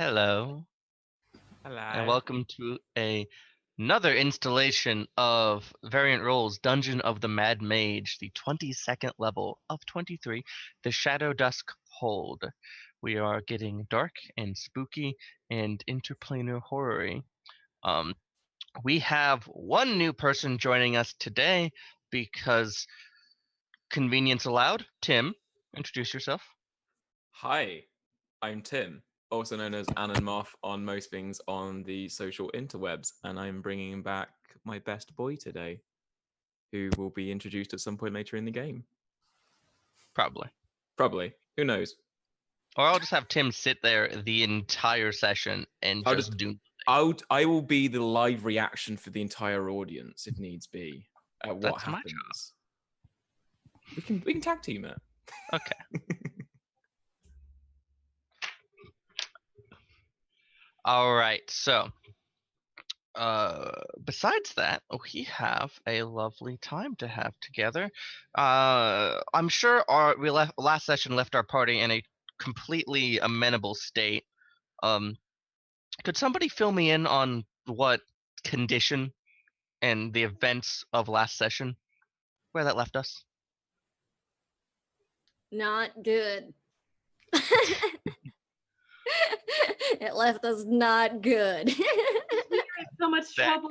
Hello, and Hello. welcome to another installation of Variant Role's Dungeon of the Mad Mage, the 22nd level of 23, the Shadowdusk Hold. We are getting dark and spooky and interplanar horror-y. Um, we have one new person joining us today because convenience allowed. Tim, introduce yourself. Hi, I'm Tim, also known as Anonmoth on most things on the social interwebs, and I'm bringing back my best boy today, who will be introduced at some point later in the game. Probably. Probably. Who knows? Or I'll just have Tim sit there the entire session and I'll just just do. I will be the live reaction for the entire audience if needs be at what That's my job. happens. We can tag team it. Okay. All right. So, besides that, we have a lovely time to have together. I'm sure we left last session left our party in a completely amenable state. Um, could somebody fill me in on what condition and the events of last session, where that left us? Not good. It left us not good. We are in so much trouble.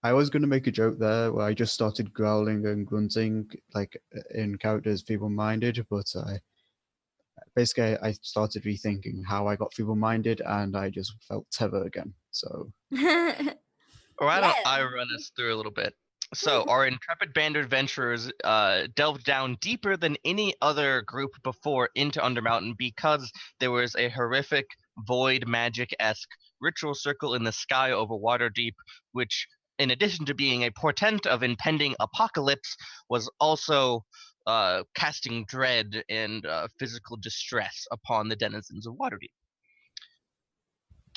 I was going to make a joke there where I just started growling and grunting like in character as feeble-minded, but I started rethinking how I got feeble-minded and I just felt terror again. So Why don't I Yeah. run us through a little bit? So, our intrepid band of adventurers delved down deeper than any other group before into Undermountain because there was a horrific, void magic-esque ritual circle in the sky over Waterdeep, which, in addition to being a portent of impending apocalypse, was also casting dread and physical distress upon the denizens of Waterdeep.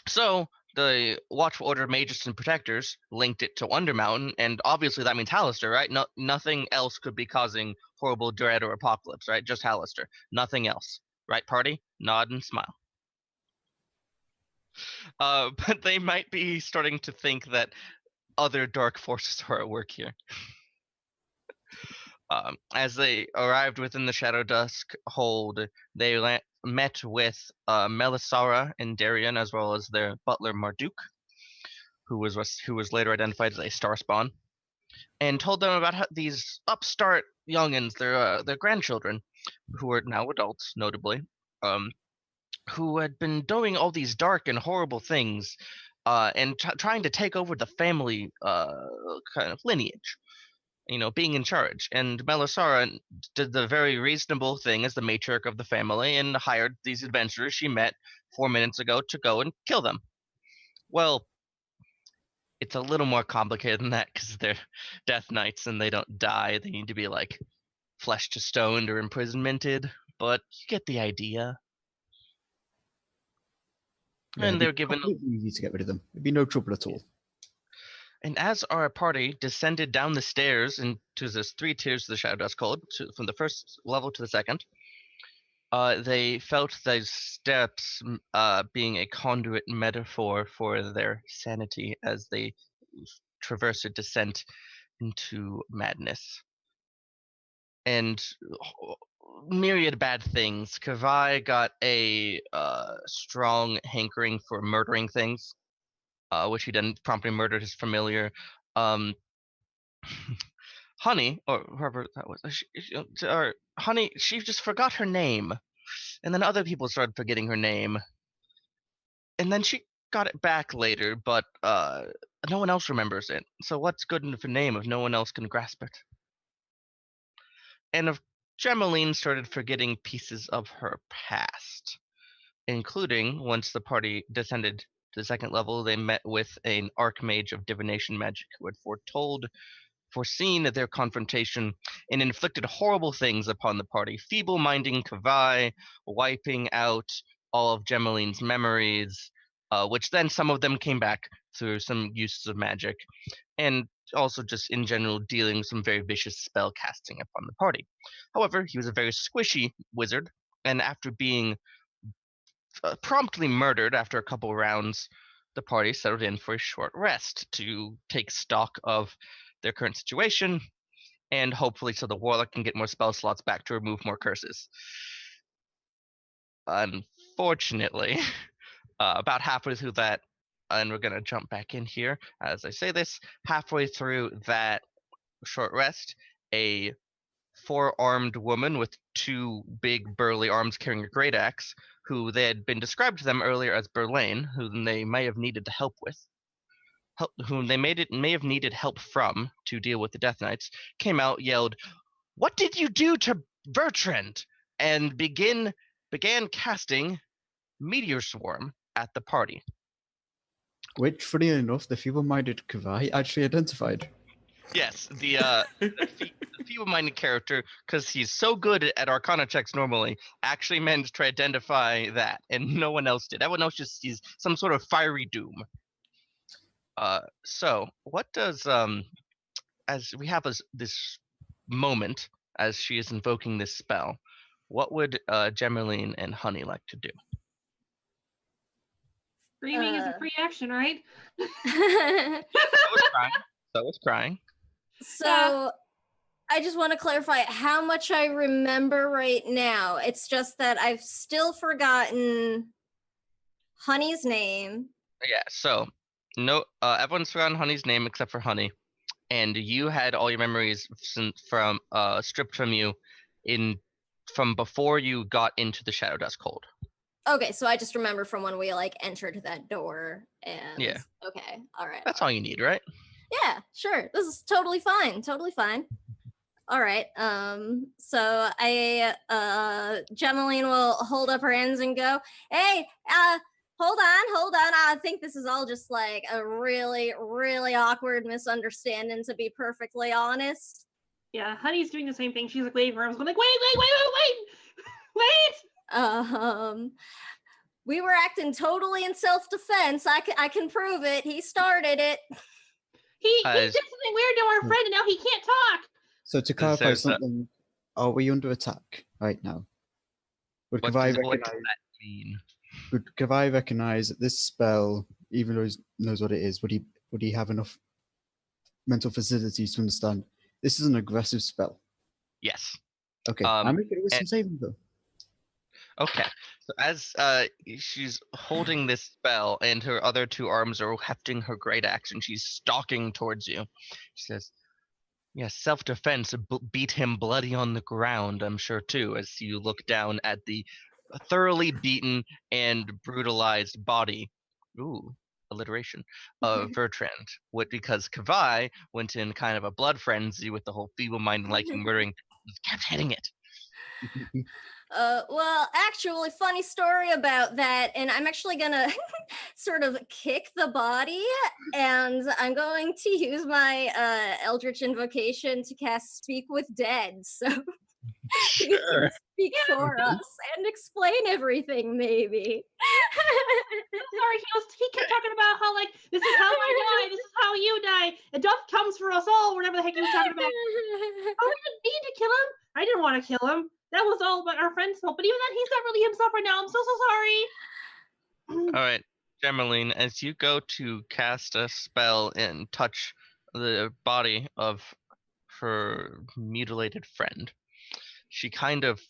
So, the Watchful Order of Mages and Protectors linked it to Undermountain, and obviously that means Hallister, right? No, nothing else could be causing horrible dread or apocalypse, right? Just Hallister. Nothing else. Right, party? Nod and smile. But they might be starting to think that other dark forces are at work here. As they arrived within the Shadowdusk hold, they met with Melisara and Darian, as well as their butler Marduk, who was later identified as a Starspawn, and told them about how these upstart youngins, their grandchildren, who are now adults, notably, who had been doing all these dark and horrible things, and trying to take over the family kind of lineage. Being in charge. And Melisara did the very reasonable thing as the matriarch of the family and hired these adventurers she met 4 minutes ago to go and kill them. Well, it's a little more complicated than that because they're death knights and they don't die. They need to be like fleshed to stoned or imprisonmented, but you get the idea. And they're given completely easy to get rid of them. It'd be no trouble at all. And as our party descended down the stairs into this 3 tiers of the Shadowdusk Hold, from the first level to the second, they felt those steps being a conduit metaphor for their sanity as they traverse a descent into madness. And myriad bad things. Kavai got a strong hankering for murdering things, which he then promptly murdered his familiar. Honey, or whoever that was, or Honey, she just forgot her name. And then other people started forgetting her name. And then she got it back later, but no one else remembers it. So what's good enough a name if no one else can grasp it? And if Gemeline started forgetting pieces of her past, including once the party descended to the second level, they met with an archmage of divination magic who had foreseen their confrontation and inflicted horrible things upon the party, feeble-minding Kavai, wiping out all of Gemeline's memories, which then some of them came back through some uses of magic, and also just in general dealing some very vicious spell casting upon the party. However, he was a very squishy wizard, and after being promptly murdered after a couple rounds. The party settled in for a short rest to take stock of their current situation, and hopefully so the warlock can get more spell slots back to remove more curses. Unfortunately, about halfway through that, and we're going to jump back in here as I say this, halfway through that short rest, a four-armed woman with two big burly arms carrying a great axe, who they had been described to them earlier as Berlain, whom they may have needed to help with, whom they may have needed help from to deal with the Death Knights, came out, yelled, "What did you do to Bertrand?" and began casting Meteor Swarm at the party. Which, funny enough, the feeble-minded Kavai actually identified. Yes, the feeble-minded character, because he's so good at Arcana checks normally, actually managed to identify that, and no one else did. Everyone else just sees some sort of fiery doom. So what does as we have this moment as she is invoking this spell, what would Gemeline and Honey like to do? Screaming is a free action, right? So was crying. So I just want to clarify how much I remember right now. It's just that I've still forgotten Honey's name. Yeah, so no, everyone's forgotten Honey's name except for Honey, and you had all your memories from stripped from you from before you got into the Shadowdusk hold. Okay, so I just remember from when we like entered that door and Yeah. Okay, all right. That's all you need, right? Yeah, sure. This is totally fine. Totally fine. All right. So Gemeline will hold up her hands and go, "Hey, hold on. I think this is all just like a really, really awkward misunderstanding, to be perfectly honest." Yeah, Honey's doing the same thing. She's like waving her arms, going like, wait. We were acting totally in self-defense. I can prove it. He started it. He did something weird to our friend, and now he can't talk. So to clarify something, are we under attack right now? Would What Kavai does that mean? Would Kavai recognize that this spell, even though he knows what it is, would he have enough mental facilities to understand this is an aggressive spell? Yes. Okay, I'm making a wisdom saving throw. Okay, so as she's holding this spell and her other two arms are hefting her great axe and she's stalking towards you, she says, "Yes, self-defense beat him bloody on the ground, I'm sure too," as you look down at the thoroughly beaten and brutalized body. Ooh, alliteration of Bertrand. Because Kavai went in kind of a blood frenzy with the whole feeble-minded liking murdering, kept hitting it. Well, actually, funny story about that, and I'm actually gonna sort of kick the body, and I'm going to use my Eldritch Invocation to cast Speak with Dead, so he can speak for us and explain everything, maybe. Sorry, he kept talking about how, like, this is how I die, this is how you die, and death comes for us all, whatever the heck he was talking about. Oh, we didn't mean to kill him. I didn't want to kill him. That was all about our friend's fault. But even then, he's not really himself right now. I'm so sorry. All right, Gemeline, as you go to cast a spell and touch the body of her mutilated friend, she kind of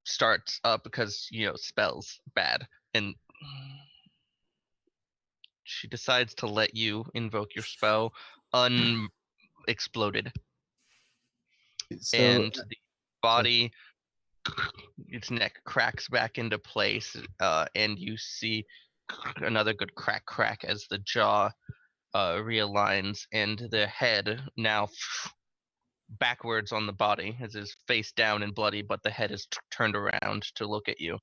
starts up because, spells bad, and she decides to let you invoke your spell unexploded. So, and the body, its neck cracks back into place, and you see another good crack as the jaw realigns, and the head now backwards on the body as is face down and bloody, but the head is turned around to look at you.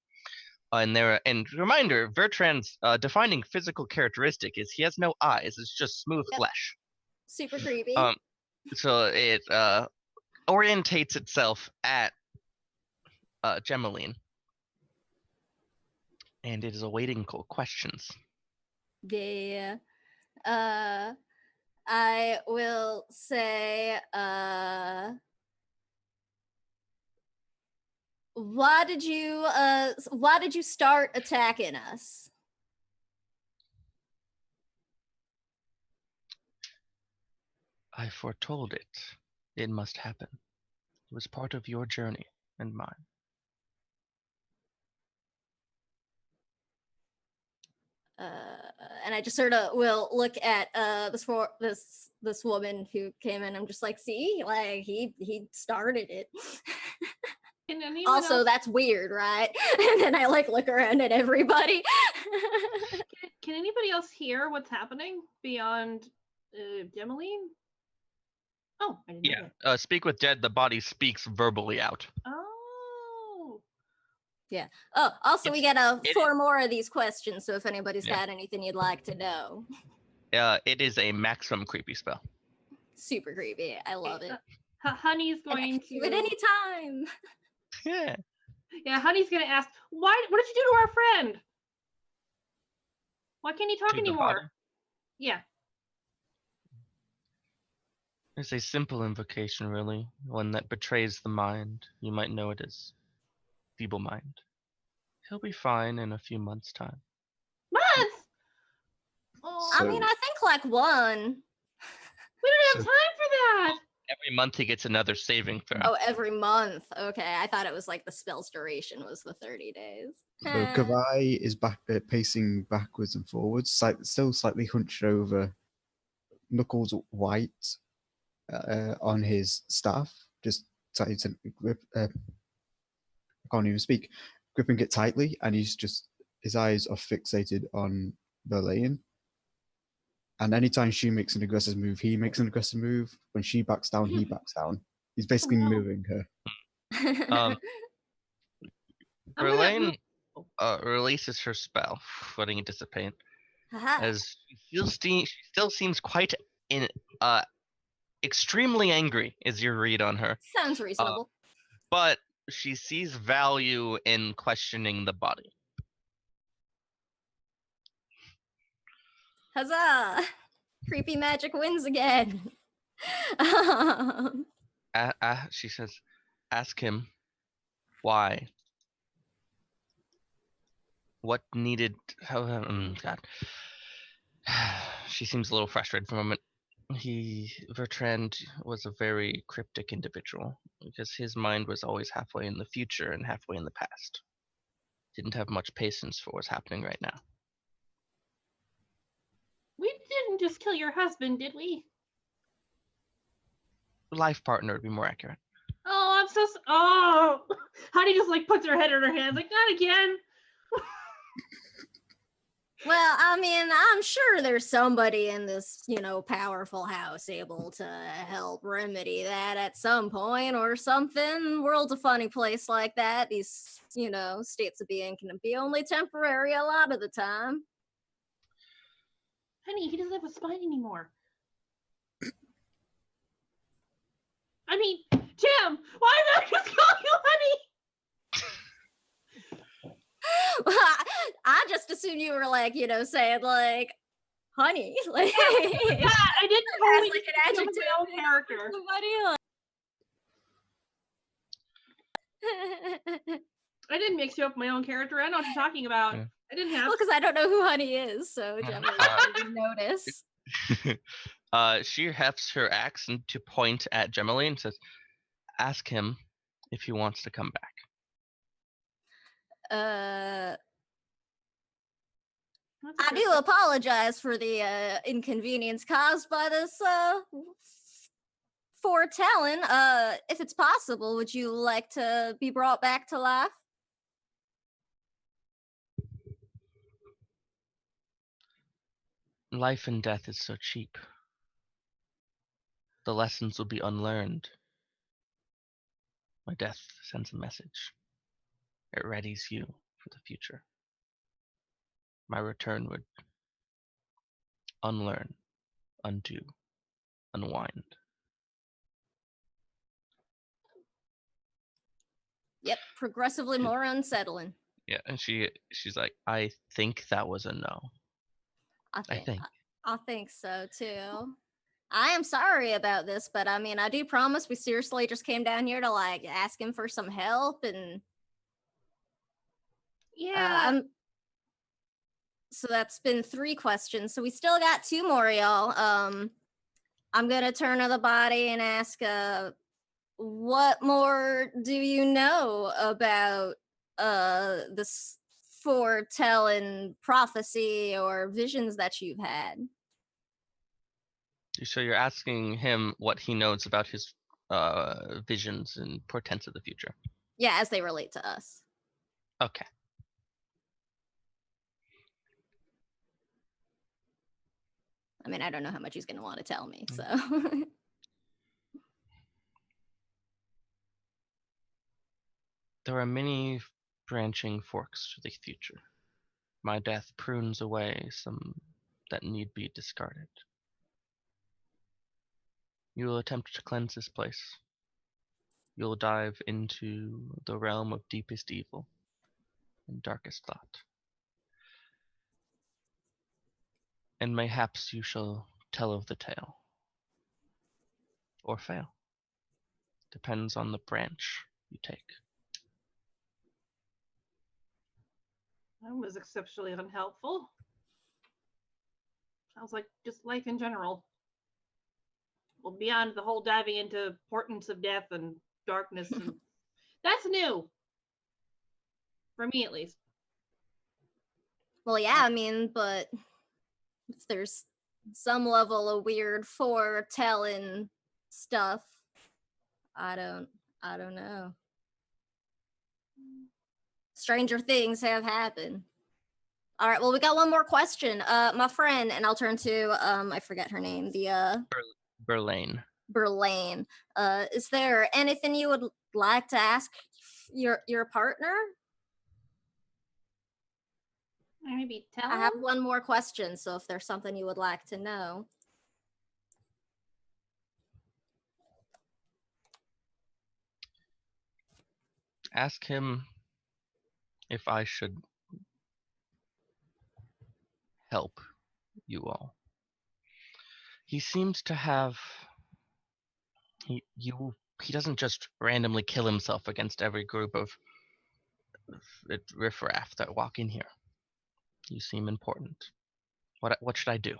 And reminder, Bertrand's defining physical characteristic is he has no eyes. It's just smooth flesh. Super creepy. So it orientates itself at Gemeline, and it is awaiting questions. Yeah. I will say, why did you start attacking us? I foretold it. It must happen. It was part of your journey and mine. And I just sort of will look at this woman who came in. I'm just like, see, like he started it. Can anyone Also, else, that's weird, right? And then I like look around at everybody. can anybody else hear what's happening beyond Demeline? Oh, I didn't know that. Speak with dead. The body speaks verbally out. Oh. Yeah. Oh, also, we It's- got it- 4 more of these questions. So if anybody's Yeah. got anything you'd like to know, It is a maximum creepy spell. super creepy. I love it. Honey's And I going can do it anytime. Yeah. Yeah, Honey's gonna ask, what did you do to our friend? Why can't he talk To the anymore? body. Yeah. It's a simple invocation, really. One that betrays the mind. You might know it as feeble mind. He'll be fine in a few months' time. Months? Oh, I So- mean, I think like 1. we don't have so- time for that. Every month he gets another saving throw. Oh, every month. Okay, I thought it was like the spell's duration was the 30 days. So Kavai is back pacing backwards and forwards, still slightly hunched over, knuckles white on his staff, just tight to grip. I can't even speak, gripping it tightly, and his eyes are fixated on Verlaine. And anytime she makes an aggressive move, he makes an aggressive move. When she backs down, he backs down. He's basically no. mirroring her. Um, I'm gonna Verlaine move- releases her spell, letting it dissipate. Haha. As she still seems quite extremely angry, is your read on her. Sounds reasonable. But she sees value in questioning the body. Huzzah! Creepy magic wins again. Um, She says, ask him why. What needed? God. She seems a little frustrated for a moment. Bertrand was a very cryptic individual because his mind was always halfway in the future and halfway in the past. Didn't have much patience for what's happening right now. we didn't just kill your husband, did we? Life partner would be more accurate. Oh, I'm so. Oh, Honey just like puts her head in her hands, like not again. well, I mean, I'm sure there's somebody in this, powerful house able to help remedy that at some point or something. World's a funny place like that. These, states of being can be only temporary a lot of the time. Honey, he doesn't have a spine anymore. I mean, Tim, why did I just call you Honey? I just assumed you were like, saying like, honey, like, Yeah, I didn't totally like an think of adjective. my own character. Somebody I didn't mix you up with my own character. I know what you're talking about. Yeah. I didn't have well, because I don't know who honey is, so generally I didn't notice. She hefts her axe to point at Gemily and says, ask him if he wants to come back. I do apologize for the inconvenience caused by this foretelling. If it's possible, would you like to be brought back to life? Life and death is so cheap. The lessons will be unlearned. My death sends a message. It readies you for the future. My return would unlearn, undo, unwind. Yep, progressively more unsettling. Yeah, and she's like, I think that was a no. I think. I think so too. I am sorry about this, but I mean, I do promise we seriously just came down here to like ask him for some help, and Yeah. So that's been 3 questions. So we still got 2 more, y'all. I'm gonna turn to the body and ask, what more do you know about this foretelling prophecy or visions that you've had? So you're asking him what he knows about his visions and portents of the future. Yeah, as they relate to us. Okay. I mean, I don't know how much he's gonna want to tell me, so. There are many branching forks to the future. My death prunes away some that need be discarded. You will attempt to cleanse this place. You'll dive into the realm of deepest evil and darkest thought. And mayhaps you shall tell of the tale. Or fail. Depends on the branch you take. That was exceptionally unhelpful. Sounds like just life in general. Well, beyond the whole diving into portents of death and darkness, and that's new. For me, at least. Well, yeah, I mean, but if there's some level of weird foretelling stuff, I don't know. Stranger things have happened. All right, well, we got one more question. My friend, and I'll turn to I forget her name, the Berlane. Berlane. Is there anything you would like to ask your partner? Maybe tell I have him? one more question, so if there's something you would like to know. Ask him if I should help you all. He seems to have he doesn't just randomly kill himself against every group of riffraff that walk in here. You seem important. What should I do?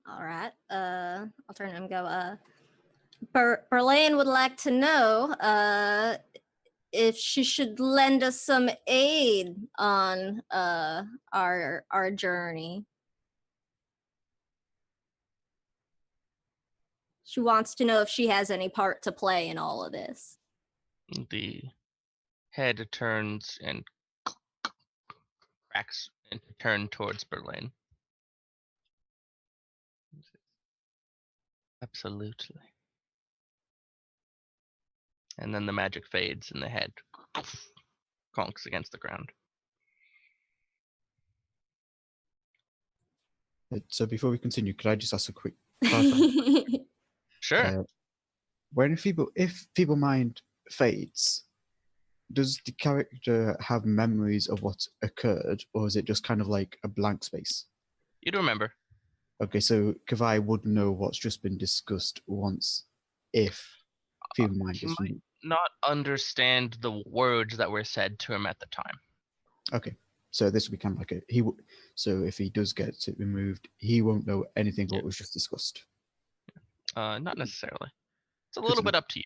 All right. I'll turn and go. Berlane would like to know if she should lend us some aid on our journey. She wants to know if she has any part to play in all of this. The head turns and cracks and turn towards Berlane. Absolutely. And then the magic fades and the head conks against the ground. So before we continue, could I just ask a quick clarifying? Sure. If feeble mind fades, does the character have memories of what occurred, or is it just kind of like a blank space? You'd remember. Okay, so Kavai would know what's just been discussed once if feeble mind He is might not understand the words that were said to him at the time. okay. So this would be kind of like so if he does get it removed, he won't know anything what was just discussed. Not necessarily. It's a Good little to know. bit up to you.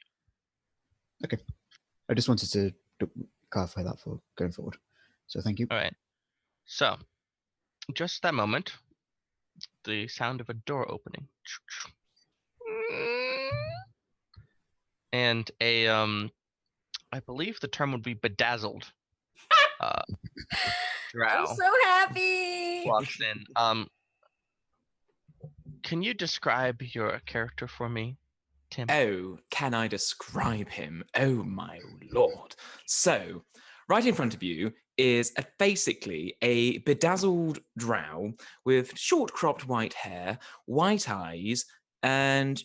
Okay. I just wanted to clarify that for going forward. So thank you. All right. So, just that moment, the sound of a door opening. And I believe the term would be bedazzled. Drow I'm so happy. walks in. Can you describe your character for me, Tim? Oh, can I describe him? Oh my lord. So, right in front of you is basically a bedazzled drow with short cropped white hair, white eyes, and,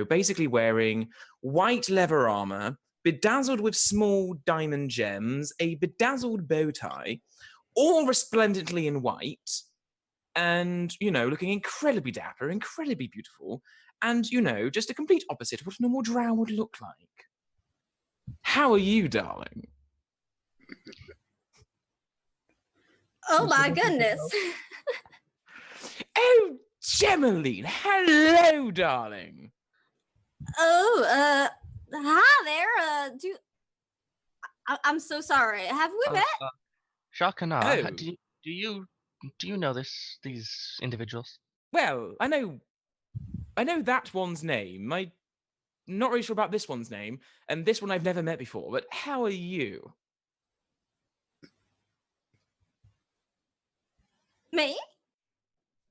basically wearing white leather armor, bedazzled with small diamond gems, a bedazzled bow tie, all resplendently in white, and, looking incredibly dapper, incredibly beautiful, and, just a complete opposite of what a normal drow would look like. How are you, darling? Oh my goodness. Oh, Gemmaline, hello, darling. Oh, hi there. I'm so sorry. Have we met? Shakana, Oh. do you know these individuals? Well, I know that one's name. I'm not really sure about this one's name, and this one I've never met before. But how are you? Me?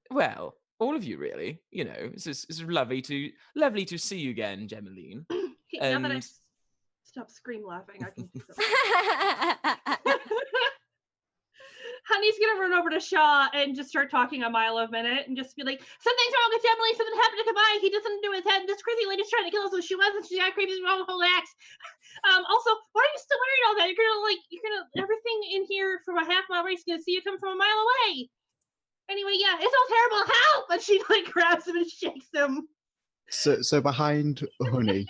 Well, all of you, really. You know, it's lovely to see you again, Gemmaline. Okay, now that I And stop scream laughing, I can do something. Honey's gonna run over to Shaw and just start talking a mile a minute and just be like, something's wrong with Emily, something happened to Kabai, he doesn't do his head, and this crazy lady's trying to kill us, so she wasn't, she got crazy wrong with whole axe. Also, why are you still wearing all that? You're gonna everything in here from a half mile radius, gonna see you come from a mile away. Anyway, yeah, it's all terrible, help! And she like grabs him and shakes him. So behind Honey,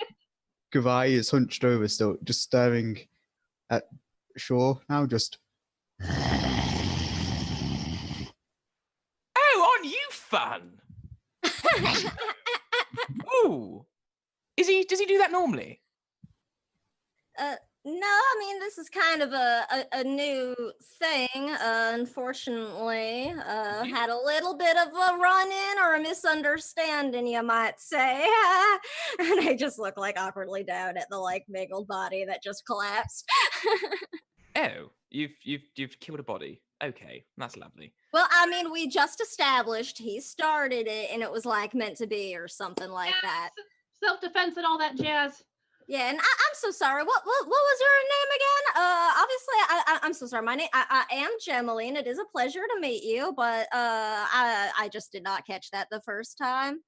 Gavai is hunched over still, just staring at Shaw now, just... oh, aren't you fun? Ooh, does he do that normally? No, I mean, this is kind of a new thing. Unfortunately, had a little bit of a run-in or a misunderstanding, you might say. And I just look like awkwardly down at the like mangled body that just collapsed. Oh, you've killed a body. Okay, that's lovely. Well, I mean, we just established he started it, and it was like meant to be or something like that. Self-defense and all that jazz. Yeah, and I'm so sorry. What was your name again? Obviously, I'm so sorry. My name I am Gemmaline. It is a pleasure to meet you, but I just did not catch that the first time.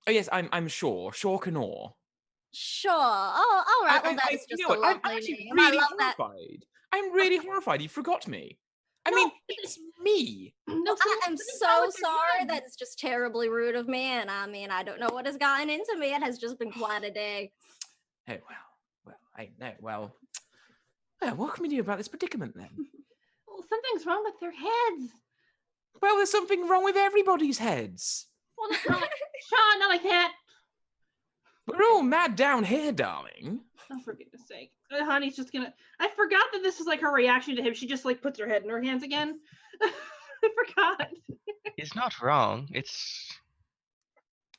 Oh yes, I'm Shaw Canor. Sure. Oh, all right. Well, that is just a lovely I'm actually name. really I love that. horrified. I'm really horrified. You forgot me. I mean, it's me. No, I am so sorry. That is just terribly rude of me, and I mean, I don't know what has gotten into me. It has just been quite a day. Oh I know. Well, what can we do about this predicament then? Well, something's wrong with their heads. Well, there's something wrong with everybody's heads. Well, not like Sean, not like that. We're all mad down here, darling. Oh, for goodness sake. Honey's just gonna... I forgot that this was like her reaction to him. She just like puts her head in her hands again. I forgot. He's not wrong. It's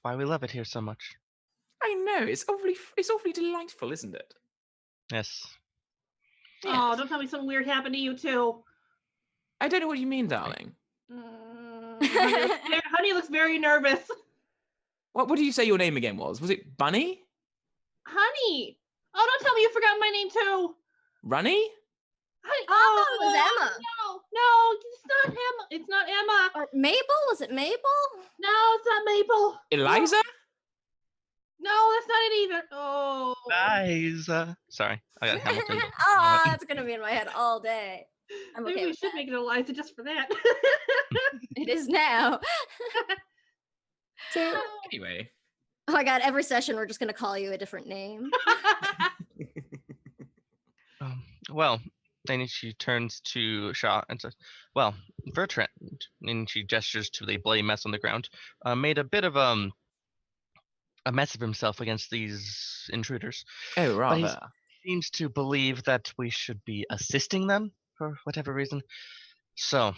why we love it here so much. I know, it's awfully delightful, isn't it? Yes. Oh, don't tell me something weird happened to you too. I don't know what you mean, darling. Honey looks very nervous. What did you say your name again was? Was it Bunny? Honey. Oh, don't tell me you forgot my name too. Runny? Honey. Oh, it was Emma. No, it's not Emma. It's not Emma. Or Mabel? Was it Mabel? No, it's not Mabel. Eliza? No, that's not it either. Oh. Liza. Sorry, I got Hamilton. Oh, that's gonna be in my head all day. I'm okay Maybe we with should that. make it Eliza just for that. It is now. So, anyway. Oh my god, every session we're just gonna call you a different name. Well, then she turns to Shaw and says, "Well, Bertrand," and she gestures to the bloody mess on the ground, made a bit of a mess of himself against these intruders. Oh, But he rather. seems to believe that we should be assisting them for whatever reason. So,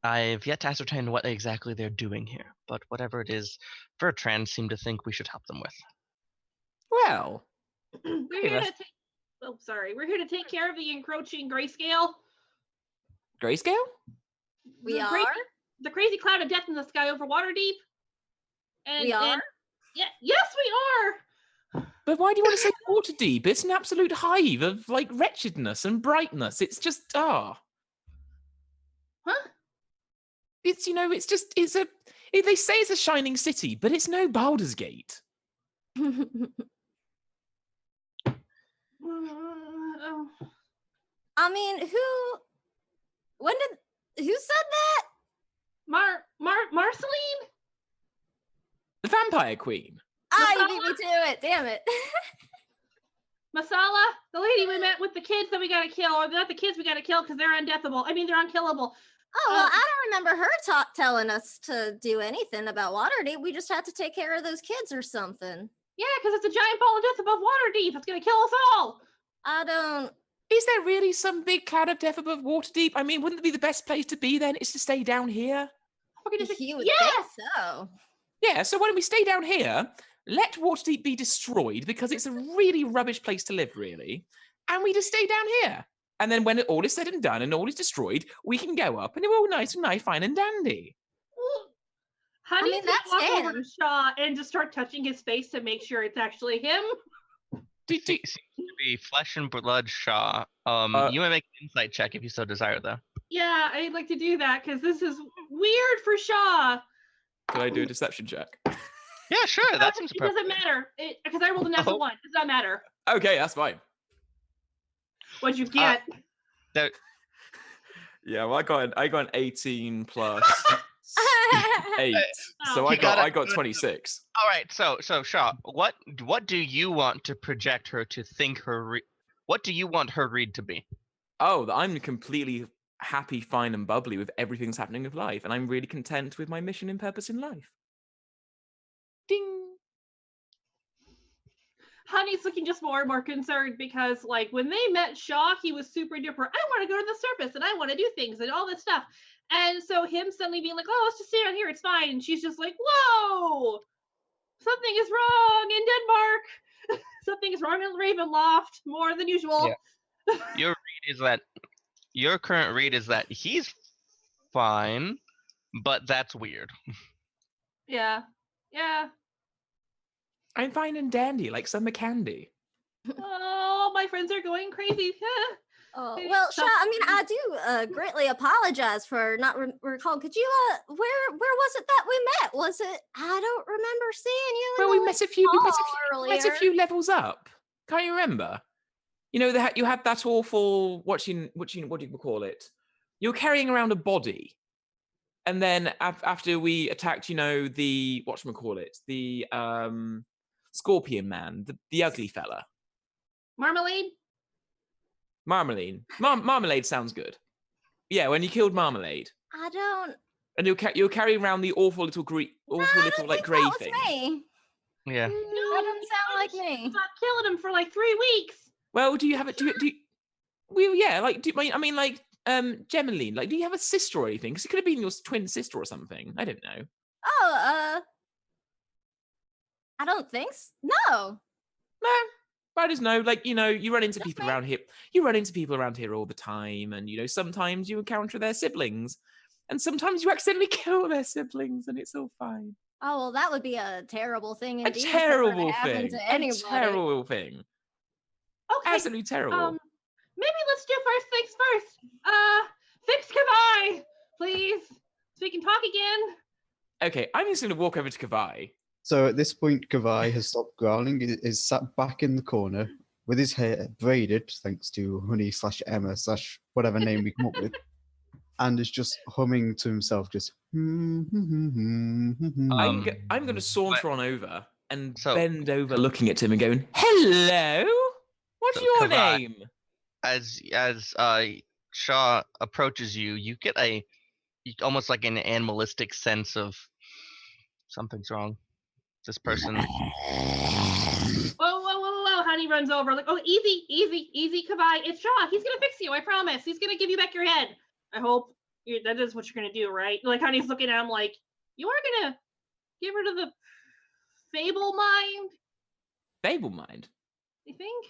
I've yet to ascertain what exactly they're doing here, but whatever it is, Bertrand seemed to think we should help them with. Well, We're here to take... Oh, sorry. We're here to take care of the encroaching grayscale. Grayscale? We The are? the crazy cloud of death in the sky over Waterdeep. And, We are? yes, we are. But why do you want to say Waterdeep? It's an absolute hive of like wretchedness and brightness. It's just Huh? It's they say it's a shining city, but it's no Baldur's Gate. Oh. I mean, who said that? Marceline? The Vampire Queen. Ah, you beat me to it. Damn it. Masala, the lady we met with the kids that we gotta kill, or not the kids we gotta kill because they're undeathable. I mean, they're unkillable. Oh, well, I don't remember her telling us to do anything about Waterdeep. We just had to take care of those kids or something. Yeah, because it's a giant ball of death above Waterdeep. It's gonna kill us all. I don't... Is there really some big cloud of death above Waterdeep? I mean, wouldn't it be the best place to be then? Is to stay down here? You would yes! think so. Yeah, so why don't we stay down here, let Waterdeep be destroyed, because it's a really rubbish place to live, really, and we just stay down here. And then when all is said and done and all is destroyed, we can go up and it's all nice and fine and dandy. Honey's mean, gonna that's walk over him. to Shaw and just start touching his face to make sure it's actually him. Do- Seems to be flesh and blood Shaw. You may make an insight check if you so desire, though. Yeah, I'd like to do that because this is weird for Shaw. Could I do a deception check? Yeah, sure. That seems It doesn't matter because I rolled a natural 1. It does not matter. Okay, that's fine. What'd you get? There, Yeah, well, I got an 18 plus 8, so Oh, I he got a got good- 26. all right. So Shaw, what do you want to project her to think her? What do you want her read to be? Oh, that I'm completely happy, fine, and bubbly with everything that's happening with life, and I'm really content with my mission and purpose in life. Ding. Honey's looking just more and more concerned because, like, when they met Shaw, he was super duper. I want to go to the surface and I want to do things and all this stuff. And so him suddenly being like, "Oh, let's just stay down here. It's fine." And she's just like, "Whoa, something is wrong in Denmark. Something is wrong in Ravenloft more than usual." Yeah. Your current read is that he's fine, but that's weird. Yeah. I'm fine and dandy, like summer candy. Oh, my friends are going crazy. Oh, well, So- Shaw, I mean, I do greatly apologize for not recall. Could you, where was it that we met? Was it, I don't remember seeing you in Well, the we met a few earlier. levels up. Can't you remember? You know, you had that awful what do you call it? You're carrying around a body, and then after we attacked, the whatchamacallit, the Scorpion Man, the ugly fella. Marmalade? Marmalade. Marmalade sounds good. Yeah, when you killed Marmalade. I don't... And you're carrying around the awful little grey that thing. was me. Yeah. That doesn't sound like me. Not killing him for like 3 weeks. Well, do you have it? Well, yeah, like, Gemeline, like, do you have a sister or anything? Because it could have been your twin sister or something. I don't know. Oh, I don't think so. No. No, I just know, like, you run into Just people me. around here. You run into people around here all the time, and sometimes you encounter their siblings, and sometimes you accidentally kill their siblings, and it's all fine. Oh, well, that would be a terrible thing indeed. A if it were to terrible happen thing. to anybody. A terrible thing. Okay. Absolutely terrible. Maybe let's do first things first. Fix Kavai, please. So we can talk again. Okay, I'm just going to walk over to Kavai. So at this point, Kavai has stopped growling, is sat back in the corner with his hair braided, thanks to Honey/Emma/ whatever name we come up with, and is just humming to himself, just. I'm going to saunter on over and So- bend over looking at him and going, "Hello, what's So your Kavai- name?" As Shaw approaches you, you get almost like an animalistic sense of something's wrong. This person. Whoa. Honey runs over like, "Oh, easy, Kavai. It's Shaw. He's gonna fix you. I promise. He's gonna give you back your head. I hope that is what you're gonna do, right?" Like, Honey's looking at him like, "You are gonna get rid of the Fable Mind, Fable mind. you think?"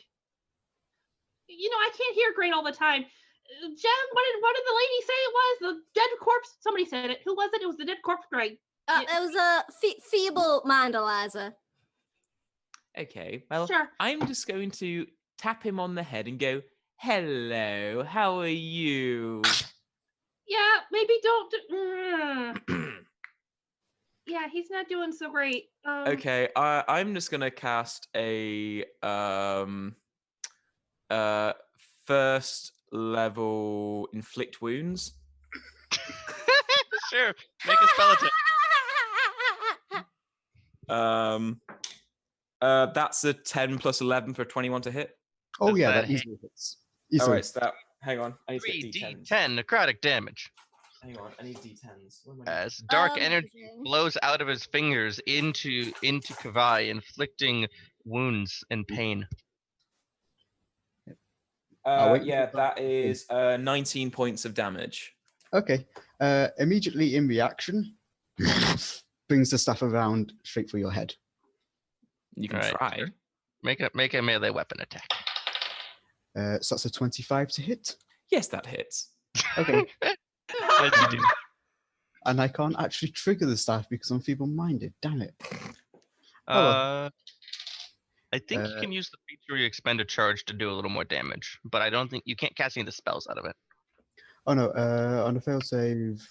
I can't hear great all the time. Jem, what did the lady say it was? The dead corpse? Somebody said it. Who was it? It was the dead corpse, Greg. It was a feeble mind, Eliza. Okay, well, Sure. I'm just going to tap him on the head and go, "Hello, how are you?" Yeah, maybe don't. Yeah, he's not doing so great. Okay, I'm just gonna cast a first level inflict wounds. Sure. Make a spell attack. That's a 10 plus 11 for 21 to hit. Oh Does yeah, that that hit? easily hits. All Easily. right, so that. Hang on, I need to get D10s. 3d10 necrotic damage Hang on, I need D10s. Where am I as dark energy Amazing. flows out of his fingers into Kavai, inflicting wounds and pain. I'll wait Yeah, until that is 19 points of damage. Okay. Immediately in reaction, brings the staff around straight for your head. You can All right. try. Make a melee weapon attack. So that's a 25 to hit. Yes, that hits. Okay. As you do. And I can't actually trigger the staff because I'm feeble-minded. Damn it. Oh, well. I think you can use the feature where you expend a charge to do a little more damage, but I don't think you can't cast any of the spells out of it. Oh no, on a fail save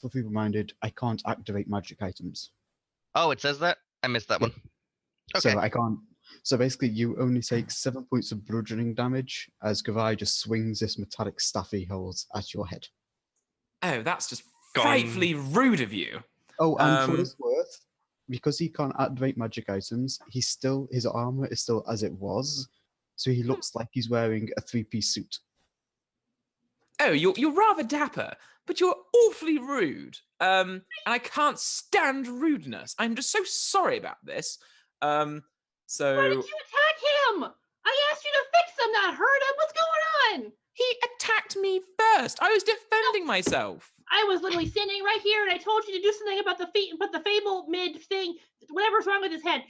for feeble-minded, I can't activate magic items. Oh, it says that? I missed that Yeah. one. Okay. So I can't. So basically, you only take 7 points of bludgeoning damage as Kavai just swings this metallic staff he holds at your head. Oh, that's just Gong. frightfully rude of you. Oh, and for what Um, it's worth, because he can't activate magic items, his armor is still as it was, so he looks like he's wearing a 3-piece suit. Oh, you're rather dapper, but you're awfully rude. And I can't stand rudeness. I'm just so sorry about this. So Why did you attack him? I asked you to fix him, not hurt him. What's going on? he attacked me first. I was defending myself. I was literally standing right here, and I told you to do something about the feet, but the fable mid thing, whatever's wrong with his head.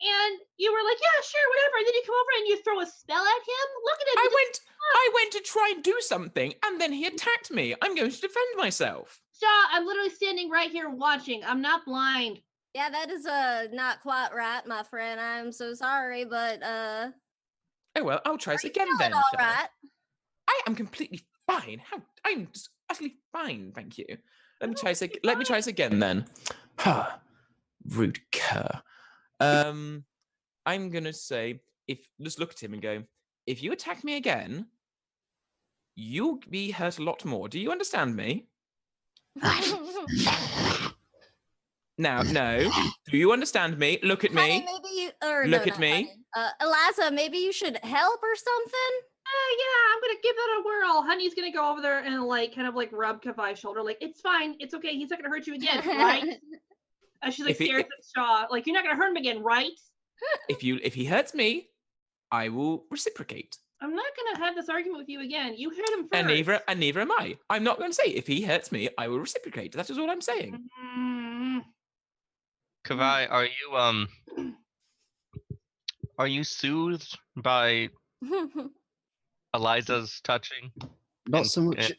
And you were like, "Yeah, sure, whatever." And then you come over and you throw a spell at him. Look at him. I went to try and do something, and then he attacked me. I'm going to defend myself. Shaw, I'm literally standing right here watching. I'm not blind. Yeah, that is not quite right, my friend. I'm so sorry, but Oh well, I'll try this you again feeling then. all shall I? right? I am completely fine. I'm just utterly fine, thank you. Let me try this again then. Rude cur. I'm gonna say, just look at him and go, if you attack me again, you'll be hurt a lot more. Do you understand me? Now, no. Do you understand me? Look at Honey, me. maybe you or Look no, at not me. honey. Eliza, maybe you should help or something. Yeah, I'm gonna give that a whirl. Honey's gonna go over there and kind of rub Kavai's shoulder, like, it's fine, it's okay, he's not gonna hurt you again, right? She's like stares at Shaw, like, you're not gonna hurt him again, right? If he hurts me, I will reciprocate. I'm not gonna have this argument with you again. You hit him first. And neither am I. I'm not going to say if he hurts me, I will reciprocate. That is all I'm saying. Mm, Kavai, are you soothed by Eliza's touching? Not so much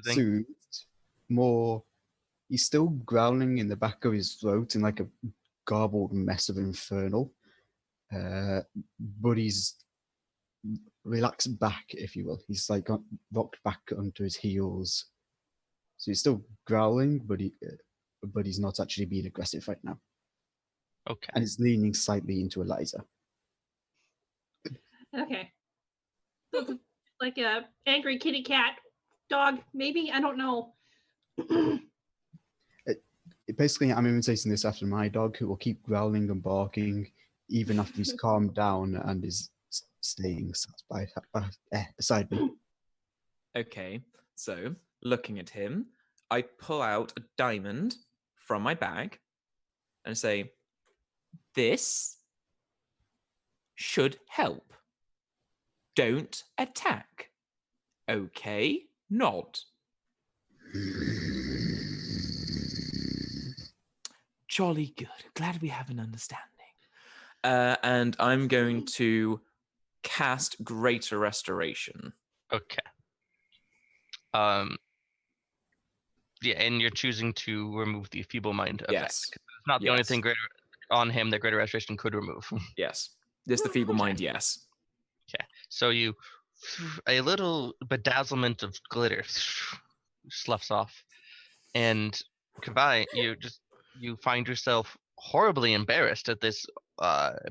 soothing? soothed, more he's still growling in the back of his throat in like a garbled mess of infernal. But he's relaxed back, if you will. He's like got rocked back onto his heels. So he's still growling, but he's not actually being aggressive right now. Okay. And it's leaning slightly into Eliza. okay. So it's like a angry kitty cat dog, maybe? I don't know. Basically, I'm imitating this after my dog, who will keep growling and barking even after he's calmed down and is staying beside me. Okay, so looking at him, I pull out a diamond from my bag and say, this should help. Don't attack. Okay, nod. Jolly good. Glad we have an understanding. And I'm going to cast Greater Restoration. Okay. Yeah, and you're choosing to remove the feeble mind effect. Yes. It's not the only thing greater on him that Greater Restoration could remove. Yes. This the feeble mind, yes. Okay. So a little bedazzlement of glitter sloughs off. And Kavai, you find yourself horribly embarrassed at this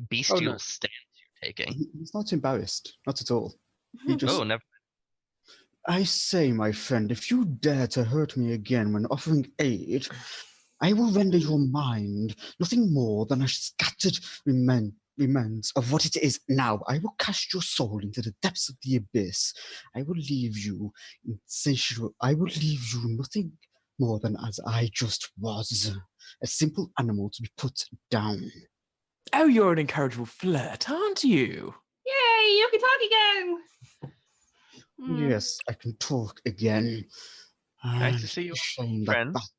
bestial stance you're taking. He's not embarrassed, not at all. He just, never. I say, my friend, if you dare to hurt me again when offering aid, I will render your mind nothing more than a scattered remains of what it is now. I will cast your soul into the depths of the abyss. I will leave you insatiable. I will leave you nothing more than as I just was, a simple animal to be put down. Oh, you're an incorrigible flirt, aren't you? Yay, you can talk again. Yes, I can talk again. Nice to see you, Shame that friends.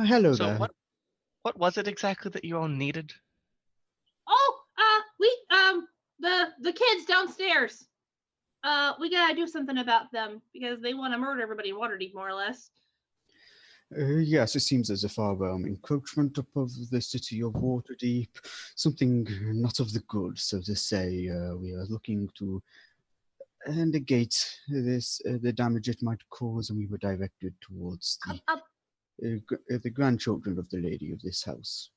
hello So there. what was it exactly that you all needed? Oh, we the kids downstairs. We gotta do something about them because they want to murder everybody in Waterdeep, more or less. Yes, it seems as if our encroachment above the city of Waterdeep, something not of the good, so to say. We are looking to negate this, the damage it might cause, and we were directed towards the grandchildren of the lady of this house.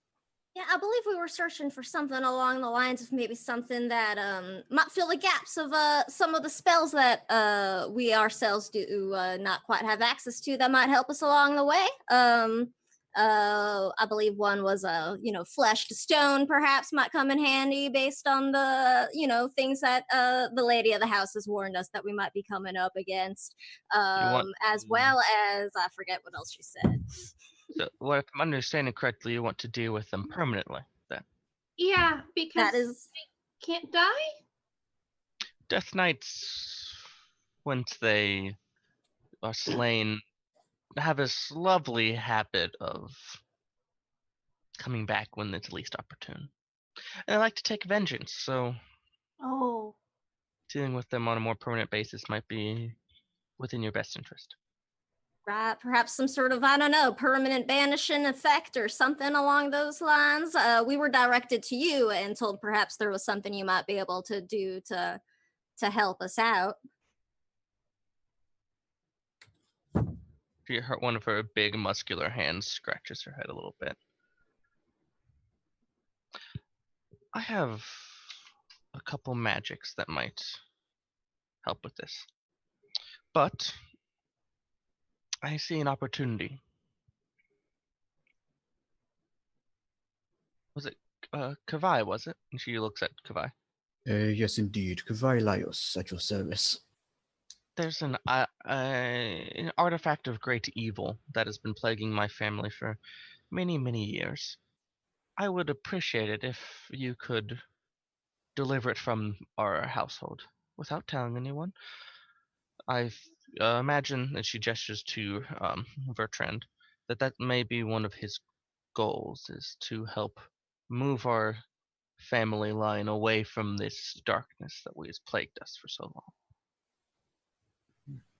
Yeah, I believe we were searching for something along the lines of maybe something that might fill the gaps of some of the spells that we ourselves do not quite have access to that might help us along the way. I believe one was flesh to stone perhaps might come in handy based on the things that the lady of the house has warned us that we might be coming up against, as well as I forget what else she said. So, well, if I'm understanding correctly, you want to deal with them permanently, then. Yeah, because That is they can't die. Death Knights, once they are slain, have this lovely habit of coming back when it's least opportune. And I like to take vengeance, so Oh, dealing with them on a more permanent basis might be within your best interest. right, perhaps some sort of, I don't know, permanent banishing effect or something along those lines. We were directed to you and told perhaps there was something you might be able to do to help us out. One of her big muscular hands scratches her head a little bit. I have a couple magics that might help with this. But I see an opportunity. Was it Kavai, was it? And she looks at Kavai. Yes, indeed. Kavai Laios at your service. There's an artifact of great evil that has been plaguing my family for many, many years. I would appreciate it if you could deliver it from our household without telling anyone. I imagine, and she gestures to Bertrand, that may be one of his goals, is to help move our family line away from this darkness that has plagued us for so long.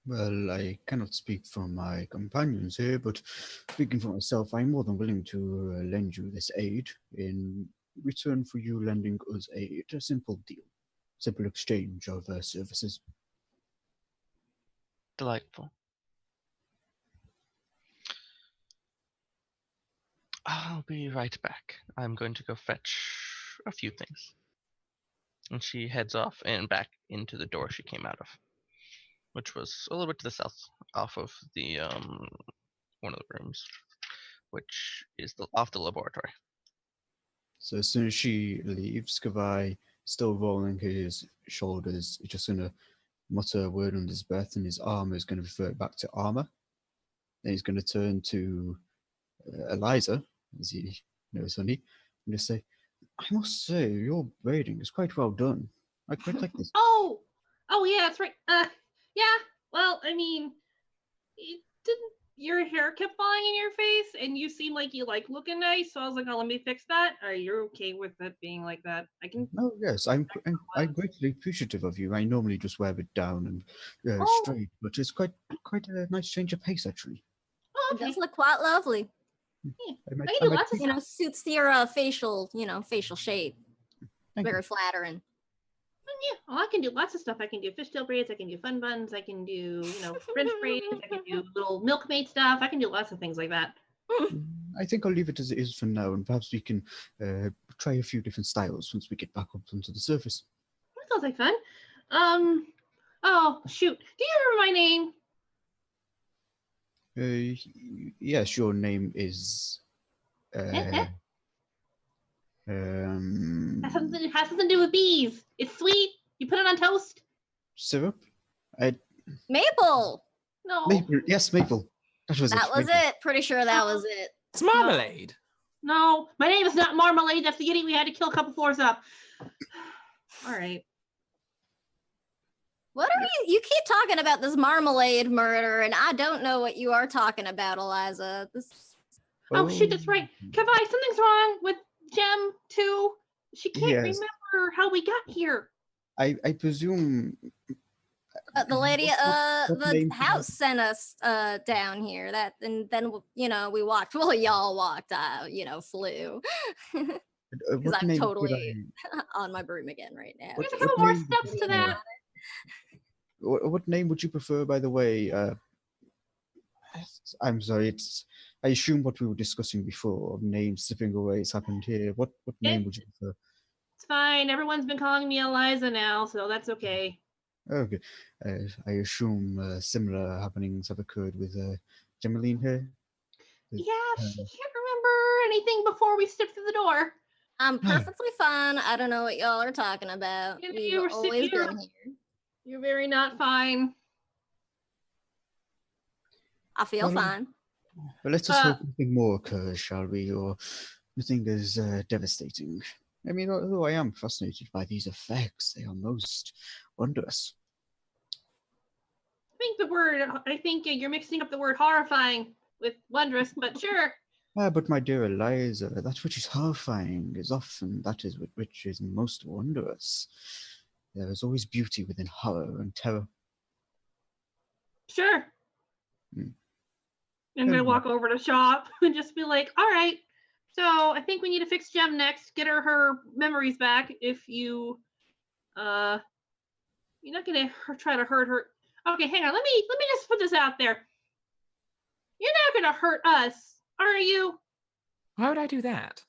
Well, I cannot speak for my companions here, but speaking for myself, I'm more than willing to lend you this aid in return for you lending us aid. A simple deal, simple exchange of services. Delightful. I'll be right back. I'm going to go fetch a few things. And she heads off and back into the door she came out of, which was a little bit to the south, off of the one of the rooms, which is off the laboratory. So as soon as she leaves, Kavai, still rolling his shoulders, is just going to mutter a word under his breath, and his armor is going to revert back to armor. Then he's going to turn to Eliza, as he knows honey, and just say, I must say, your braiding is quite well done. I quite like this. oh, yeah, that's right. Yeah. Well, I mean, your hair kept falling in your face, and you seem like you like looking nice. So I was like, oh, let me fix that. Are you okay with it being like that? I can. Oh yes, I'm greatly appreciative of you. I normally just wear it down and Oh. straight, but it's quite a nice change of pace actually. Oh, It okay. does look quite lovely. Yeah. I might, I can do I might lots of tweak- stuff. Suits your facial shape. Thank Very you. flattering. Yeah, well, I can do lots of stuff. I can do fishtail braids. I can do fun buns. I can do, French braids. I can do little milkmaid stuff. I can do lots of things like that. I think I'll leave it as it is for now, and perhaps we can try a few different styles once we get back up onto the surface. That sounds like fun. Oh shoot, do you remember my name? Yes, your name is. It has something to do with bees. It's sweet. You put it on toast. Syrup? Maple. No. Maple. Yes, maple. That was That was maple. it. Pretty sure that was it. It's marmalade. No, my name is not Marmalade. That's the idiot we had to kill a couple floors up. All right. What are you? You keep talking about this marmalade murder, and I don't know what you are talking about, Eliza. Oh, shoot, that's right. Kavai, something's wrong with Gem too. She can't remember how we got here. I presume The lady, what the name- house sent us down here. And then we walked. Well, y'all walked. Flew. Because what I'm name would totally on my broom again right now. There's a What couple more name steps to that. What name would you prefer, by the way? I'm sorry. I assume what we were discussing before, names slipping away, has happened here. What name would you prefer? It's fine. Everyone's been calling me Eliza now, so that's okay. Okay. I assume similar happenings have occurred with Gemaline here. Yeah, she can't remember anything before we stepped through the door. I'm perfectly fine. I don't know what y'all are talking about. We've always been here. You're very not fine. I feel fine. Well, let's just hope nothing more occurs, shall we? Or nothing as devastating. I mean, although I am fascinated by these effects, they are most wondrous. I think you're mixing up the word horrifying with wondrous, but sure. But my dear Eliza, that which is horrifying is often that is which is most wondrous. There is always beauty within horror and terror. Sure. I'm gonna walk over to shop and just be like, all right, so I think we need to fix Gem next, get her memories back. If you're not gonna try to hurt her. Okay, hang on, let me just put this out there. You're not gonna hurt us, are you? Why would I do that?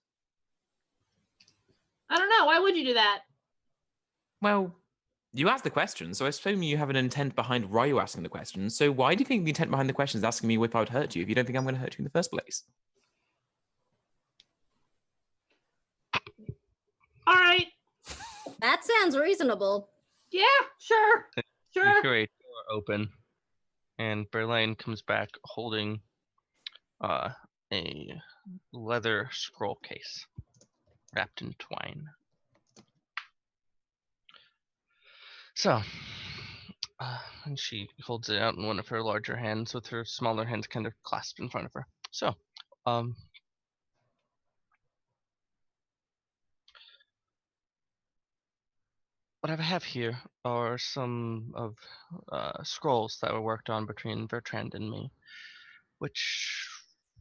I don't know, why would you do that? Well, you asked the question, so I assume you have an intent behind why you're asking the question. So why do you think the intent behind the question is asking me if I would hurt you if you don't think I'm going to hurt you in the first place? All right. That sounds reasonable. Yeah, sure. You hear a door open, and Berlin comes back holding a leather scroll case wrapped in twine. So, and she holds it out in one of her larger hands with her smaller hands kind of clasped in front of her. So, what I have here are some of scrolls that were worked on between Bertrand and me, which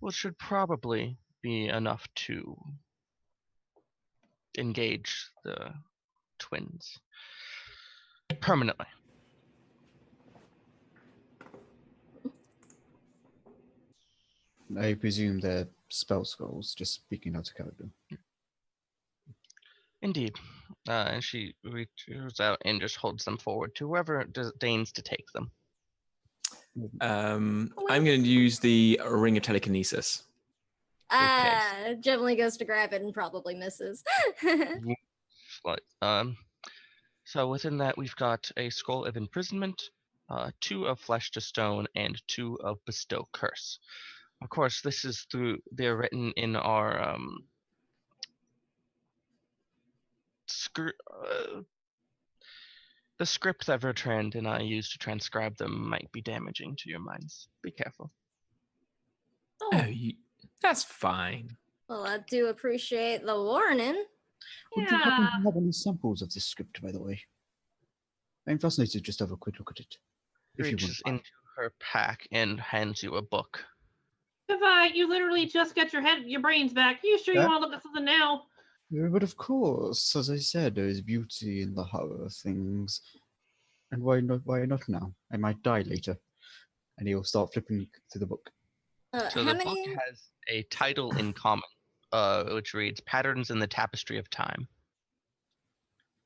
should probably be enough to engage the twins permanently. I presume they're spell scrolls, just speaking out of character. Indeed. And she reaches out and just holds them forward to whoever deigns to take them. I'm going to use the Ring of Telekinesis. Gemily goes to grab it and probably misses. So within that, we've got a Scroll of Imprisonment, 2 of Flesh to Stone, and 2 of Bestow Curse. Of course, they're written in our the script that Bertrand and I use to transcribe them might be damaging to your minds. Be careful. That's fine. Well, I do appreciate the warning. Would you happen to have any samples of this script, by the way? I'm fascinated just to have a quick look at it. She reaches into her pack and hands you a book. You literally just got your brains back. You sure you want to look at something now? But of course, as I said, there is beauty in the horror of things. And why not now? I might die later. And he'll start flipping through the book. So the book has a title in common, which reads Patterns in the Tapestry of Time.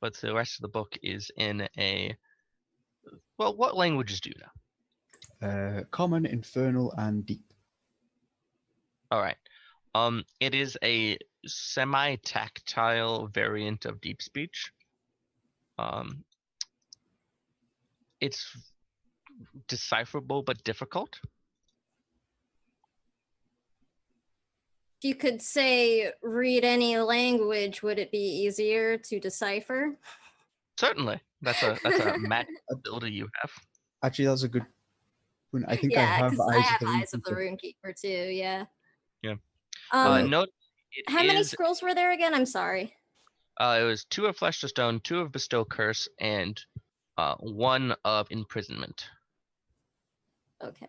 But the rest of the book is in what languages do you know? Common, Infernal, and Deep. All right. It is a semi-tactile variant of deep speech. It's decipherable but difficult. If you could say read any language, would it be easier to decipher? Certainly, that's a magic ability you have. Actually, that's a good point. I think I Yeah, have because I eyes have of the Eyes of the Runekeeper. Runekeeper too. Yeah. Yeah. Um, Note it how many is. scrolls were there again? I'm sorry. It was 2 of Flesh to Stone, 2 of Bestow Curse, and 1 of Imprisonment. Okay.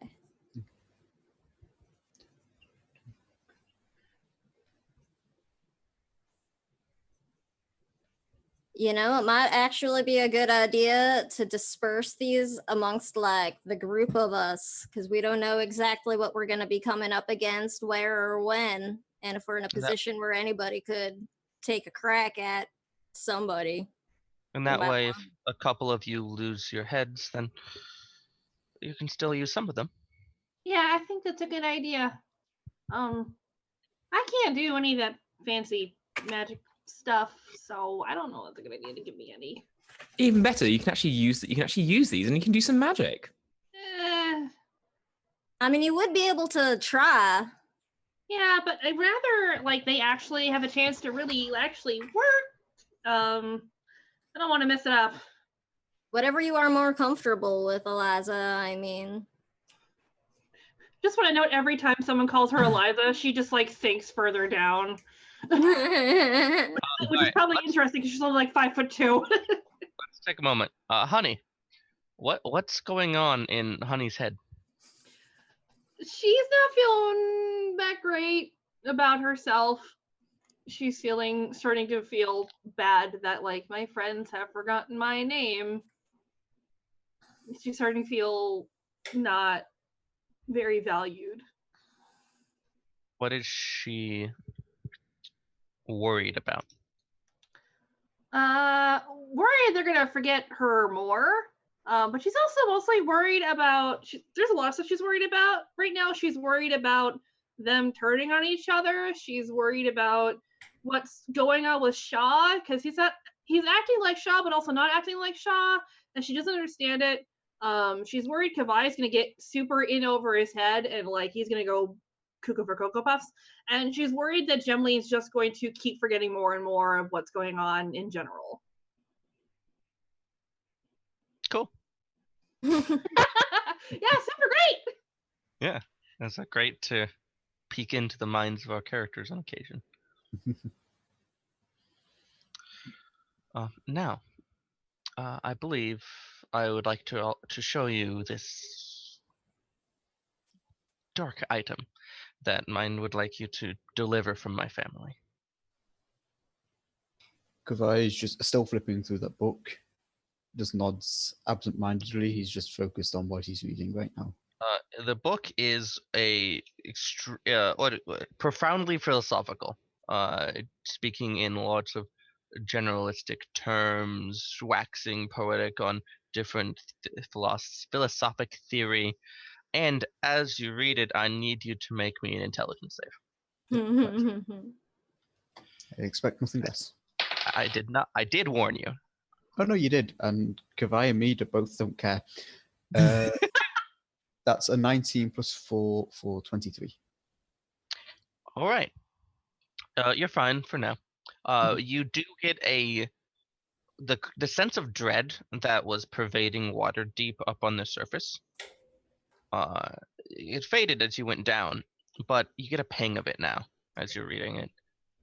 You know, it might actually be a good idea to disperse these amongst like the group of us, because we don't know exactly what we're going to be coming up against, where or when, and if we're in a position where anybody could take a crack at somebody. And We that might way, if a couple of you lose your heads, then you can still use some of them. Yeah, I think that's a good idea. I can't do any of that fancy magic stuff, so I don't know if it's a good idea to give me any. Even better, you can actually use these, and you can do some magic. I mean, you would be able to try. Yeah, but I'd rather like they actually have a chance to really actually work. I don't want to mess it up. Whatever you are more comfortable with, Eliza, I mean. Just want to note every time someone calls her Eliza, she just like sinks further down. Which is probably interesting because she's only like 5'2". Let's take a moment. Honey, what's going on in Honey's head? She's not feeling that great about herself. She's starting to feel bad that like my friends have forgotten my name. She's starting to feel not very valued. What is she worried about? Worried they're gonna forget her more. But she's also mostly worried about. There's a lot of stuff she's worried about right now. She's worried about them turning on each other. She's worried about what's going on with Shaw because he's acting like Shaw, but also not acting like Shaw, and she doesn't understand it. She's worried Kavai's gonna get super in over his head and like he's gonna go cuckoo for Cocoa Puffs. And she's worried that Gemline's just going to keep forgetting more and more of what's going on in general. Cool. Yeah, super great. Yeah, that's great to peek into the minds of our characters on occasion. Now, I believe I would like to show you this dark item that mine would like you to deliver from my family. Kavai is just still flipping through that book, just nods absent-mindedly. He's just focused on what he's reading right now. The book is profoundly philosophical, speaking in lots of generalistic terms, waxing poetic on different philosophic theory. And as you read it, I need you to make me an intelligence save. I expect nothing less. I did not. I did warn you. Oh no, you did. And Kavai and me both don't care. That's a 19 plus 4 for 23. All right. You're fine for now. You do get the sense of dread that was pervading Waterdeep up on the surface. It faded as you went down, but you get a pang of it now as you're reading it,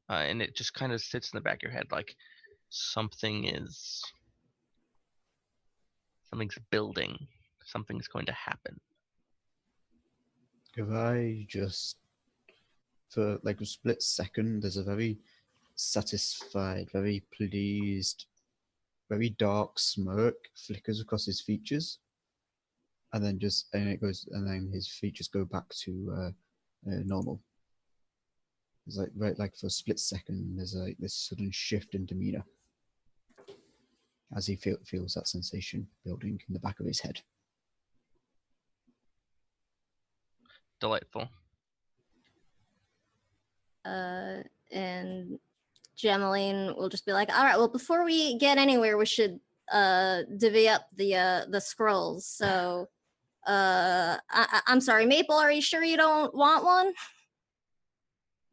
and it just kind of sits in the back of your head like something's building, something's going to happen. Kavai just, for like a split second, there's a very satisfied, very pleased, very dark smirk flickers across his features, and then then his features go back to normal. It's like for a split second, there's like this sudden shift in demeanor as he feels that sensation building in the back of his head. Delightful. and Gemeline will just be like, all right, well, before we get anywhere, we should divvy up the scrolls. So I'm sorry, Maple, are you sure you don't want one?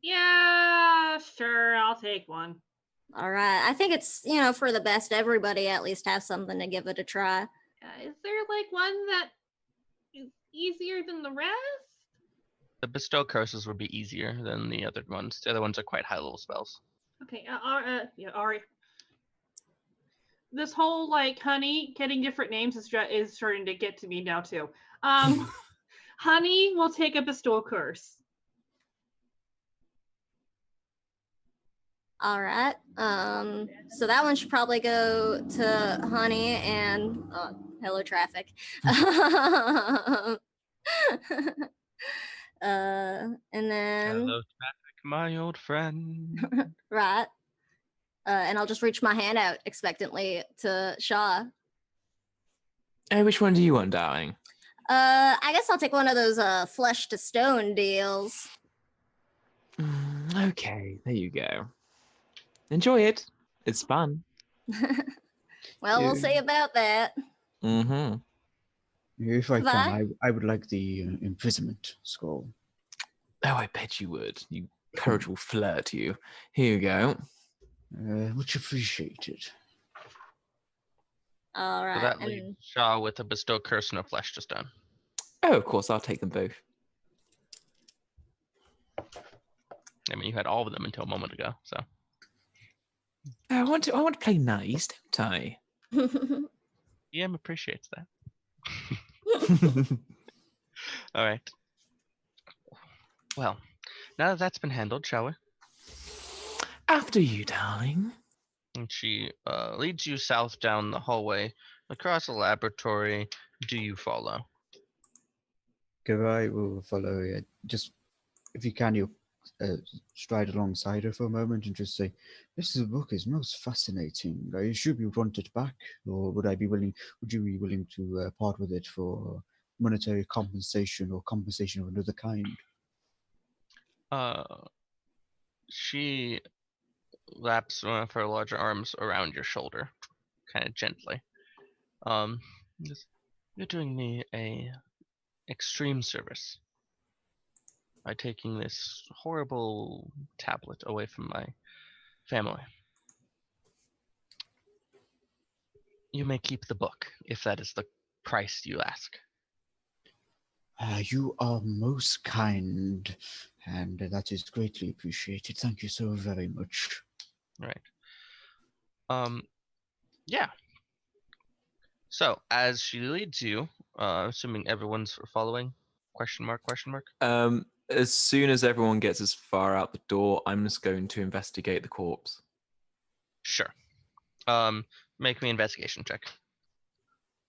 Yeah, sure, I'll take one. All right. I think it's, for the best everybody at least has something to give it a try. Is there like one that is easier than the rest? The bestow curses would be easier than the other ones. The other ones are quite high level spells. Okay, yeah, Ari. This whole like honey getting different names is starting to get to me now too. Honey will take a bestow curse. All right. So that one should probably go to Honey and hello traffic. And then Hello, traffic, my old friend. right. And I'll just reach my hand out expectantly to Shaw. Hey, which one do you want, darling? I guess I'll take one of those flesh to stone deals. Okay, there you go. Enjoy it. It's fun. Well, we'll see about that. Mm-hmm. If I Goodbye. can, I would like the imprisonment scroll. Oh, I bet you would. You courage will flirt you. Here you go. Much appreciated. All So right. that leaves Shaw with a bestow curse and a flesh to stone. Oh, of course, I'll take them both. I mean, you had all of them until a moment ago, so. I want to play nice, don't I? EM appreciates that. All right. Well, now that that's been handled, shall we? After you, darling. And she leads you south down the hallway, across the laboratory. Do you follow? Garai will follow. Just if you can, you'll stride alongside her for a moment and just say, "This book is most fascinating. I assume you want it back, or would I be willing? Would you be willing to part with it for monetary compensation or compensation of another kind?" She wraps one of her larger arms around your shoulder, kind of gently. You're doing me a extreme service by taking this horrible tablet away from my family. You may keep the book if that is the price you ask. You are most kind, and that is greatly appreciated. Thank you so very much. Right. Yeah. So as she leads you, assuming everyone's following, question mark. As soon as everyone gets as far out the door, I'm just going to investigate the corpse. Sure. Make me an investigation check.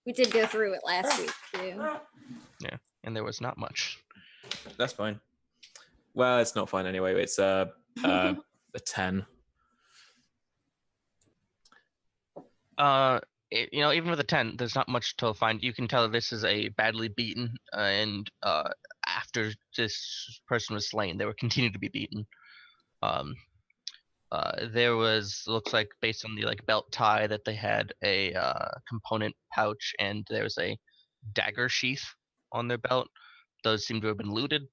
We did go through it last week too. Yeah, and there was not much. That's fine. Well, it's not fine anyway. It's a 10. Even with a 10, there's not much to find. You can tell this is a badly beaten, and after this person was slain, they were continued to be beaten. There looks like based on the belt tie that they had a component pouch, and there was a dagger sheath on their belt. Those seem to have been looted.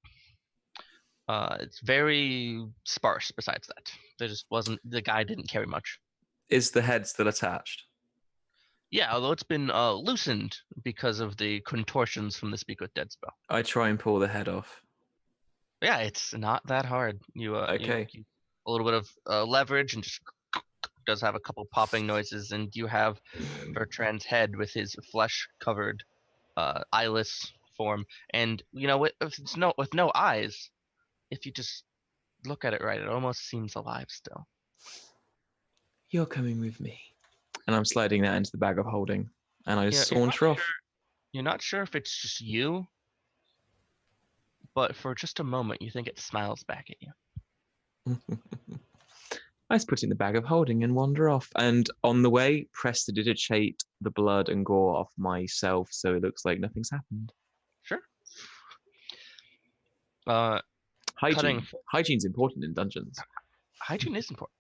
It's very sparse besides that. The guy didn't carry much. Is the head still attached? Yeah, although it's been loosened because of the contortions from the Speak with Dead spell. I try and pull the head off. Yeah, it's not that hard. Okay. You a little bit of leverage and just does have a couple popping noises, and you have Bertrand's head with his flesh-covered, eyeless form. And with no eyes, if you just look at it right, it almost seems alive still. You're coming with me. And I'm sliding that into the bag of holding. And I just saunter off. You're not sure if it's just you, but for just a moment, you think it smiles back at you. I just put it in the bag of holding and wander off. And on the way, prestidigitate the blood and gore off myself so it looks like nothing's happened. Sure. Hygiene's important in dungeons. hygiene is important.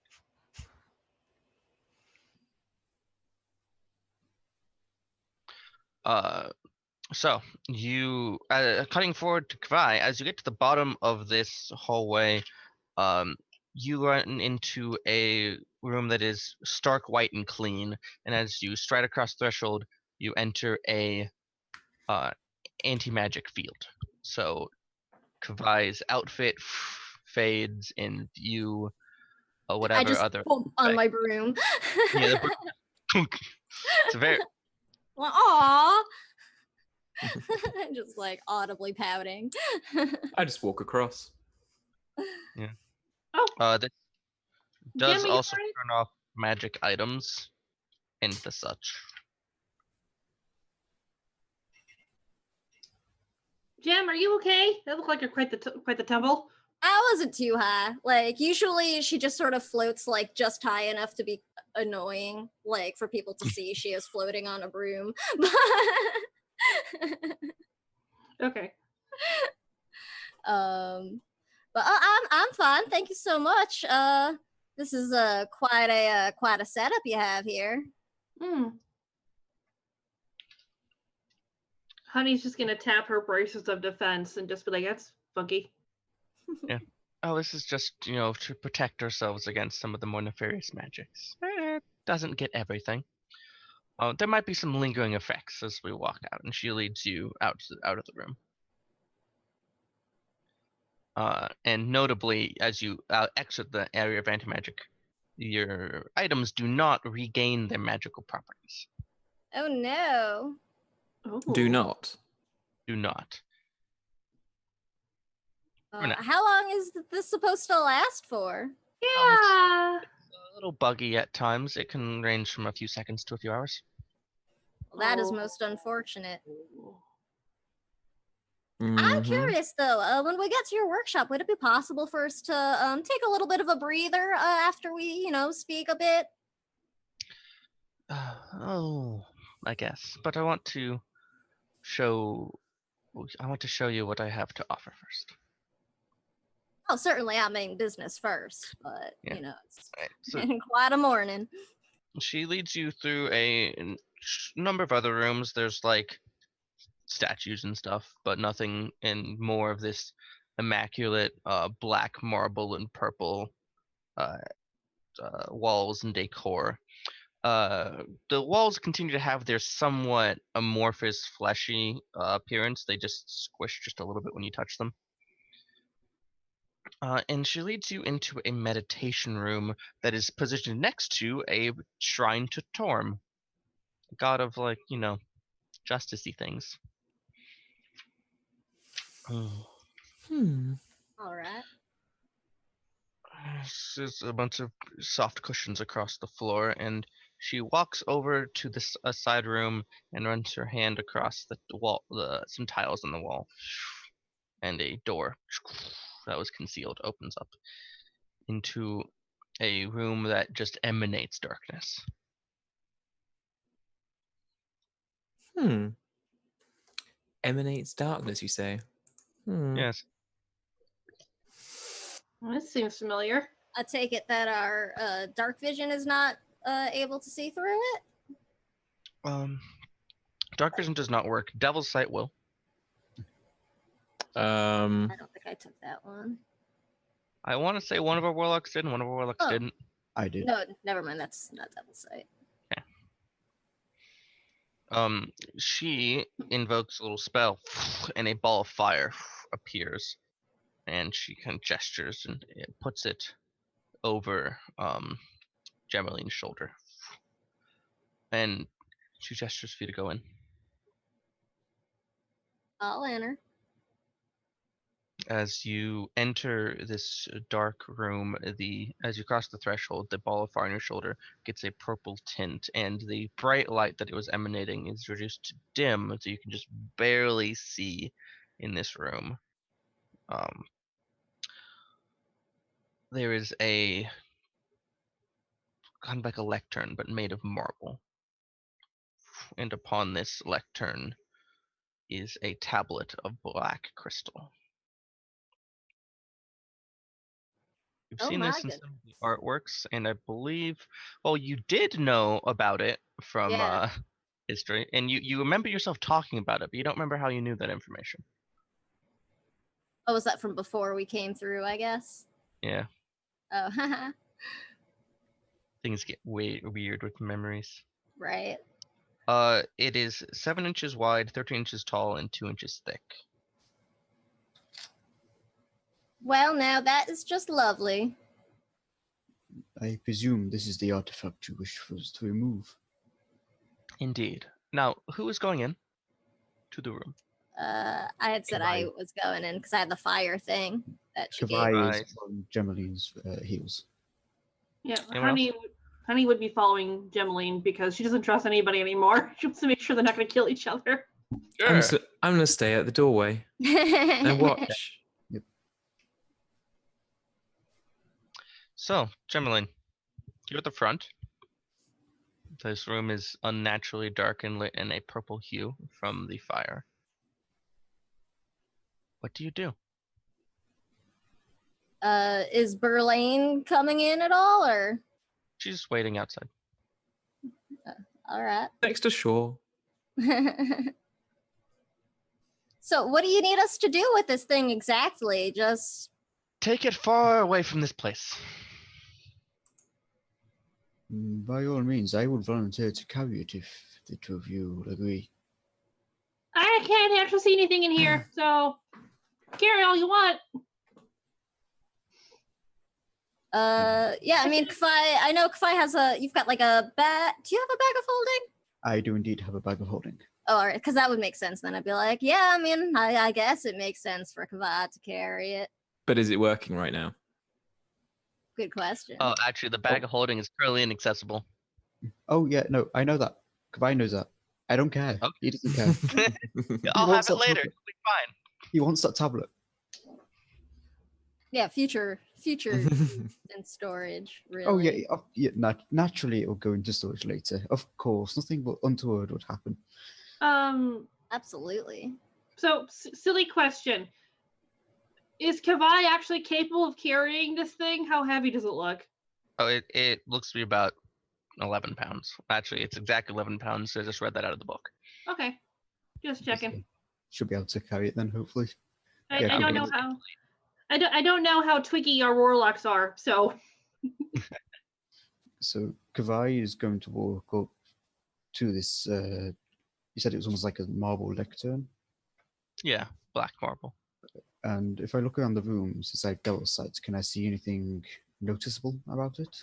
So you cutting forward to Kvi, as you get to the bottom of this hallway, you run into a room that is stark white and clean, and as you stride across the threshold, you enter a anti-magic field. So Kvi's outfit fades, and you I whatever just other bump on my broom. yeah, it's a very Aw. Just like audibly pouting. I just walk across. Oh, this Jim, does are you also alright? turn off magic items and the such. Jim, are you okay? That looked like you're quite the tumble. I wasn't too high. Like usually she just sort of floats like just high enough to be annoying, like for people to see she is floating on a broom. Okay. But I'm fine. Thank you so much. This is quite a setup you have here. Hmm. Honey's just gonna tap her braces of defense and just be like, "That's funky." Oh, this is just, to protect ourselves against some of the more nefarious magics. It doesn't get everything. There might be some lingering effects as we walk out, and she leads you out of the room. And notably, as you exit the area of anti-magic, your items do not regain their magical properties. Oh no. Do Ooh. not. Do not. For now. How long is this supposed to last for? Yeah. A little buggy at times. It can range from a few seconds to a few hours. Well, that is Oh. most unfortunate. Mhm. I'm curious though. When we get to your workshop, would it be possible for us to take a little bit of a breather after we, speak a bit? I guess. But I want to show you what I have to offer first. Oh, certainly I mean business first, but Yeah. it's Right. So been quite a morning. she leads you through a number of other rooms. There's like statues and stuff, but nothing in more of this immaculate black marble and purple uh, walls and decor. The walls continue to have their somewhat amorphous, fleshy appearance. They just squish just a little bit when you touch them. And she leads you into a meditation room that is positioned next to a shrine to Torm, god of justicey things. All right. There's a bunch of soft cushions across the floor, and she walks over to this a side room and runs her hand across the wall, some tiles on the wall, and a door that was concealed opens up into a room that just emanates darkness. Emanates darkness, you say? Yes. Well, this seems familiar. I take it that our dark vision is not able to see through it. Dark vision does not work. Devil's sight will. I don't think I took that one. I want to say one of our warlocks did, and one of our warlocks Oh. didn't. I did. No, never mind. That's not Devil's Sight. She invokes a little spell, and a ball of fire appears, and she kind of gestures and puts it over Gemeline's shoulder, and she gestures for you to go in. I'll enter. As you enter this dark room, as you cross the threshold, the ball of fire on your shoulder gets a purple tint, and the bright light that it was emanating is reduced to dim, so you can just barely see in this room. There is a kind of like a lectern, but made of marble, and upon this lectern is a tablet of black crystal. You've Oh seen my this in goodness. some of the artworks, and I believe, well, you did know about it from Yeah. history, and you remember yourself talking about it, but you don't remember how you knew that information. Oh, was that from before we came through, I guess? Yeah, Oh, haha. things get weird with memories. Right. It is 7 inches wide, 13 inches tall, and 2 inches thick. Well, now that is just lovely. I presume this is the artifact you wish for us to remove. Indeed. Now, who is going in to the room? I had said I was going in because I had the fire thing that she gave. Kavai Right. is on Gemeline's heels. Yeah, Anyone else? Honey would be following Gemmeline because she doesn't trust anybody anymore. She wants to make sure they're not going to kill each other. I'm gonna stay at the doorway and watch. So, Gemmeline, you're at the front. This room is unnaturally dark and lit in a purple hue from the fire. What do you do? Is Berlane coming in at all, or? She's just waiting outside. All right. Next to shore. So, what do you need us to do with this thing exactly? Just Take it far away from this place. By all means, I would volunteer to carry it if the two of you will agree. I can't actually see anything in here, so carry all you want. yeah. I mean, I know Kafai has you've got like a bag. Do you have a bag of holding? I do indeed have a bag of holding. Oh, all right, because that would make sense. Then I'd be like, yeah. I mean, I guess it makes sense for Kafai to carry it. But is it working right now? Good question. Oh, actually, the bag of holding is currently inaccessible. Oh yeah, no, I know that. Kavai knows that. I don't care. Okay. He doesn't care. I'll have wants it that later. tablet. It'll be fine. He wants that tablet. Yeah, future in storage. Really. Oh yeah, naturally it will go into storage later. Of course, nothing but untoward would happen. Absolutely. So silly question. Is Kavai actually capable of carrying this thing? How heavy does it look? Oh, it looks to be about 11 pounds. Actually, it's exactly 11 pounds. I just read that out of the book. Okay. Just checking. Should be able to carry it then, hopefully. I Yeah, don't okay. know how. I don't know how twiggy our warlocks are, so. So Kavai is going to walk up to this. You said it was almost like a marble lectern. Yeah, black marble. And if I look around the room, since I have Devil's Sight, can I see anything noticeable about it?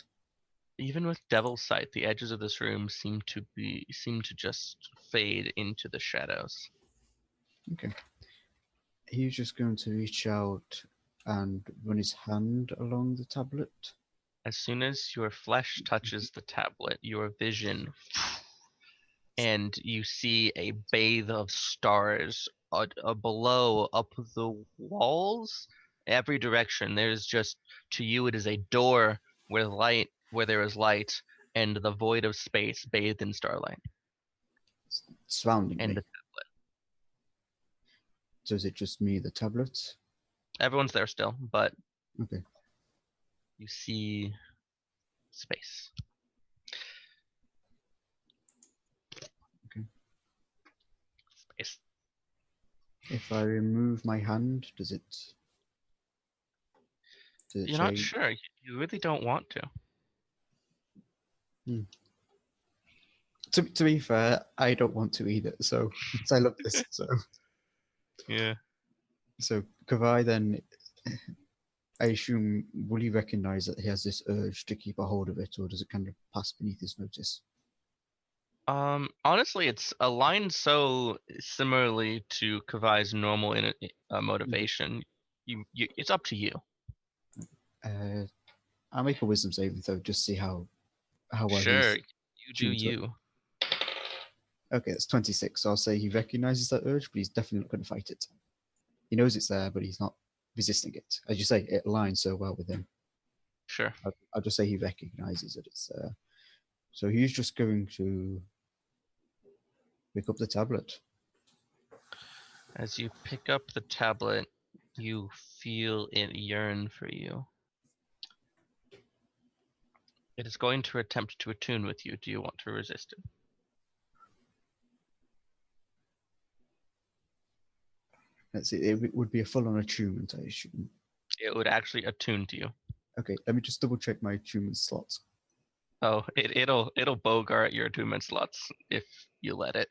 Even with Devil's Sight, the edges of this room seem to just fade into the shadows. Okay. He's just going to reach out and run his hand along the tablet. As soon as your flesh touches the tablet, your vision, and you see a bathe of stars below, up the walls, every direction. There's just, to you, it is a door where there is light, and the void of space bathed in starlight. Surrounding And me. the tablet. So is it just me, the tablet? Everyone's there still, but Okay. you see space. Okay. Space. If I remove my hand, does it You're not change? sure. You really don't want to. To be fair, I don't want to either. So I love this. Yeah. So Kavai then, I assume, will he recognize that he has this urge to keep a hold of it, or does it kind of pass beneath his notice? Honestly, it's aligned so similarly to Kavai's normal motivation. It's up to you. I'll make a wisdom saving throw, just see how well Sure, he's you do tuned to it. you. Okay, it's 26. So I'll say he recognizes that urge, but he's definitely not going to fight it. He knows it's there, but he's not resisting it. As you say, it aligns so well with him. Sure. I'll just say he recognizes that it's there. So he's just going to pick up the tablet. As you pick up the tablet, you feel it yearn for you. It is going to attempt to attune with you. Do you want to resist it? Let's see. It would be a full-on attunement, I assume. It would actually attune to you. Okay, let me just double check my attunement slots. Oh, it'll bogart your attunement slots if you let it.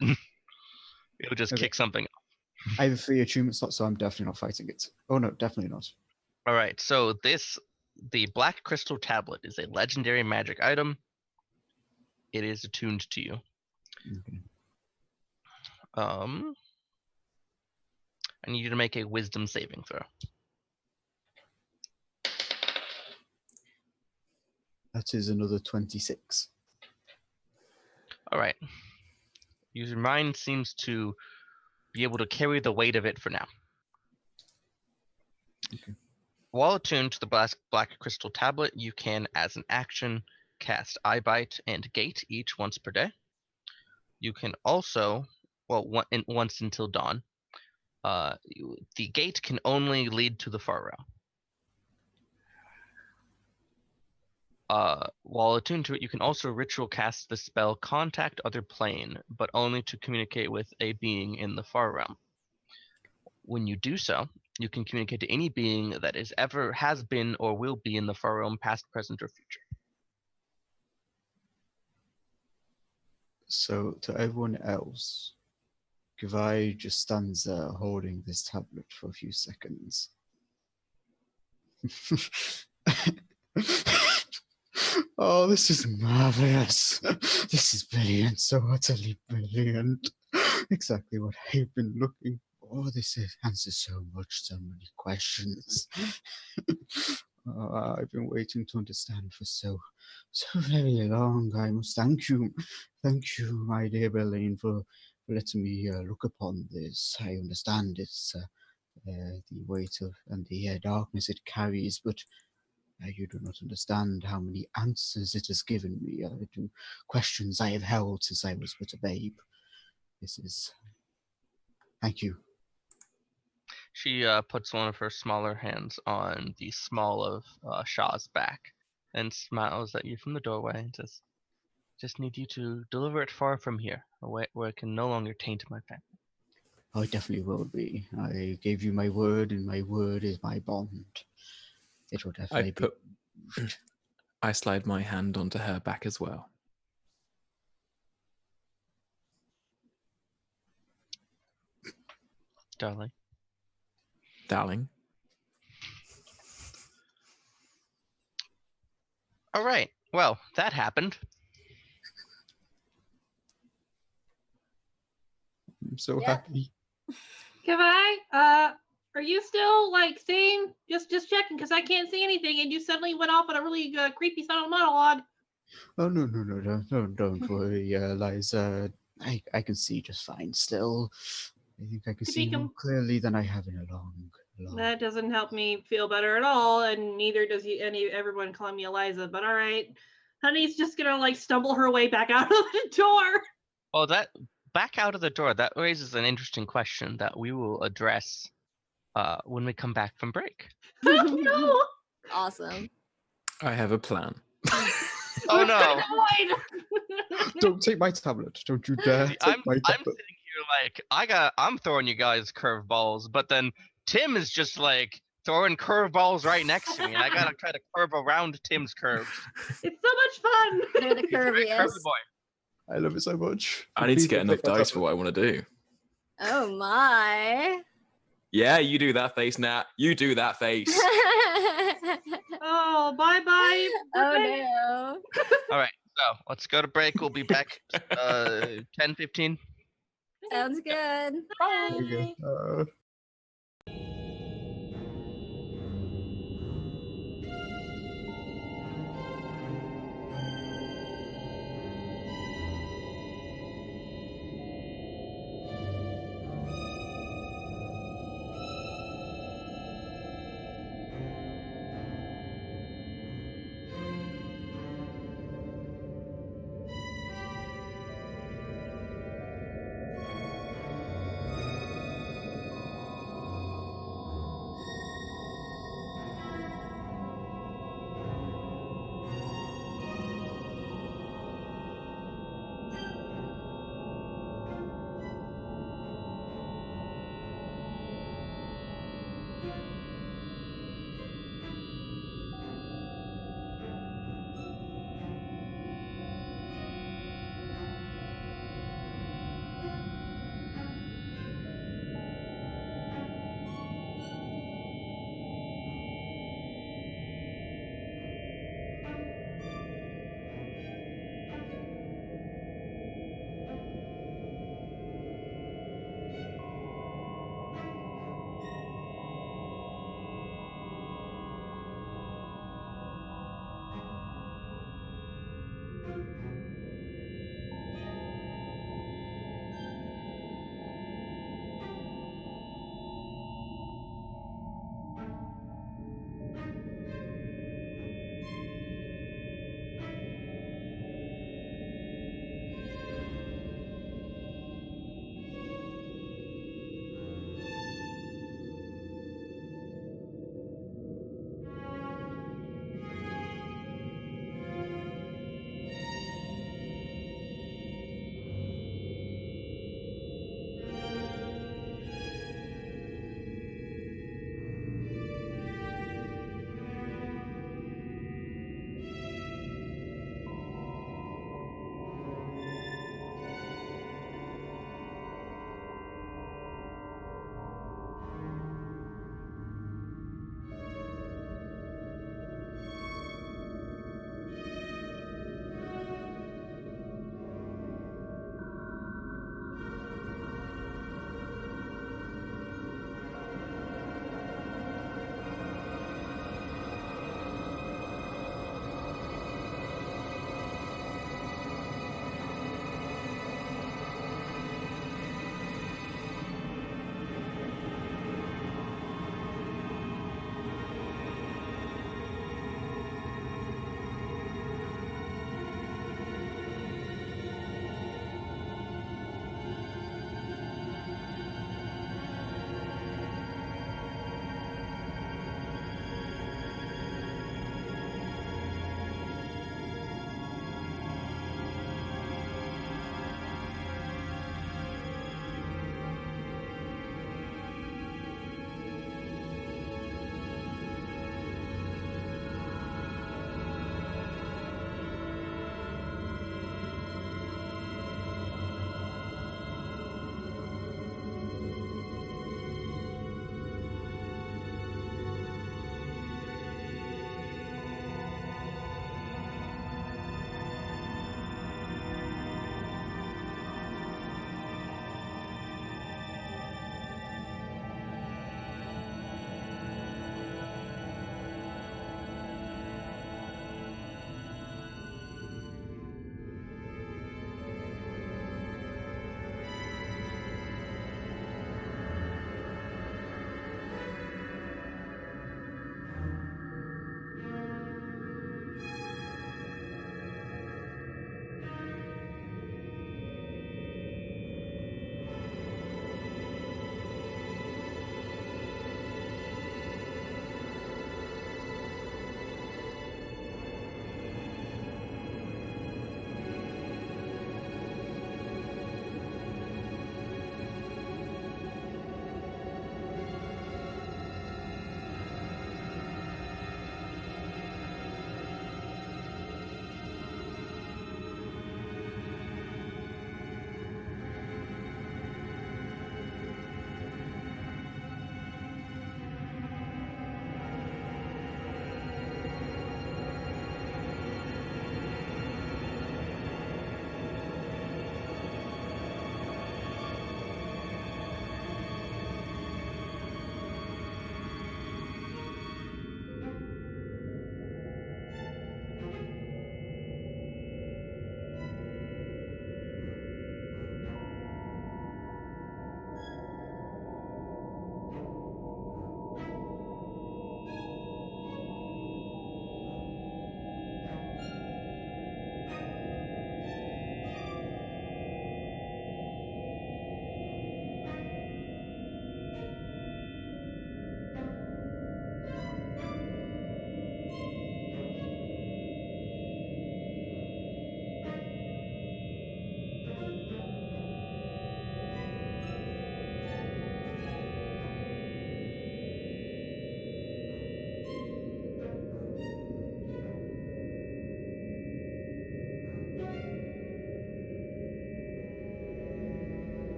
It'll just Okay. kick something. I have a 3 attunement slots, so I'm definitely not fighting it. Oh no, definitely not. All right, so the Black Crystal Tablet is a legendary magic item. It is attuned to you. Okay. I need you to make a Wisdom saving throw. That is another 26. All right. Your mind seems to be able to carry the weight of it for now. Okay. While attuned to the Black Crystal Tablet, you can, as an action, cast Eye Bite and Gate each once per day. You can also, once until dawn. The gate can only lead to the far realm. While attuned to it, you can also ritual cast the spell Contact Other Plane, but only to communicate with a being in the far realm. When you do so, you can communicate to any being that has been or will be in the far realm, past, present, or future. So to everyone else, Gavai just stands there holding this tablet for a few seconds. Oh, this is marvelous. This is brilliant, so utterly brilliant. Exactly what I've been looking for. This answers so many questions. I've been waiting to understand for so very long. I must thank you, my dear Berlin, for letting me look upon this. I understand it's the weight of and the darkness it carries, but you do not understand how many answers it has given me to questions I have held since I was but a babe. Thank you. She puts one of her smaller hands on the small of Shaw's back and smiles at you from the doorway and says, "Just need you to deliver it far from here, away where it can no longer taint my family." Oh, it definitely will be. I gave you my word, and my word is my bond. It will definitely be. I slide my hand onto her back as well. Darling. All right. Well, that happened. I'm so Yep. happy. Kavai, are you still like seeing? Just checking because I can't see anything, and you suddenly went off on a really creepy silent monologue. Oh no, don't worry, Liza. I can see just fine still. I think I can see more clearly than I have in a long. That doesn't help me feel better at all, and neither does everyone calling me Eliza. But all right, Honey's just gonna like stumble her way back out of the door. Oh, that back out of the door. That raises an interesting question that we will address when we come back from break. No. Awesome. I have a plan. Oh no! Don't take my tablet. Don't you dare See, take my I'm tablet. sitting here like I'm throwing you guys curveballs, but then Tim is just like throwing curveballs right next to me, and I gotta try to curve around Tim's curves. It's so much fun. They're the He's a very curvy curviest. boy. I love it so much. I need to Please get don't enough take my dice for tablet. what I want to do. Oh my. Yeah, you do that face, Nat. You do that face. Oh, bye. Oh no. All right, so let's go to break. We'll be back 10:15. Sounds good. Okay,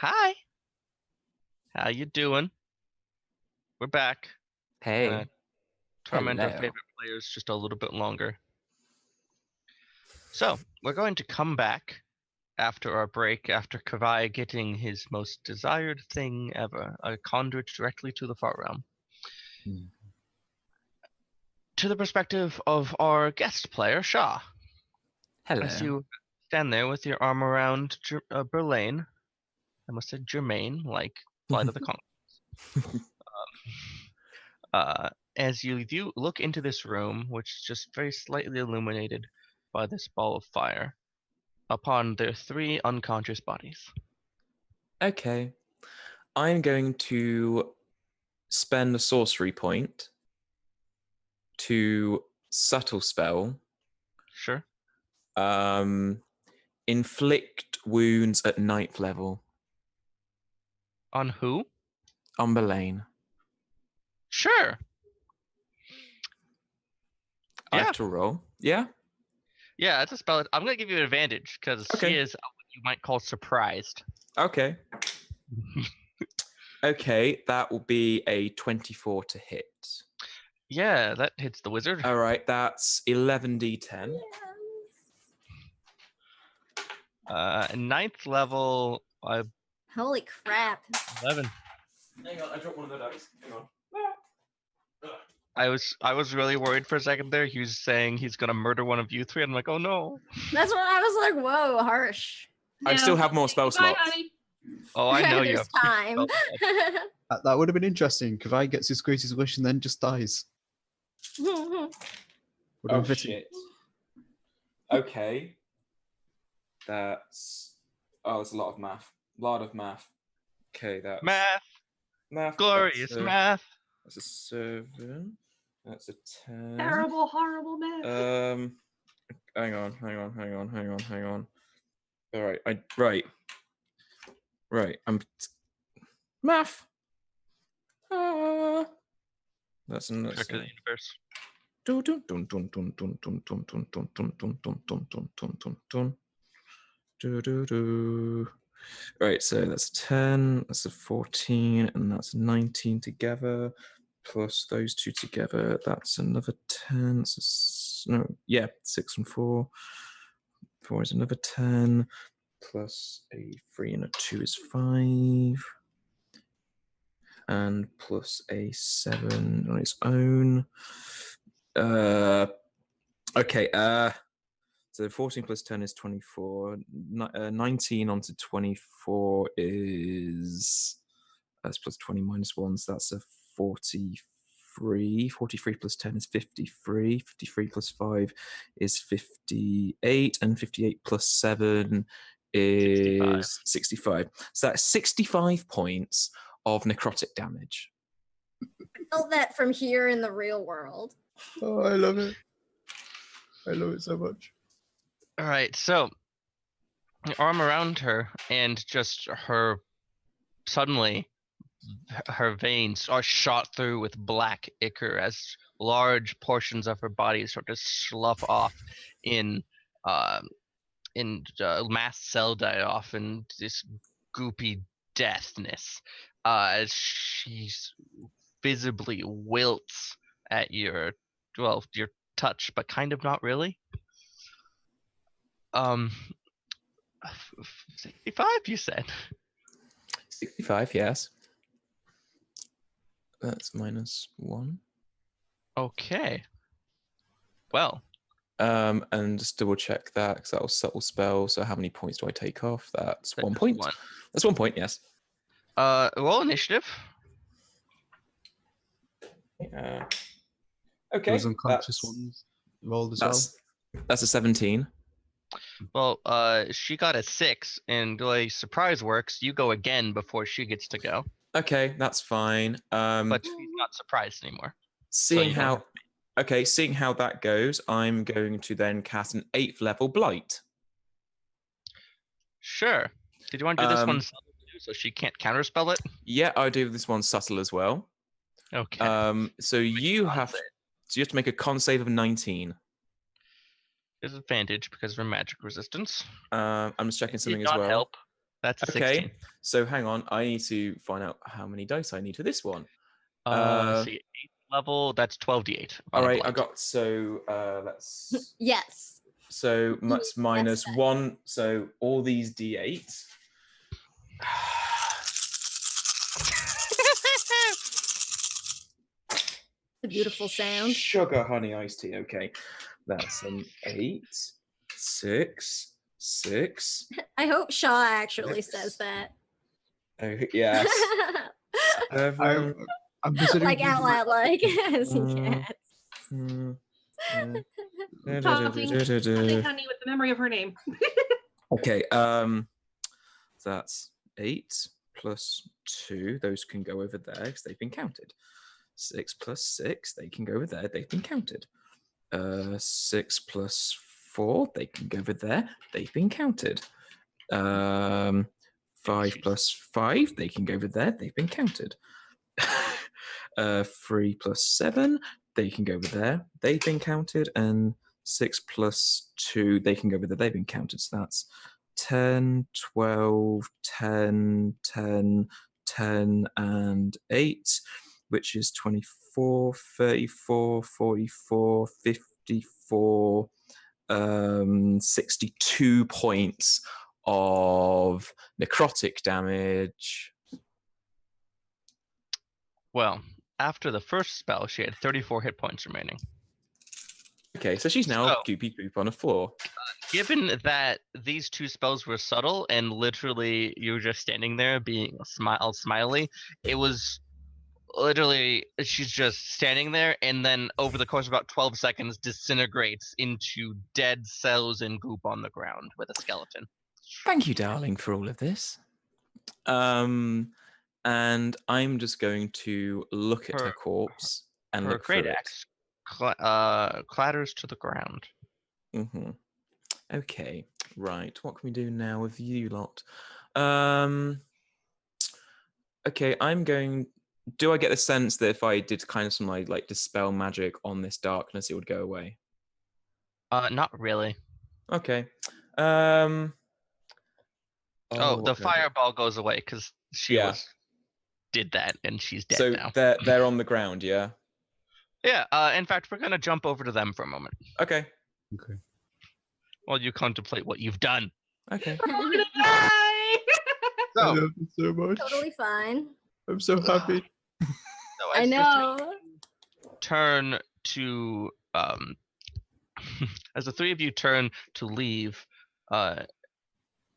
Hi. How you doing? We're back. Hey. Gonna torment our Hello. favorite players just a little bit longer. So, we're going to come back after our break, after Kavai getting his most desired thing ever, a conduit directly to the Far Realm. Hmm. To the perspective of our guest player, Shaw. Hello. As you stand there with your arm around Berlane, I must say Germain, like Flight of the Conchords. As you look into this room, which is just very slightly illuminated by this ball of fire, upon their 3 unconscious bodies. Okay. I'm going to spend a sorcery point to subtle spell. Sure. Inflict wounds at 9th level On who? on Belane. Sure. I Yeah. have to roll. Yeah. Yeah, it's a spell. I'm gonna give you an advantage because Okay. she is what you might call surprised. Okay. Okay, that will be a 24 to hit. Yeah, that hits the wizard. All right, that's 11d10. Ninth level, Holy crap. 11. Hang on, I dropped one of the dice. Hang on. I was really worried for a second there. He was saying he's gonna murder one of you 3. I'm like, oh no. That's what I was like, whoa, harsh. I still have more spell Bye, slots. honey. Oh, I know you There's have. time. That would have been interesting. Kavai gets his greatest wish and then just dies. Would have been fitting. Shit. Okay. That's... Oh, it's a lot of math. Okay, that's... Math, glorious math. That's a 7. That's a 10. Terrible, horrible man. Hang on. All right. Right. Math. That's Back to the universe. Right, so that's 10, that's a 14, and that's 19 together. Plus those 2 together, that's another 10. No, yeah, 6 and 4. 4 is another 10. Plus a 3 and a 2 is 5. And plus a 7 on its own. Okay, so 14 plus 10 is 24. 19 onto 24 is... That's plus 20 minus 1, so that's a 43. 43 plus 10 is 53. 53 plus 5 is 58. And 58 plus 7 is 65. So that's 65 points of necrotic damage. Felt that from here in the real world. Oh, I love it. I love it so much. All right, so arm around her, and just her suddenly her veins are shot through with black ichor as large portions of her body start to slough off in mast cell die off and this goopy deathness as she's visibly wilts at your touch, but kind of not really. 65, you said? 65, yes. That's minus 1. Okay. Well. And just double check that because that was subtle spell. So how many points do I take off? That's 1 point. 1. That's 1 point, yes. Roll initiative. Okay. Those unconscious ones rolled as well. That's a 17. Well, she got a 6, and the way surprise works, you go again before she gets to go. Okay, that's fine. But she's not surprised anymore. Seeing you don't seeing how that goes, I'm going to then cast an 8th level blight. Sure. Did you want to do this one subtle too, so she can't counterspell it? Yeah, I'll do this one subtle as well. Okay. So you have to make a con save of 19. Disadvantage because of her magic resistance. I'm just checking something Did as not well. help. That's a Okay. 16. So hang on, I need to find out how many dice I need for this one. See, 8th level, that's 12d8. All right, I got let's. Yes. So that's minus Yes. 1. So all these d8. The beautiful sound. Sugar honey iced tea. Okay, that's an 8, 6, 6. I hope Shaw actually Six. says that. Oh yes. I'm 7. considering Like out loud, like as he Mm. can. Talking honey with the memory of her name. Okay, that's 8 plus 2. Those can go over there because they've been counted. 6 plus 6, they can go over there. They've been counted. 6 plus 4, they can go over there. They've been counted. 5 plus 5, they can go over there. They've been counted. 3 plus 7, they can go over there. They've been counted. And 6 plus 2, they can go over there. They've been counted. So that's 10, 12, 10, 10, 10, and 8, which is 24, 34, 44, 54, 62 points of necrotic damage. Well, after the first spell, she had 34 hit points remaining. Okay, so she's now So- goopy poop on the floor. Given that these two spells were subtle and literally you were just standing there being smiley, it was literally she's just standing there and then over the course of about 12 seconds disintegrates into dead cells and goop on the ground with a skeleton. Thank you, darling, for all of this. And I'm just going to look at her Her- corpse and Her look great through it. axe clatters to the ground. Mm-hmm. Okay, right. What can we do now with you lot? Okay, I'm going. Do I get the sense that if I did kind of some like dispel magic on this darkness, it would go away? Not really. Okay. Oh, the what can I do? fireball goes away because she Yeah. did that and she's dead So now. they're on the ground, yeah. Yeah. In fact, we're gonna jump over to them for a moment Okay. Okay. while you contemplate what you've done. Okay. We're all gonna die. I So, love it so much. Totally fine. I'm so happy. so I as the know. turn to as the three of you turn to leave,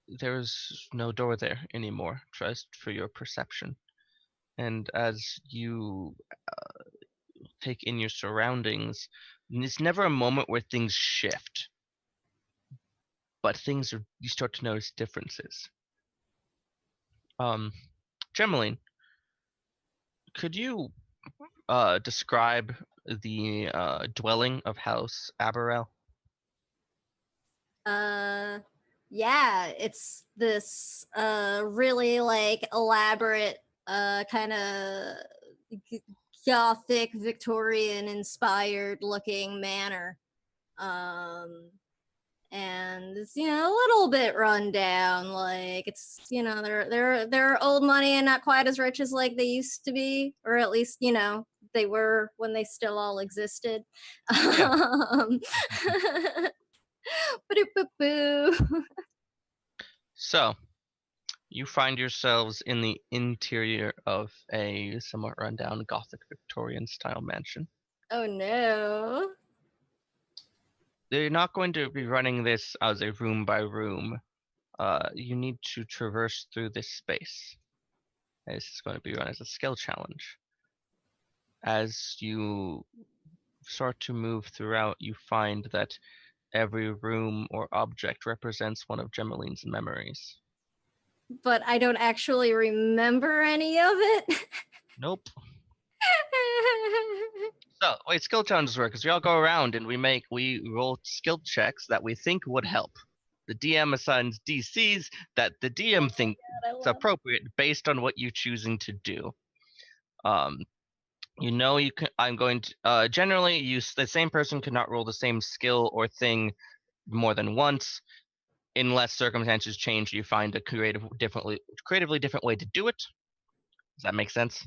there's no door there anymore. Trust for your perception, and as you take in your surroundings, it's never a moment where things shift, but you start to notice differences. Gemeline, could you describe the dwelling of House Aberrel? Yeah, it's this really like elaborate kind of gothic Victorian inspired looking manor. And it's a little bit run down, like it's they're old money and not quite as rich as like they used to be, or at least they were when they still all existed. Ba-doop-boop-boo. So, you find yourselves in the interior of a somewhat rundown Gothic Victorian style mansion. Oh no. They're not going to be running this as a room by room. You need to traverse through this space. This is going to be run as a skill challenge. As you start to move throughout, you find that every room or object represents one of Gemeline's memories. But I don't actually remember any of it. Nope. So, wait, skill challenges work because we all go around and we roll skill checks that we think would help. The DM assigns DCs that the DM thinks is appropriate based on what you're choosing to do. You can. I'm going to generally the same person cannot roll the same skill or thing more than once. unless circumstances change, you find a creatively different way to do it. Does that make sense?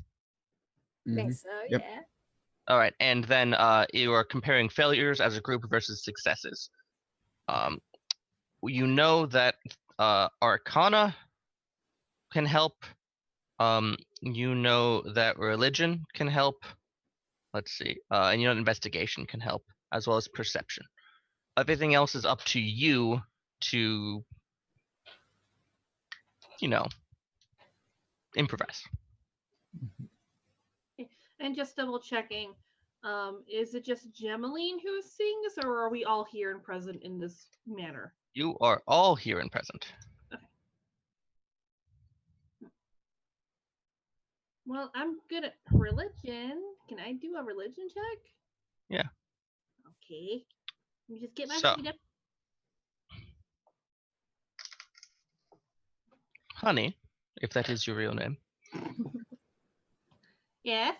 I think Mhm. so, Yep. yeah. All right, and then you are comparing failures as a group versus successes. You know that Arcana can help. You know that religion can help. Let's see. And you know investigation can help, as well as perception. Everything else is up to you to, improvise. And just double checking, is it just Gemeline who is seeing this, or are we all here and present in this manner? You are all here and present. Okay. Well, I'm good at religion. Can I do a religion check? Yeah. Okay. Let me just get my So, feet up. Honey, if that is your real name, Yes.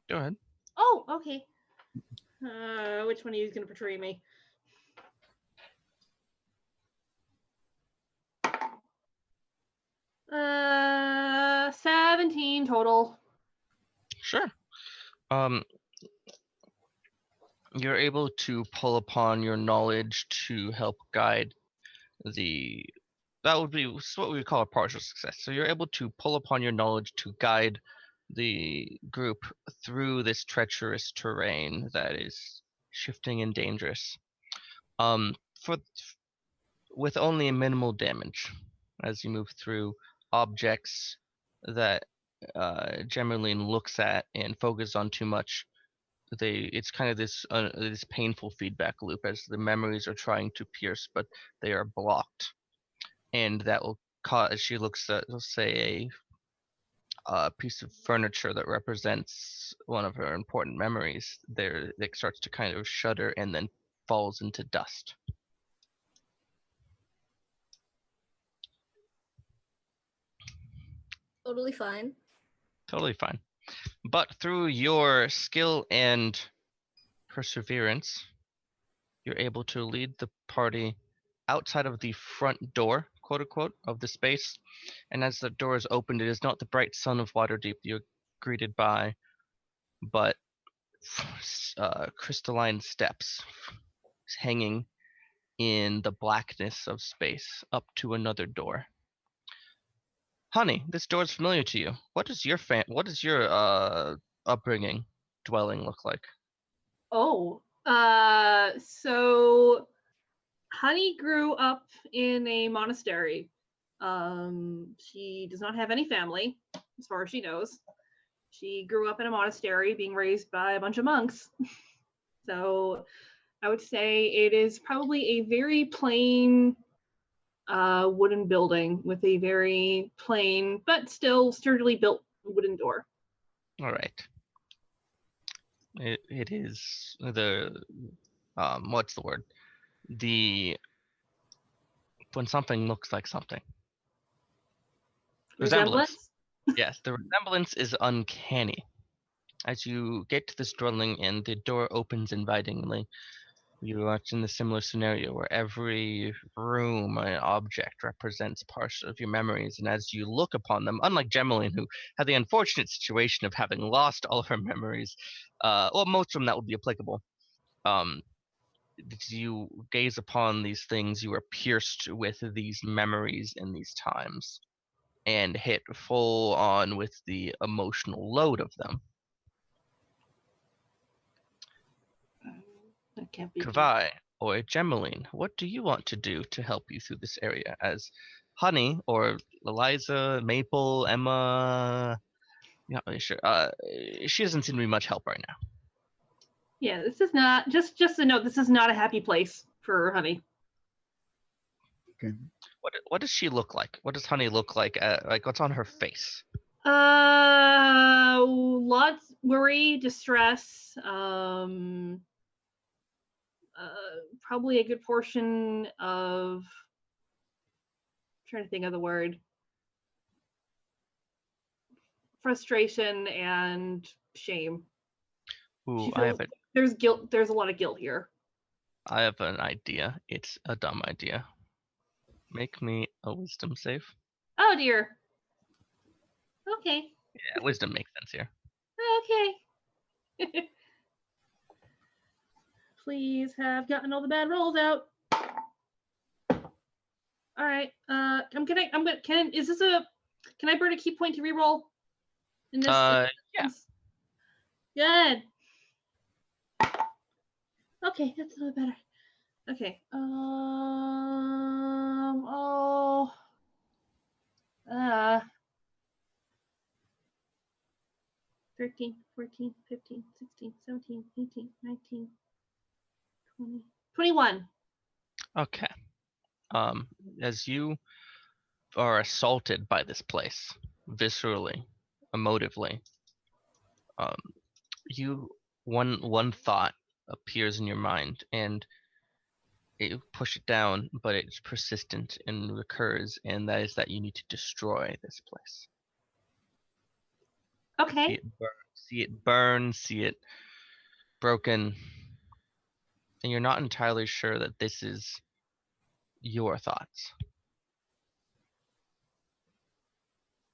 go ahead. Oh, okay. Which one of you is going to portray me? Uh, 17 total. Sure. You're able to pull upon your knowledge to help guide that would be what we would call a partial success. So you're able to pull upon your knowledge to guide the group through this treacherous terrain that is shifting and dangerous. For with only minimal damage as you move through objects that Gemerline looks at and focuses on too much. It's kind of this painful feedback loop as the memories are trying to pierce, but they are blocked, and that will cause. She looks at, let's say, a piece of furniture that represents one of her important memories. There, it starts to kind of shudder and then falls into dust. Totally fine. Totally fine. But through your skill and perseverance, you're able to lead the party outside of the front door, quote unquote, of the space. And as the door is opened, it is not the bright sun of Waterdeep you're greeted by, but crystalline steps hanging in the blackness of space up to another door. Honey, this door is familiar to you. What does your upbringing dwelling look like? Oh, so Honey grew up in a monastery. She does not have any family, as far as she knows. She grew up in a monastery, being raised by a bunch of monks. So I would say it is probably a very plain wooden building with a very plain but still sturdily built wooden door. All right. It is the what's the word? When something looks like something. Resemblance. Yes, the resemblance is uncanny. As you get to this dwelling and the door opens invitingly, you are in a similar scenario where every room and object represents parts of your memories, and as you look upon them, unlike Gemeline, who had the unfortunate situation of having lost all of her memories, well, most of them that would be applicable. As you gaze upon these things, you are pierced with these memories in these times, and hit full on with the emotional load of them. That can't be. Kavai or Gemeline, what do you want to do to help you through this area? As Honey or Eliza, Maple, Emma, not really sure. She doesn't seem to be much help right now. Yeah, this is not just a note. This is not a happy place for Honey. Okay. What does she look like? What does Honey look like? Like what's on her face? Lots worry, distress. Probably a good portion of. I'm trying to think of the word. Frustration and shame. Ooh, I have it. There's guilt. There's a lot of guilt here. I have an idea. It's a dumb idea. Make me a wisdom save. Oh dear. Okay. Yeah, wisdom makes sense here. Okay. Please have gotten all the bad rolls out. All right. Can I burn a key point to reroll? In this. Yeah. Good. Okay, that's a little better. Okay. 13, 14, 15, 16, 17, 18, 19, 20, 21. Okay. As you are assaulted by this place, viscerally, emotively, one thought appears in your mind, and you push it down, but it's persistent and recurs, and that is that you need to destroy this place. Okay. See it burn, see it broken, and you're not entirely sure that this is your thoughts,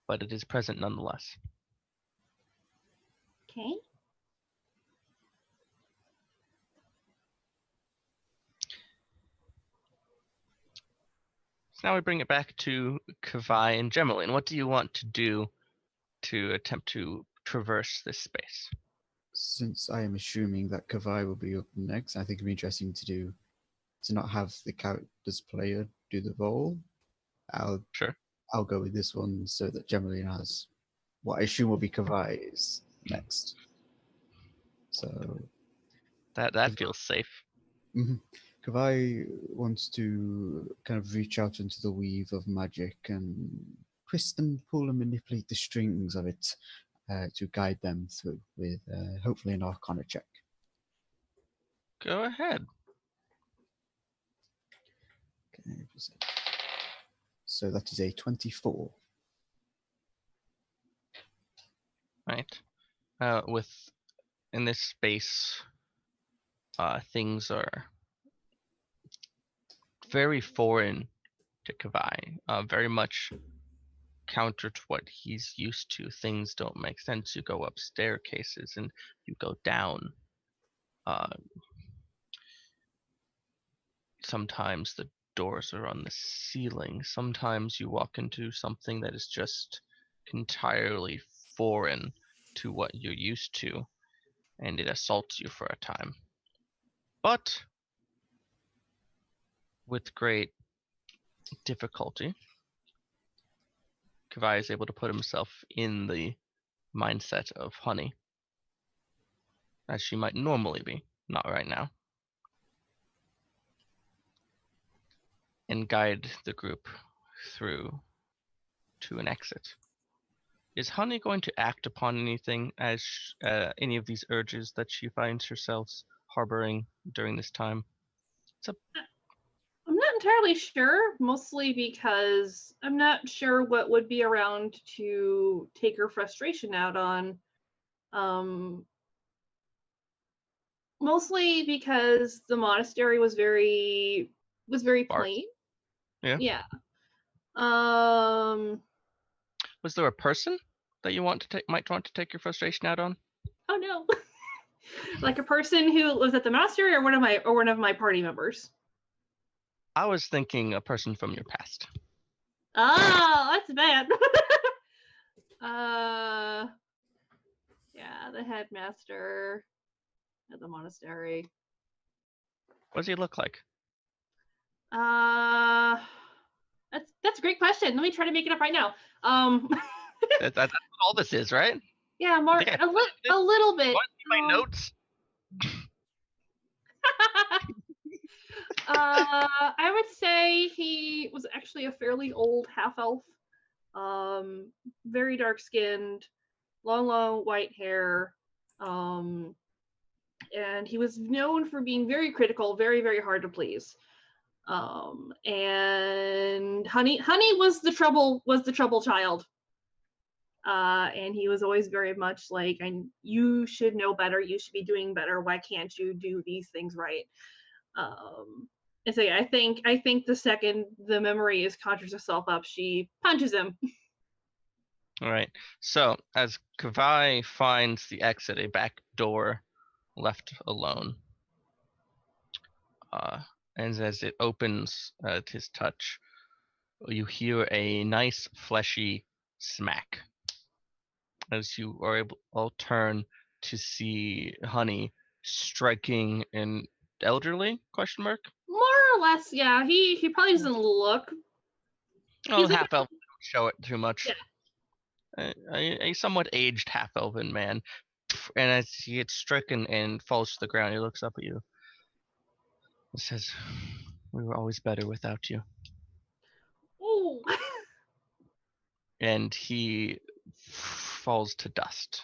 but it is present nonetheless. Okay. So now we bring it back to Kavai and Gemeline. What do you want to do to attempt to traverse this space? Since I am assuming that Kavai will be up next, I think it'd be interesting to not have the character's player do the role. Sure. I'll go with this one so that Gemeline has what I assume will be Kavai's next. So that feels safe. Kavai wants to kind of reach out into the weave of magic and twist and pull and manipulate the strings of it to guide them through with hopefully an Arcana check. Go ahead. Okay, so that is a 24. Right. In this space, things are very foreign to Kavai. Very much counter to what he's used to. Things don't make sense. You go up staircases and you go down. Sometimes the doors are on the ceiling. Sometimes you walk into something that is just entirely foreign to what you're used to, and it assaults you for a time. But with great difficulty, Kavai is able to put himself in the mindset of Honey, as she might normally be, not right now, and guide the group through to an exit. Is Honey going to act upon anything as any of these urges that she finds herself harboring during this time? I'm not entirely sure, mostly because I'm not sure what would be around to take her frustration out on. Mostly because the monastery was very plain. Yeah. Yeah. Was there a person that you might want to take your frustration out on? Oh no. Like a person who lives at the monastery, or one of my party members? I was thinking a person from your past. Oh, that's bad. Yeah, the headmaster at the monastery. What does he look like? That's a great question. Let me try to make it up right now. That's what all this is, right? Yeah, more a little bit. Want to see my notes? I would say he was actually a fairly old half elf. Very dark skinned, long white hair. And he was known for being very critical, very hard to please. And Honey was the trouble child. And he was always very much like, you should know better, you should be doing better, why can't you do these things right? And so yeah, I think the second the memory is conjures herself up, she punches him. All right. So as Kavai finds the exit, a back door left alone, and as it opens at his touch, you hear a nice fleshy smack as you are able all turn to see Honey striking an elderly question mark. More or less, yeah. He probably doesn't look. Oh, He's like half elf don't show it too much. Yeah. A somewhat aged half elven man, and as he gets stricken and falls to the ground, he looks up at you and says, "We were always better without you." Ooh. And he falls to dust.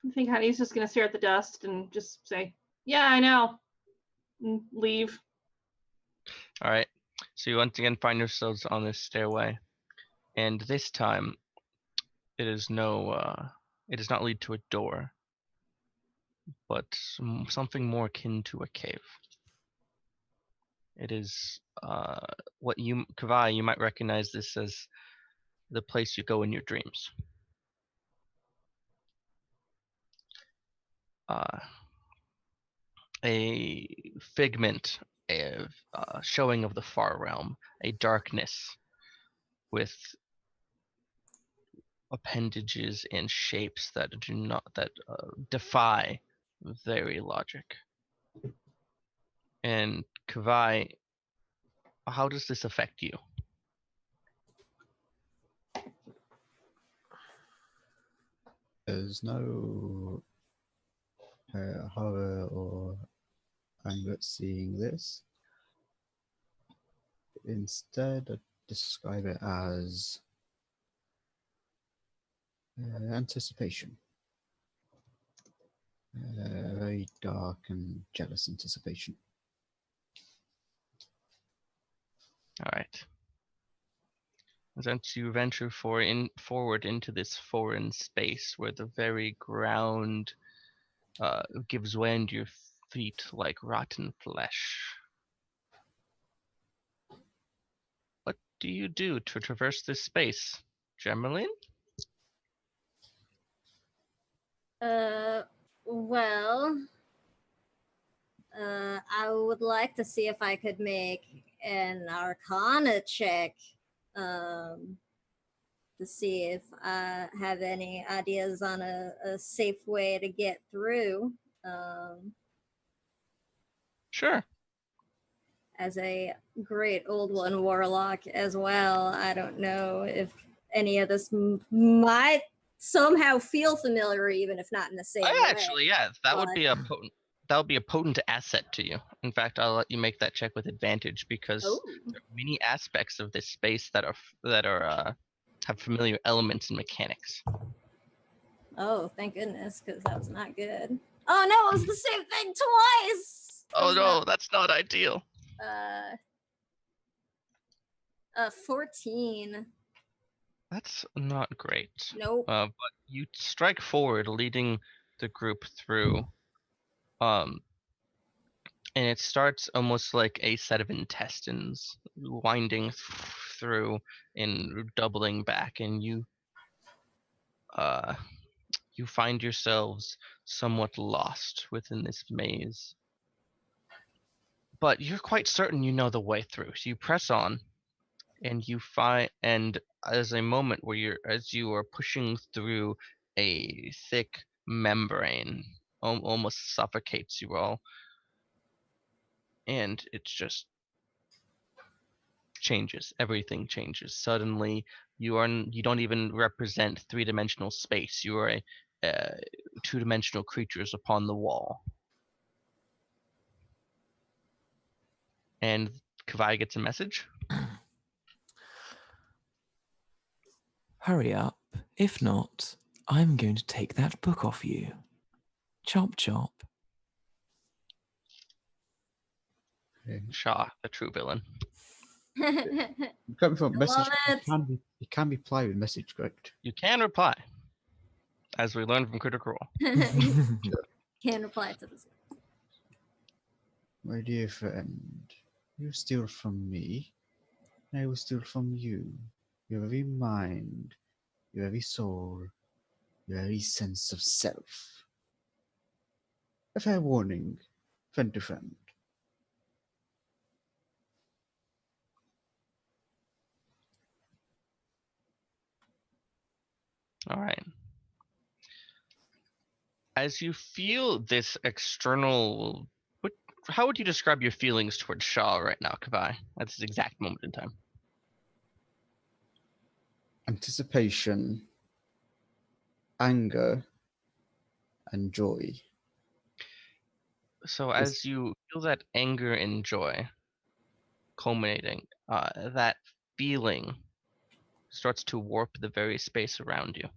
I think Honey's just gonna stare at the dust and just say, "Yeah, I know," and leave. All right. So you once again find yourselves on this stairway, and this time it is it does not lead to a door, but something more akin to a cave. It is what you, Kavai, you might recognize this as the place you go in your dreams. A figment of showing of the far realm, a darkness with appendages and shapes that defy very logic. And Kavai, how does this affect you? There's no horror or anger at seeing this. Instead, I describe it as anticipation. Very dark and jealous anticipation. All right. As you venture forward into this foreign space where the very ground gives way under your feet like rotten flesh. What do you do to traverse this space, Gemelin? Well, I would like to see if I could make an Arcana check, to see if I have any ideas on a safe way to get through. Sure. As a great old one warlock as well, I don't know if any of this might somehow feel familiar, even if not in the same way. Actually, yeah, that would but- be a potent asset to you. In fact, I'll let you make that check with advantage because Oh. there are many aspects of this space that have familiar elements and mechanics. Oh, thank goodness, because that was not good. Oh no, it was the same thing twice. Oh no, that's not ideal. 14. That's not great. Nope. But you strike forward, leading the group through. And it starts almost like a set of intestines winding through and doubling back, and you find yourselves somewhat lost within this maze. But you're quite certain you know the way through, so you press on, and you find, and as a moment where as you are pushing through a thick membrane, almost suffocates you all, and it's just changes. Everything changes. Suddenly, you don't even represent three-dimensional space. You are a two-dimensional creatures upon the wall. And Kavai gets a message. Hurry up. If not, I'm going to take that book off you. Chop chop. Shaw, the true villain. Correct me if message. love it. You can reply with message, correct? You can reply, as we learned from Critical Role. can reply to this. My dear friend, you steal from me, and I will steal from you. Your very mind, your very soul, your very sense of self. A fair warning, friend to friend. All right. As you feel this external, how would you describe your feelings towards Shaw right now, Kavai, at this exact moment in time? Anticipation, anger, and joy. So as you feel that anger and joy culminating, that feeling starts to warp the very space around you.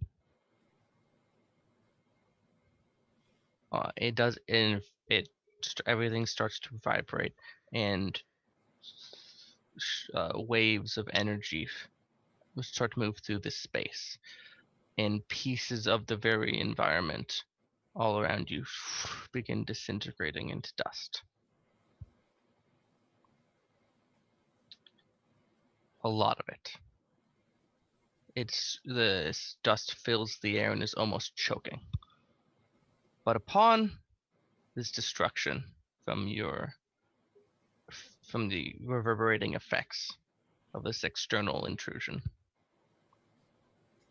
It does, and everything starts to vibrate, and waves of energy start to move through this space, and pieces of the very environment all around you begin disintegrating into dust. A lot of it. This dust fills the air and is almost choking. But upon this destruction from the reverberating effects of this external intrusion,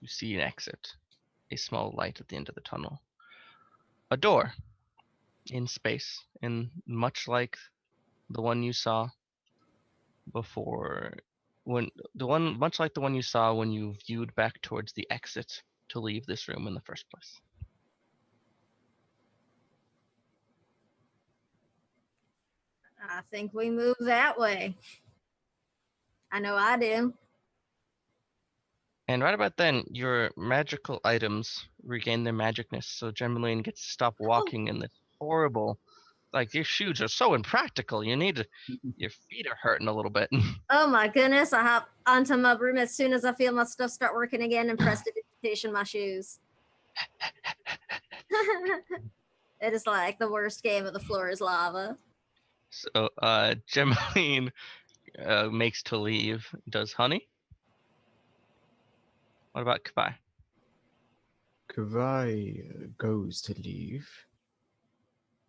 you see an exit, a small light at the end of the tunnel, a door in space, and much like the one you saw before, much like the one you saw when you viewed back towards the exit to leave this room in the first place. I think we move that way. I know I do. And right about then, your magical items regain their magicness, so Germaline gets to stop walking in this horrible, like your shoes are so impractical. Your feet are hurting a little bit. Oh my goodness, I hop onto my broom as soon as I feel my stuff start working again and prestidigitation my shoes. It is like the worst game of the floor is lava. So Germaline makes to leave. Does Honey? What about Kavai? Kavai goes to leave,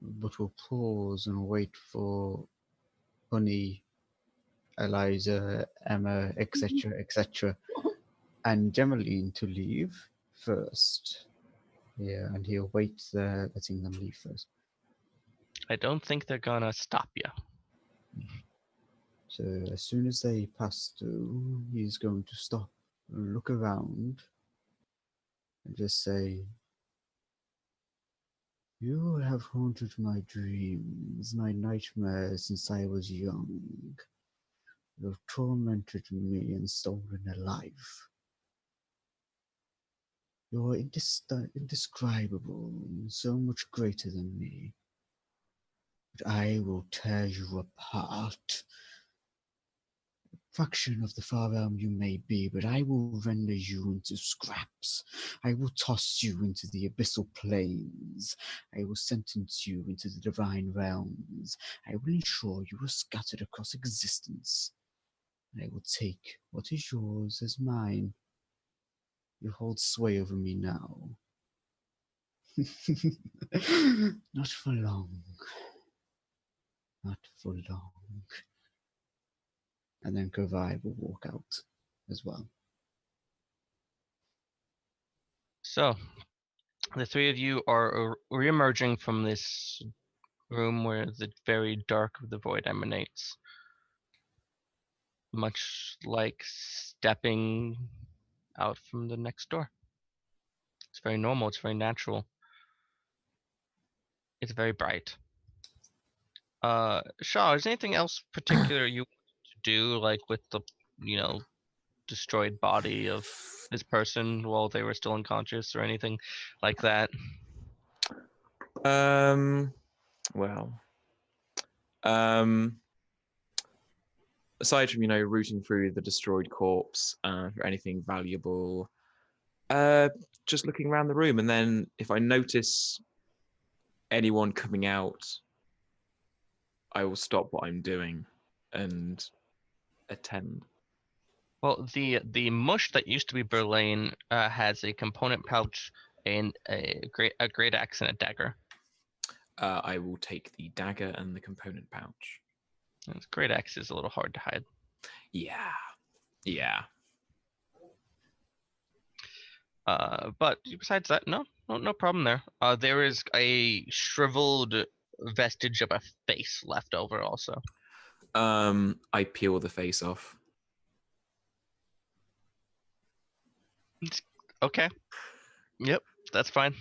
but will pause and wait for Honey, Eliza, Emma, etc., etc., and Gemmaline to leave first. Yeah, and he'll wait there, letting them leave first. I don't think they're gonna stop you. So as soon as they pass through, he's going to stop, look around, and just say, "You have haunted my dreams, my nightmares since I was young. You have tormented me and stolen a life. You are indescribable and so much greater than me. But I will tear you apart. Fraction of the far realm you may be, but I will render you into scraps. I will toss you into the abyssal plains. I will sentence you into the divine realms. I will ensure you are scattered across existence. And I will take what is yours as mine. You hold sway over me now. Not for long. Not for long." And then Kovai will walk out as well. So, the three of you are re-emerging from this room where the very dark of the void emanates. Much like stepping out from the next door. It's very normal, it's very natural. It's very bright. Shaw, is there anything else particular you want to do, like with the, destroyed body of this person while they were still unconscious or anything like that? Well, aside from rooting through the destroyed corpse for anything valuable, just looking around the room, and then if I notice anyone coming out, I will stop what I'm doing and attend. Well, the mush that used to be Berlane has a component pouch and a great axe and a dagger. I will take the dagger and the component pouch. And great axe is a little hard to hide. Yeah. Yeah. But besides that, no problem there. There is a shriveled vestige of a face left over also. I peel the face off. Okay. Yep, that's fine.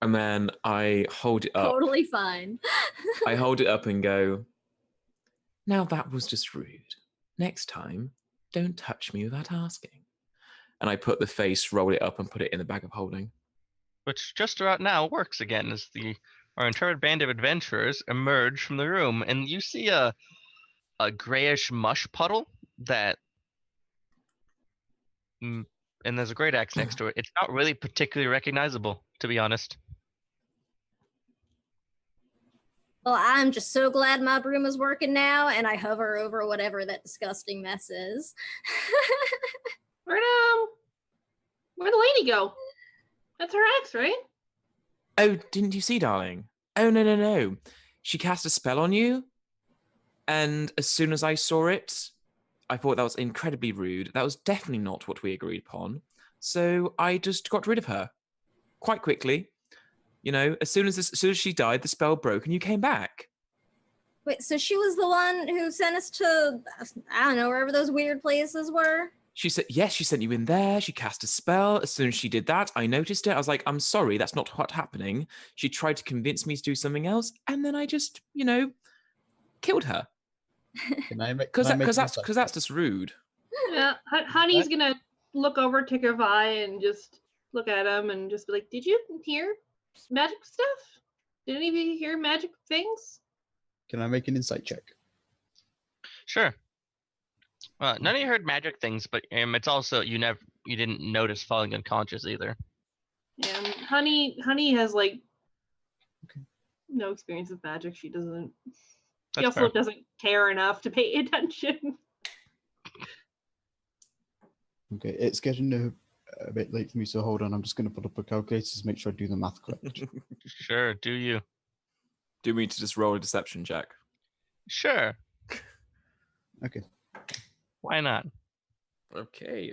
And then I hold it up. Totally fine. I hold it up and go, now that was just rude. Next time, don't touch me without asking. And I put the face, roll it up, and put it in the bag of holding. Which just about now works again as our entire band of adventurers emerge from the room, and you see a grayish mush puddle that, and there's a great axe next to it. It's not really particularly recognizable, to be honest. Well, I'm just so glad my broom is working now, and I hover over whatever that disgusting mess is. Where'd the lady go? That's her ex, right? Oh, didn't you see, darling? Oh, no. She cast a spell on you. And as soon as I saw it, I thought that was incredibly rude. That was definitely not what we agreed upon. So I just got rid of her quite quickly. You know, as soon as she died, the spell broke and you came back. Wait, so she was the one who sent us to, I don't know, wherever those weird places were? She said, yes, she sent you in there. She cast a spell. As soon as she did that, I noticed it. I was like, I'm sorry, that's not what's happening. She tried to convince me to do something else. And then I just, killed her. Because that's just rude. Yeah, Honey's gonna look over to Kavai and just look at him and just be like, did you hear magic stuff? Did any of you hear magic things? Can I make an insight check? Sure. None of you heard magic things, but it's also you didn't notice falling unconscious either. And Honey has no experience with magic. She doesn't. She also doesn't care enough to pay attention. Okay, it's getting a bit late for me, so hold on. I'm just going to put up a calculator to make sure I do the math correct. Sure, do you? Do we need to just roll a deception check? Sure. Okay. Why not? Okay.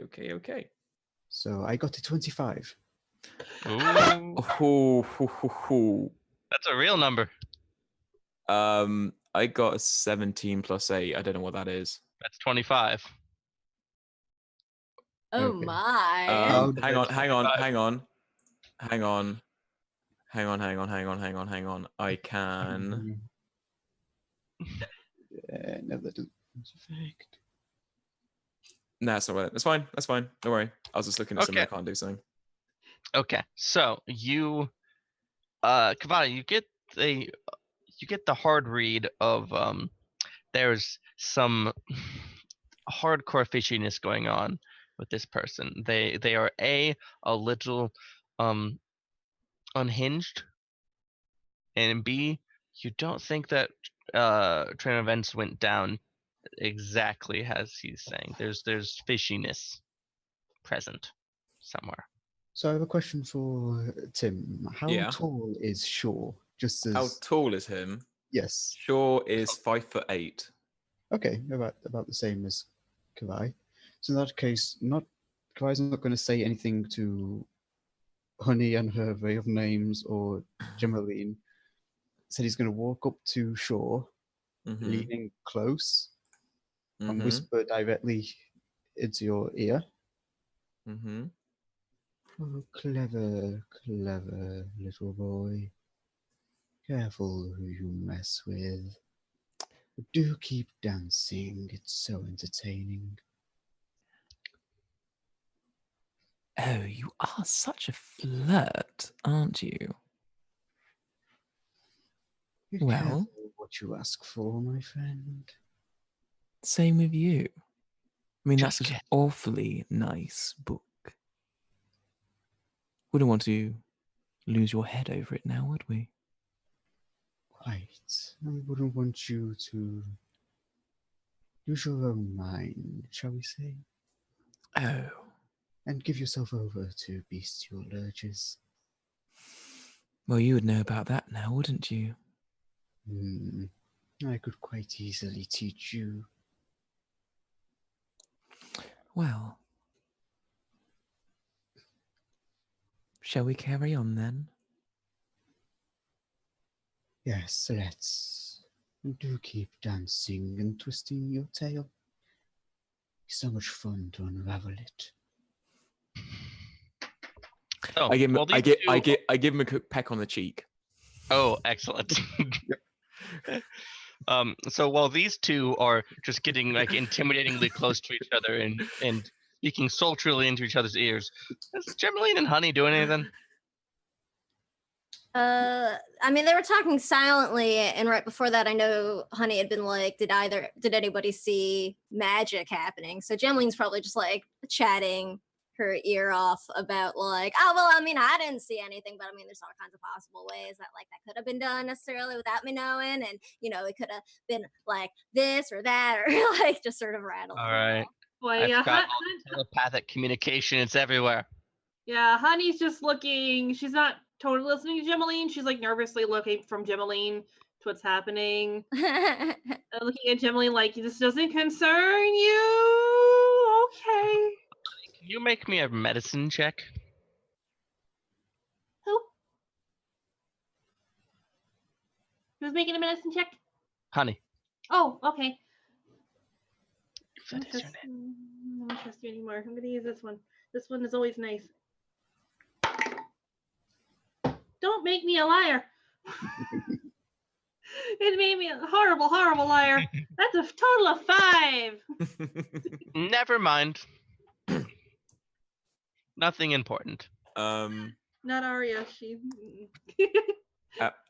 So I got a 25. Ooh. That's a real number. I got a 17 plus 8. I don't know what that is. That's 25. Oh Okay. my. Hang on. I can. No, that doesn't affect. No, that's not right. That's fine. Don't worry. I was just looking at something I can't do something. Okay, so you, Kavai, you get the hard read of there's some hardcore fishiness going on with this person. They are a little unhinged, and B, you don't think that train events went down exactly as he's saying. There's fishiness present somewhere. So I have a question for Tim. How tall is Shaw? Just as How tall is him? Yes. Shaw is 5'8". Okay, about the same as Kavai. So in that case, Kavai's not going to say anything to Honey and her Way of Names or Gemaline. Said he's going to walk up to Shaw, leaning close, and whisper directly into your ear. Oh, clever little boy. Careful who you mess with. But do keep dancing, it's so entertaining. Oh, you are such a flirt, aren't you? Be Well, careful what you ask for, my friend. Same with you. I mean, that's an awfully nice book. Wouldn't want to lose your head over it now, would we? quite. I wouldn't want you to use your own mind, shall we say, Oh. and give yourself over to bestial urges. Well, you would know about that now, wouldn't you? I could quite easily teach you. Well, shall we carry on then? Yes, let's. Do keep dancing and twisting your tail. It's so much fun to unravel it. Oh, I give him, well, I these give, two- I give him a quick peck on the cheek. Oh, excellent. So while these two are just getting like intimidatingly close to each other and speaking sultrily into each other's ears, is Gemmaline and Honey doing anything? I mean, they were talking silently, and right before that, I know Honey had been like, "Did anybody see magic happening?" So Gemline's probably just like chatting her ear off about like, "Oh well, I mean, I didn't see anything, but I mean, there's all kinds of possible ways that like that could have been done necessarily without me knowing, and you know, it could have been like this or that, or like just sort of rattling." All right. Boy, I've yeah, got all the telepathic communication. It's everywhere. yeah, Honey's just looking. She's not totally listening to Gemmaline. She's like nervously looking from Gemmaline to what's happening. Looking at Gemmaline like, this doesn't concern you. Okay. Can you make me a medicine check? Who? Who's making a medicine check? Honey. Oh, okay. If I that is your name. don't trust you anymore. I'm gonna use this one. This one is always nice. Don't make me a liar. It made me a horrible, horrible liar. That's a total of 5. Never mind. Nothing important. Not Arya. She.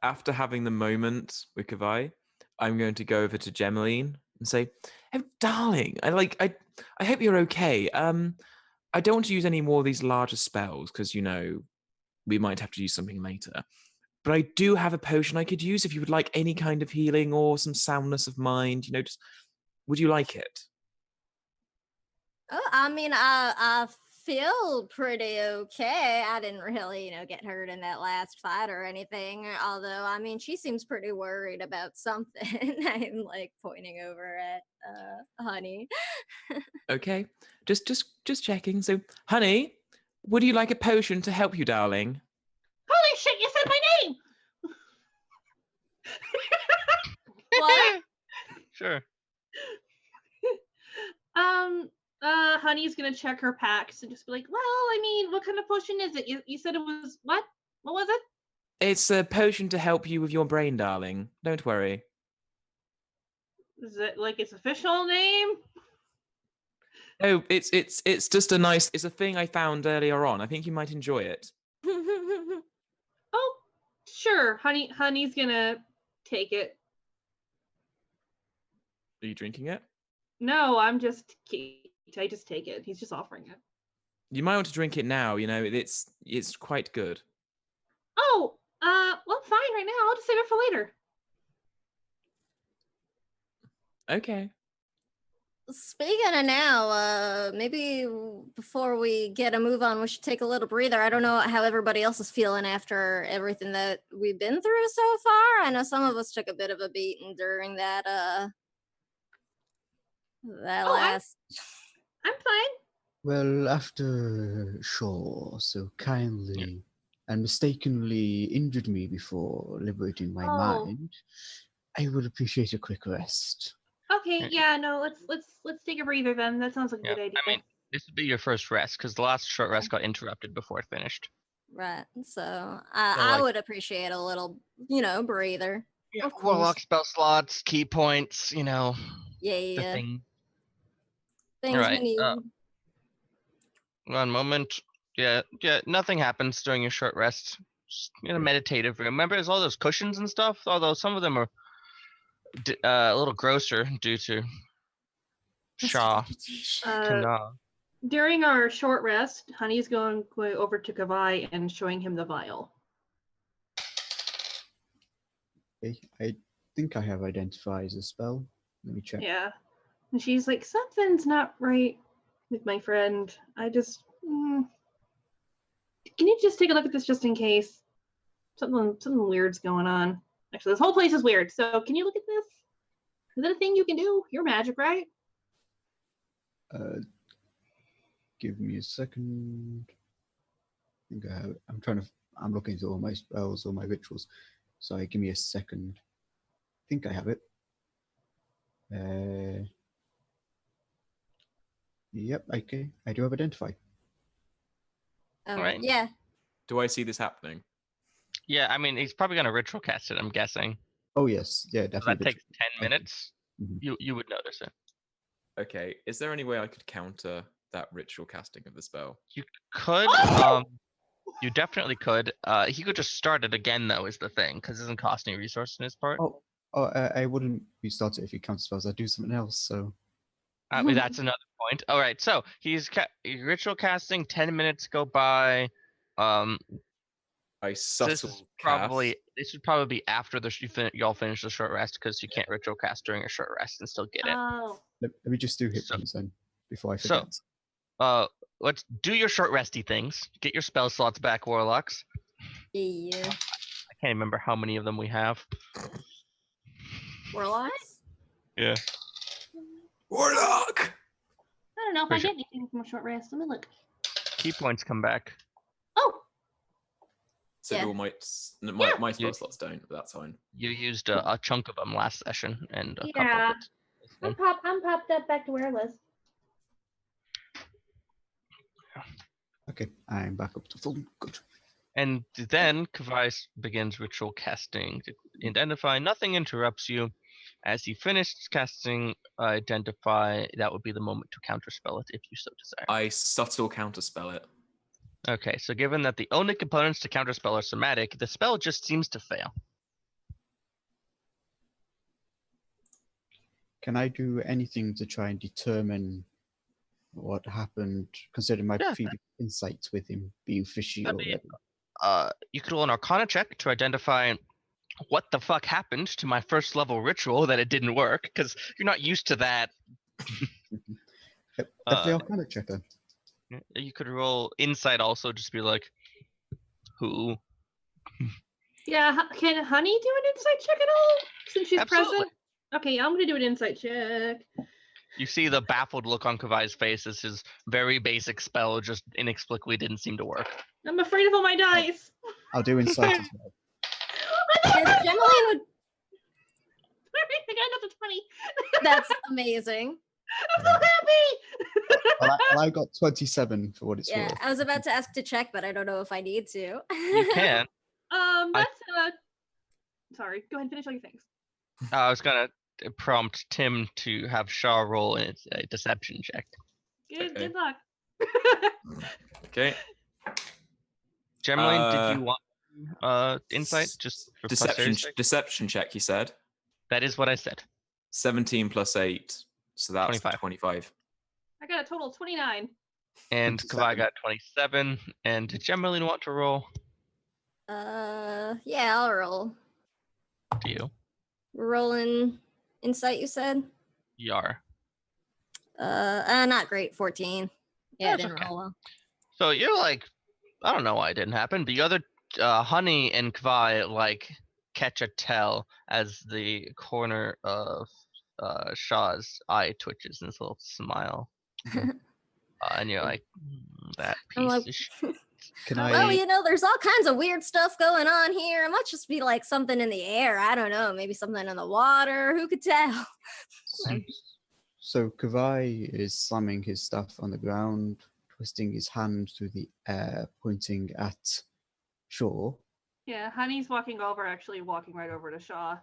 After having the moment with Kavai, I'm going to go over to Gemmaline and say, "Oh, darling, I hope you're okay. I don't want to use any more of these larger spells because we might have to use something later. But I do have a potion I could use if you would like any kind of healing or some soundness of mind. Just would you like it?" Oh, I mean, I feel pretty okay. I didn't really, get hurt in that last fight or anything. Although, I mean, she seems pretty worried about something. I'm like pointing over at Honey. Okay, just checking. So, Honey, would you like a potion to help you, darling? Holy shit! You said my name. What? Sure. Honey's gonna check her packs and just be like, well, I mean, what kind of potion is it? You said it was what? What was it? It's a potion to help you with your brain, darling. Don't worry. Is it like its official name? Oh, it's just it's a thing I found earlier on. I think you might enjoy it. Oh, sure. Honey's gonna take it. Are you drinking it? No, I just take it. He's just offering it. You might want to drink it now. It's quite good. Oh, well, fine. Right now, I'll just save it for later. Okay. Speaking of now, maybe before we get a move on, we should take a little breather. I don't know how everybody else is feeling after everything that we've been through so far. I know some of us took a bit of a beating during that last. I'm fine. Well, after Shaw so kindly and mistakenly injured me before liberating my mind, I would appreciate a quick rest. Okay, yeah, no, let's take a breather then. That sounds like a good idea. I mean, this would be your first rest because the last short rest got interrupted before it finished. Right. So I would appreciate a little, breather. Yeah, warlock spell slots, key points, Yeah. the thing. Things Right, we need. One moment. Yeah, nothing happens during your short rest. Just, meditative. Remember, there's all those cushions and stuff, although some of them are a little grosser due to Shaw. During our short rest, Honey's going over to Kavai and showing him the vial. Okay, I think I have Identify as a spell. Let me check. Yeah. And she's like, something's not right with my friend. I just. Can you just take a look at this just in case? Something weird's going on. Actually, this whole place is weird. So can you look at this? Is that a thing you can do? You're magic, right? Give me a second. I think I have. I'm looking through all my spells, all my rituals. Sorry, give me a second. I think I have it. Yep, okay. I do have Identify. Right. Yeah. Do I see this happening? Yeah, I mean, he's probably gonna ritual cast it. I'm guessing. Oh yes, yeah, So definitely. that takes 10 Okay. minutes. Mhm. You would notice it. Okay, is there any way I could counter that ritual casting of the spell? You could. Oh! You definitely could. He could just start it again, though, is the thing, because it doesn't cost any resource in his part. I wouldn't restart it if you counter spells. I'd do something else. So I mean, that's another point. All right, so he's ritual casting. 10 minutes go by. I This subtle is probably cast. this would probably be after y'all finish the short rest, because you can't ritual cast during a short rest and still get it. Oh. let me just do hit So- points then before I so- forget. Let's do your short resty things. Get your spell slots back, warlocks. Yeah. I can't remember how many of them we have. Warlocks? Yeah. Warlock! I don't know if For I sure. get anything from a short rest. Let me look. Key points come back. Oh, So Yeah. do all my Yeah. my spell You- slots don't, but that's fine. You used a chunk of them last session, and a couple Yeah. of it. I'm popped up back to where I was. Okay, I'm back up to full. Good. And then Kavais begins ritual casting. To identify, nothing interrupts you. As he finishes casting Identify, that would be the moment to counterspell it if you so desire. I subtle counterspell it. Okay, so given that the only components to counterspell are somatic, the spell just seems to fail. Can I do anything to try and determine what happened, considering my Yeah. previous insights with him being fishy I already? mean, you could roll an Arcana check to identify what the fuck happened to my first level ritual that it didn't work, because you're not used to that. Definitely Arcana check then. You could roll Insight also, just be like, who? Yeah, can Honey do an insight check at all? Since she's Absolutely. present? Okay, I'm gonna do an insight check. You see the baffled look on Kavai's face as his very basic spell just inexplicably didn't seem to work. I'm afraid of all my dice. I'll do insight as well. Yes, Gemmaline would. I got another 20. That's amazing. I'm so happy. Well, I got 27 for what it's Yeah, worth. I was about to ask to check, but I don't know if I need to. You can. That's sorry. Go ahead and finish all your things. I was gonna prompt Tim to have Shaw roll a deception check. Good Okay. good luck. Okay. Gemmaline, did you want insight just for posterity's sake? Deception check, he said. That is what I said. 17 plus 8. So that's 25. 25. I got a total of 29. And Kavai got 27. And did Gemmaline want to roll? Yeah, I'll roll. Do you? Rolling insight, you said? Yar. Not great. 14. Yeah, That's I didn't okay. roll well. So you're like, I don't know why it didn't happen. The other Honey and Kavai like catch a tell as the corner of Shaw's eye twitches in this little smile. And you're like, that I'm piece like, of shit. Can well, I? you know, there's all kinds of weird stuff going on here. It might just be like something in the air. I don't know. Maybe something in the water. Who could tell? So Kavai is slamming his stuff on the ground, twisting his hand through the air, pointing at shore. Yeah, Honey's walking right over to Shaw.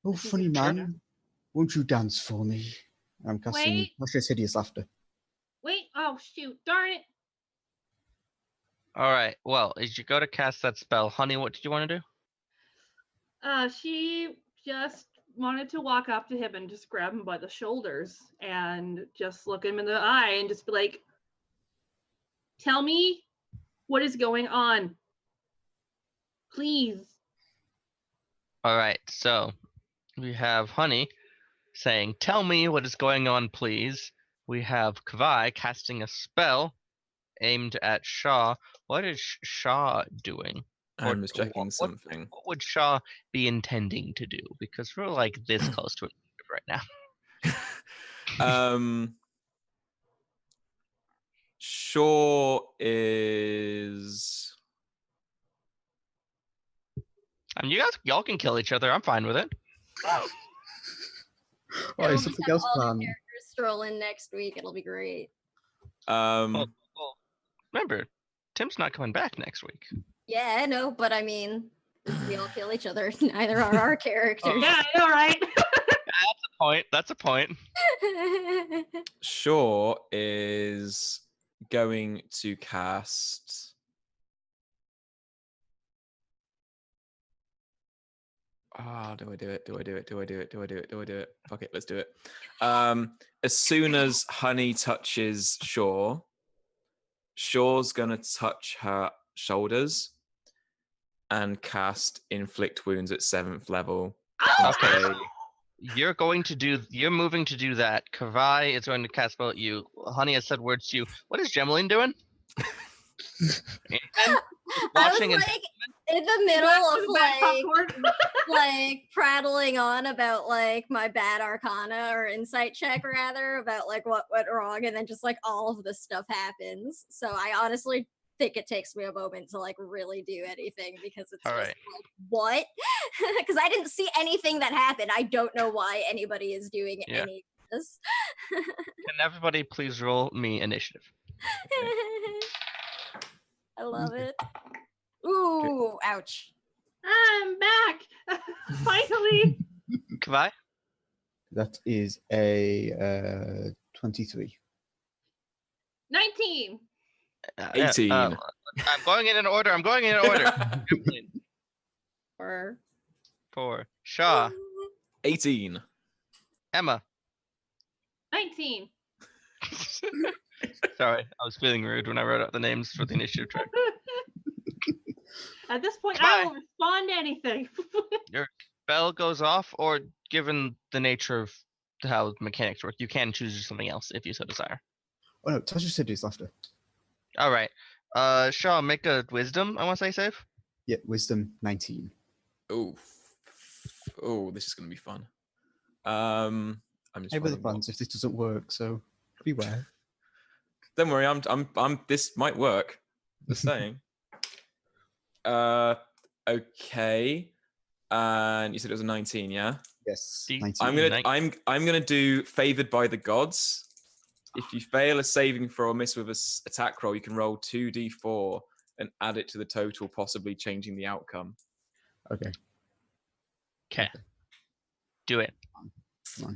Oh, think funny it's man, won't you dance for me? I'm casting Wait. Luscious Hideous Laughter. Wait, oh shoot, darn it. All right. Well, as you go to cast that spell, Honey, what did you want to do? She just wanted to walk up to him and just grab him by the shoulders and just look him in the eye and just be like, tell me what is going on. Please. All right, so we have Honey saying, "Tell me what is going on, please." We have Kavai casting a spell aimed at Shaw. What is Shaw doing? I'm just checking what something. would Shaw be intending to do? Because we're like this close to it right now. Shaw is. I mean, y'all can kill each other. I'm fine with it. Oh, We'll is just something have else all the planned? characters stroll in next week. It'll be great. Well, remember, Tim's not coming back next week. Yeah, I know, but I mean, if we all kill each other, neither are our characters. Yeah, I know, right? That's a point. Shaw is going to cast. Do I do it? Do I do it? Do I do it? Do I do it? Do I do it? Fuck it, let's do it. As soon as Honey touches Shaw, Shaw's gonna touch her shoulders and cast Inflict Wounds at 7th level. Okay. You're moving to do that. Kavai is going to cast spell at you. Honey has said words to you. What is Gemeline doing? Watching I was like in the middle of like prattling on about like my bad arcana or insight check rather about like what went wrong, and then just like all of this stuff happens. So I honestly think it takes me a moment to like really do anything because it's All just right. like what? Because I didn't see anything that happened. I don't know why anybody is doing Yeah. any of this. Can everybody please roll me initiative? I love it. Ooh, ouch. I'm back. Finally. Kavai? That is a 23. 19. 18. I'm going in an order. Gemeline, Or 4. Shaw. 18. Emma. 19. Sorry, I was feeling rude when I wrote out the names for the initiative track. At this point, Goodbye. I will respond to anything. Your spell goes off, or given the nature of how mechanics work, you can choose something else if you so desire. Oh no, Tasha said it's after. All right. Shaw, make a wisdom, I want to say save. Yeah, wisdom 19. Oh, this is gonna be fun. I'm just. Hey, with the finding what- plans if this doesn't work, so beware. Don't worry, I'm. This might work. Just saying. Okay. And you said it was a 19, yeah? Yes, D- 19. I'm gonna do Favored by the Gods. If you fail a saving throw or miss with an attack roll, you can roll 2d4 and add it to the total, possibly changing the outcome. Okay, Okay. Do it. come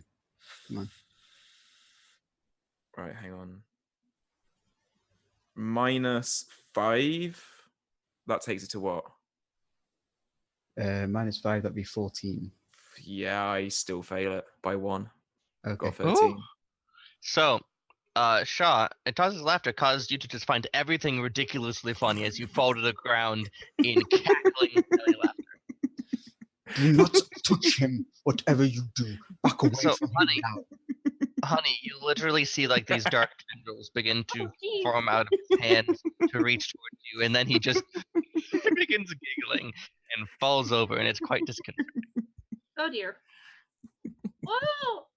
on. Right, hang on. -5. That takes it to what? -5, that'd be 14. Yeah, I still fail it by 1. Okay. Got 13. Ooh. So, Shaw, Taz's laughter caused you to just find everything ridiculously funny as you fall to the ground in cackling belly laughter. Do not touch him, whatever you do. Back away So, from Honey, him now. Honey, you literally see like these dark tendrils begin to Jeez. form out of his hands to reach towards you, and then he just begins giggling and falls over, and it's quite disconcerting. Oh dear. Whoa!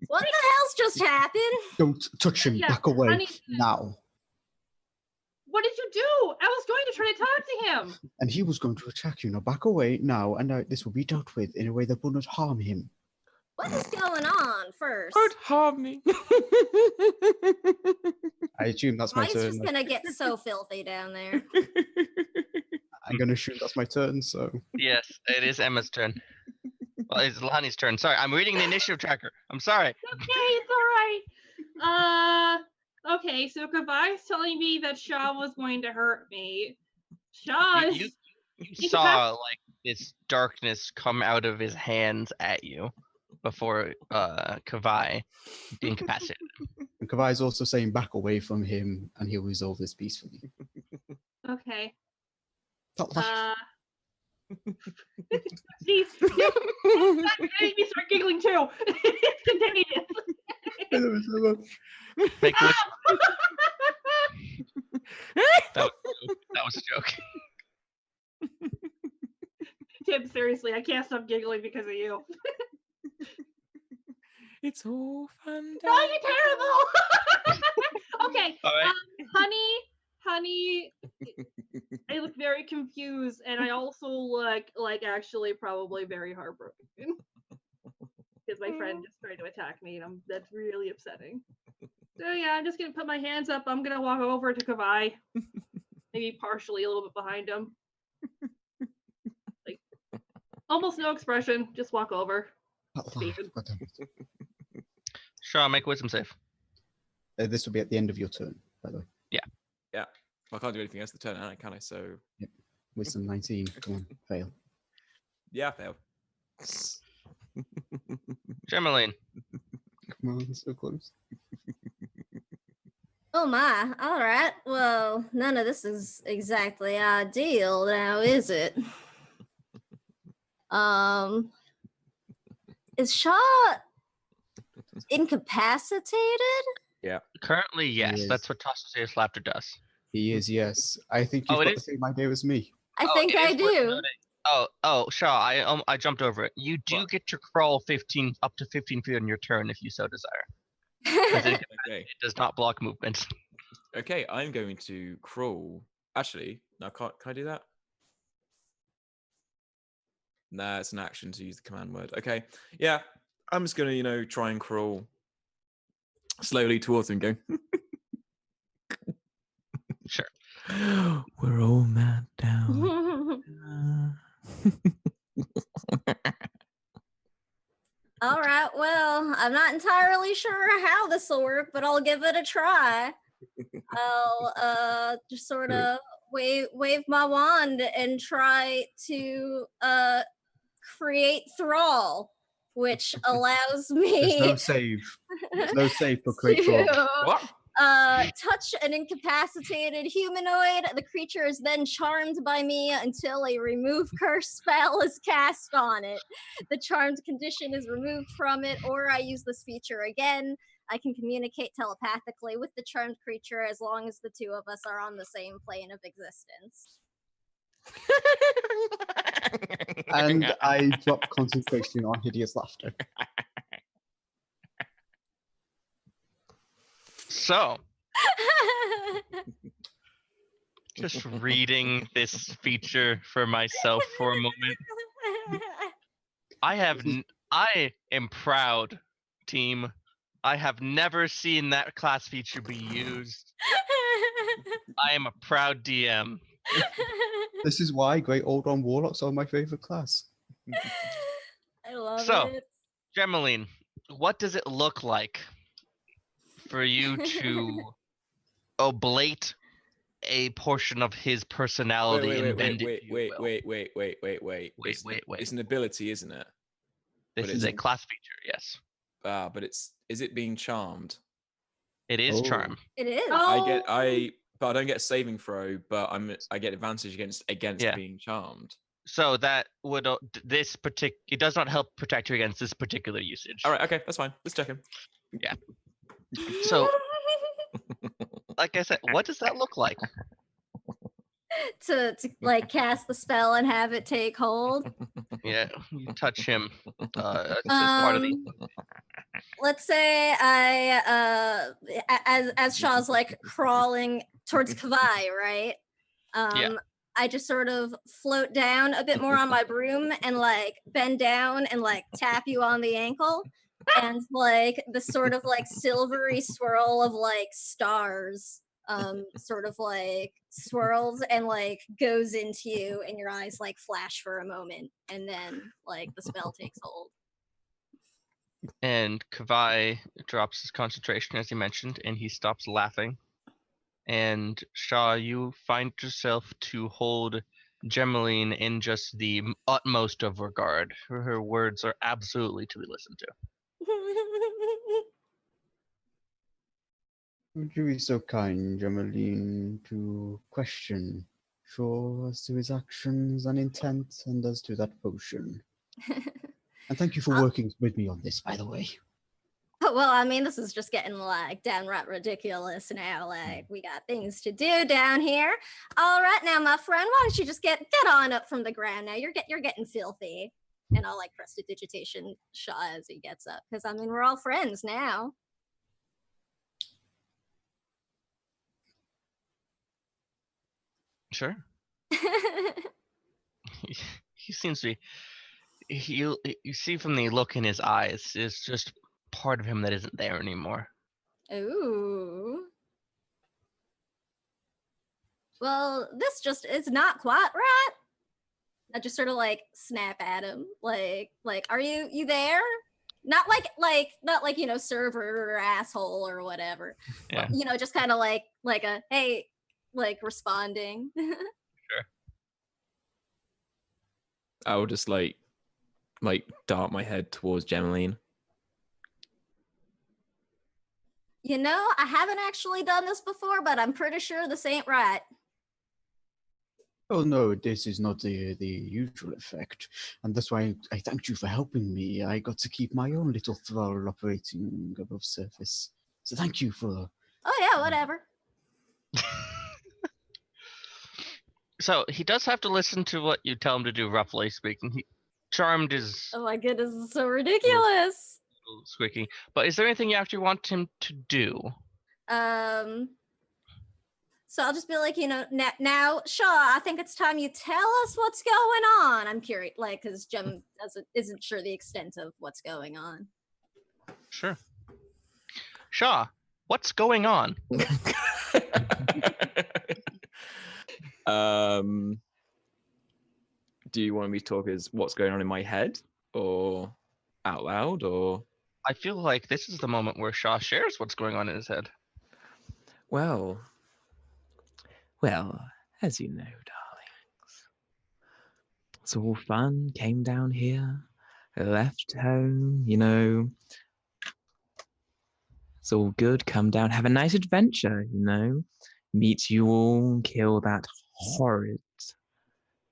What the hell's just happened? Don't touch him. Yeah, Back away honey- now. What did you do? I was going to try to talk to him. And he was going to attack you. Now back away now, and this will be dealt with in a way that will not harm him. What is going on first? Don't harm me. I assume that's my Why is turn. just gonna get so filthy down there? I'm going to assume that's my turn, so. Yes, it is Emma's turn. Well, it's Lahani's turn. Sorry, I'm reading the initiative tracker. I'm sorry. Okay, it's all right. Okay, so Kavai's telling me that Shaw was going to hurt me. Shaw You saw like this darkness come out of his hands at you before Kavai incapacitated him. And Kavai's also saying back away from him, and he'll resolve this peacefully. Okay. Not like Jeez, that made me start giggling too. It's contagious. I love it so much. Make a wisdom. That was a joke. Tim, seriously, I can't stop giggling because of you. It's all fun. No, you're terrible. Okay, All right. honey, I look very confused, and I also look like actually probably very heartbroken because my friend just tried to attack me, and that's really upsetting. So yeah, I'm just gonna put my hands up. I'm gonna walk over to Kavai, maybe partially a little bit behind him, like almost no expression. Just walk over. Steven. Shaw, make a wisdom save. This will be at the end of your turn, by the way. Yeah. Well, I can't do anything else to turn out, can I? So Wisdom 19. Come on, fail. yeah, fail. Gemaline. Come on, so close. Oh my, alright. Well, none of this is exactly ideal now, is it? Is Shaw incapacitated? Yeah. Currently, yes. is. That's what Tostasaurus Laughter does. He is, yes. I think you've Oh, it got the is? same idea as me. I think it I is worth do. noting- Oh, Shaw, I jumped over it. You do What? get to crawl up to 15 feet on your turn if you so desire. 'Cause it Okay. does not block movement. Okay, I'm going to crawl. Actually, no, can I do that? Nah, it's an action to use the command word. Okay, yeah, I'm just gonna, try and crawl slowly towards him, going. Sure. We're all mad down. All right, well, I'm not entirely sure how this will work, but I'll give it a try. I'll just sort of wave my wand and try to create thrall, which allows There's me no save. There's no save for Create Thrall. What? touch an incapacitated humanoid. The creature is then charmed by me until a remove curse spell is cast on it. The charmed condition is removed from it, or I use this feature again. I can communicate telepathically with the charmed creature as long as the two of us are on the same plane of existence. And I drop concentration on Hideous Laughter. So, just reading this feature for myself for a moment. I am proud, team. I have never seen that class feature be used. I am a proud DM. This is why Great Old One Warlocks are my favorite class. I love So, it. Gemaline, what does it look like for you to oblate a portion of his personality and bend it to your will? Wait. It's an ability, isn't it? This but is a it's- class feature, yes. But is it being charmed? It is Oh. charm. It is. Oh. But I don't get a saving throw, but I get advantage against Yeah. being charmed. So that would it does not help protect you against this particular usage. All right, okay, that's fine. Let's check him. So, like I said, what does that look like? to like cast the spell and have it take hold. Yeah, you touch him. It's part of the. Let's say I as Shaw's like crawling towards Kavai, right? Yeah. I just sort of float down a bit more on my broom and like bend down and like tap you on the ankle. And like the sort of like silvery swirl of like stars sort of like swirls and like goes into you, and your eyes like flash for a moment, and then like the spell takes hold. And Kavai drops his concentration, as you mentioned, and he stops laughing. And Shaw, you find yourself to hold Gemaline in just the utmost of regard. Her words are absolutely to be listened to. Would you be so kind, Gemaline, to question sure as to his actions and intent and as to that potion. And thank you for working with me on this, by the way. Well, I mean, this is just getting like downright ridiculous now. Like, we got things to do down here. All right, now, my friend, why don't you just get on up from the ground? Now you're getting filthy. And I'll like prestidigitation Shaw as he gets up, because I mean, we're all friends now. Sure. He seems to be. You see from the look in his eyes, it's just part of him that isn't there anymore. Ooh. Well, this just is not quite right. I just sort of like snap at him, like, are you there? Not like you know, server or asshole or whatever. Yeah. But, you know, just kind of like a hey, like responding. Sure. I will just like dart my head towards Gemaline. You know, I haven't actually done this before, but I'm pretty sure this ain't right. Oh no, this is not the usual effect, and that's why I thanked you for helping me. I got to keep my own little thrall operating above surface. So thank you for. Oh yeah, whatever. So he does have to listen to what you tell him to do, roughly speaking. Charmed is Oh my goodness, this is so ridiculous. a little squeaky. But is there anything you actually want him to do? So I'll just be like, you know, now, Shaw, I think it's time you tell us what's going on. I'm curious, like, because Jem isn't sure the extent of what's going on. Sure. Shaw, what's going on? Do you want me to talk as what's going on in my head, or out loud, or? I feel like this is the moment where Shaw shares what's going on in his head. Well, as you know, darlings, it's all fun. Came down here, left home, you know. It's all good. Come down, have a nice adventure, you know. Meet you all, kill that horrid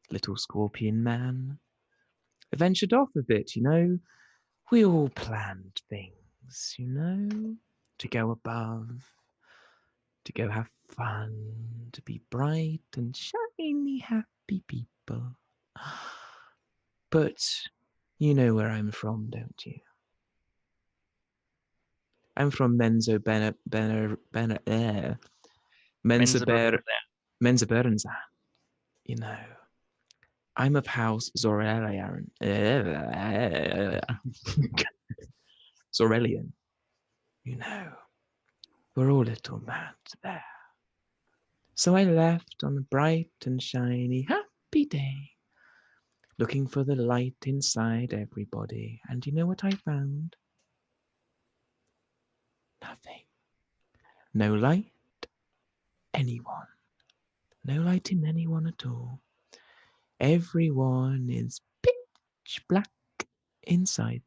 little scorpion man. Ventured off a bit, you know. We all planned things, you know, to go above, to go have fun, to be bright and shiny, happy people. But you know where I'm from, don't you? I'm from Menzo Menzoberranzan, you know. I'm of House Zorelian. Zorelian, you know. We're all little mad there. So I left on a bright and shiny, happy day, looking for the light inside everybody. And you know what I found? Nothing. No light, anyone. No light in anyone at all. Everyone is pitch black inside.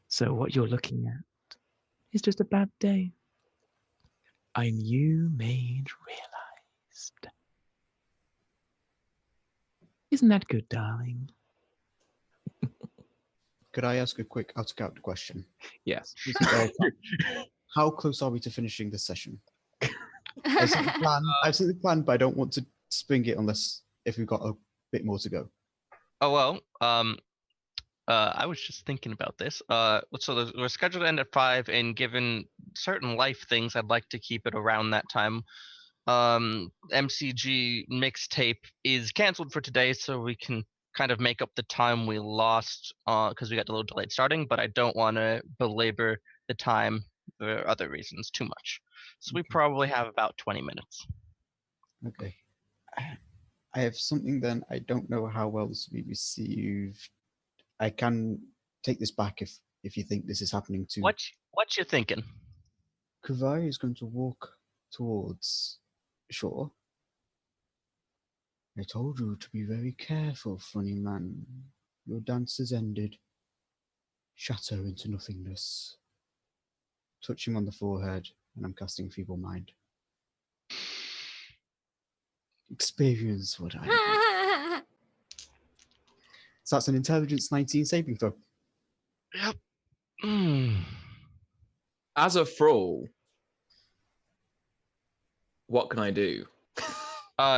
So what you're looking at is just a bad day. I'm you made realized. Isn't that good, darling? Could I ask a quick out-of-character question? Yes. How close are we to finishing this session? I've set the plan, but I don't want to spring it unless if we've got a bit more to go. Oh well, I was just thinking about this. So we're scheduled to end at 5, and given certain life things, I'd like to keep it around that time. MCG mixtape is canceled for today, so we can kind of make up the time we lost because we got a little delayed starting, but I don't want to belabor the time for other reasons too much. So we probably have about 20 minutes. Okay. I have something then. I don't know how well this will be received. I can take this back if you think this is happening too. What you thinking? Kuvari is going to walk towards shore. I told you to be very careful, funny man. Your dance has ended. Shatter into nothingness. Touch him on the forehead, and I'm casting Feeble Mind. Experience what I do. So that's an intelligence 19 saving throw. Yep. Mm. As a thrall, what can I do?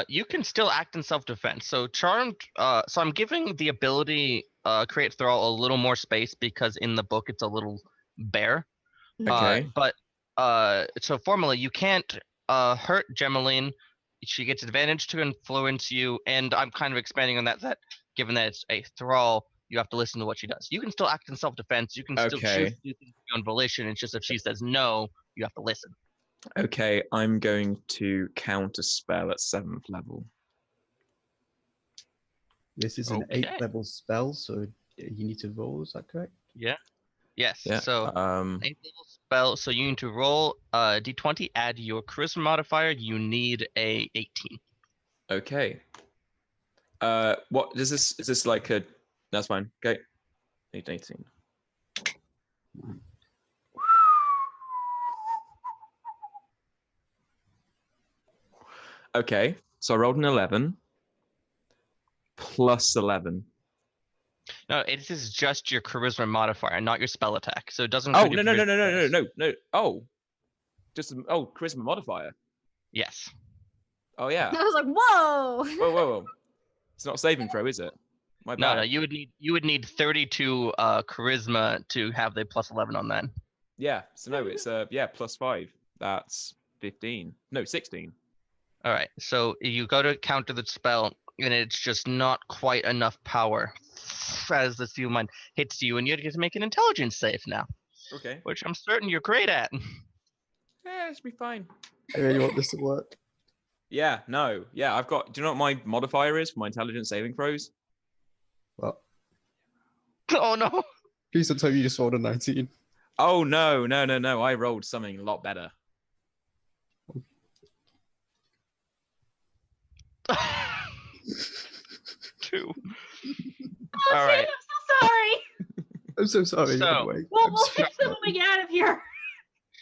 You can still act in self-defense. So charmed. So I'm giving the ability create thrall a little more space because in the book it's a little bare. Okay. But so formally you can't hurt Gemaline. She gets advantage to influence you, and I'm kind of expanding on that. That given that it's a thrall, you have to listen to what she does. You can still act in self-defense. You can still choose Okay. to do things on volition. It's just if she says no, you have to listen. Okay, I'm going to counter spell at 7th level. This is an Okay. 8th level spell, so you need to roll. Is that correct? Yeah. Yes. Yeah. So 8th level spell. So you need to roll d20, add your charisma modifier. You need a 18. Okay. What does this? Is this like a? That's fine. Okay. 18. Okay, so I rolled an 11 plus 11. No, it is just your charisma modifier, not your spell attack. So it doesn't. Oh, include no, your no, no, provision no, no, bonus. no, no. Oh, just charisma modifier. Yes. Oh yeah. I was like, whoa. Whoa, whoa, whoa. It's not a saving throw, is it? My bad. No, you would need 32 charisma to have the plus 11 on that. Yeah. So no, it's plus 5. That's 15. No, 16. All right. So you go to counter the spell, and it's just not quite enough power as the steel mine hits you, and you get to make an intelligence save now, Okay. which I'm certain you're great at. Yeah, it should be fine. I really want this to work. Yeah. No. Yeah. I've got. Do you know what my modifier is for my intelligence saving throws? Well, Oh no. please don't tell me you just rolled a 19. Oh no, no, no, no! I rolled something a lot better. 2. Oh, All Tim, right. I'm so sorry. I'm so sorry. So- anyway. We'll fix it when we get out of here.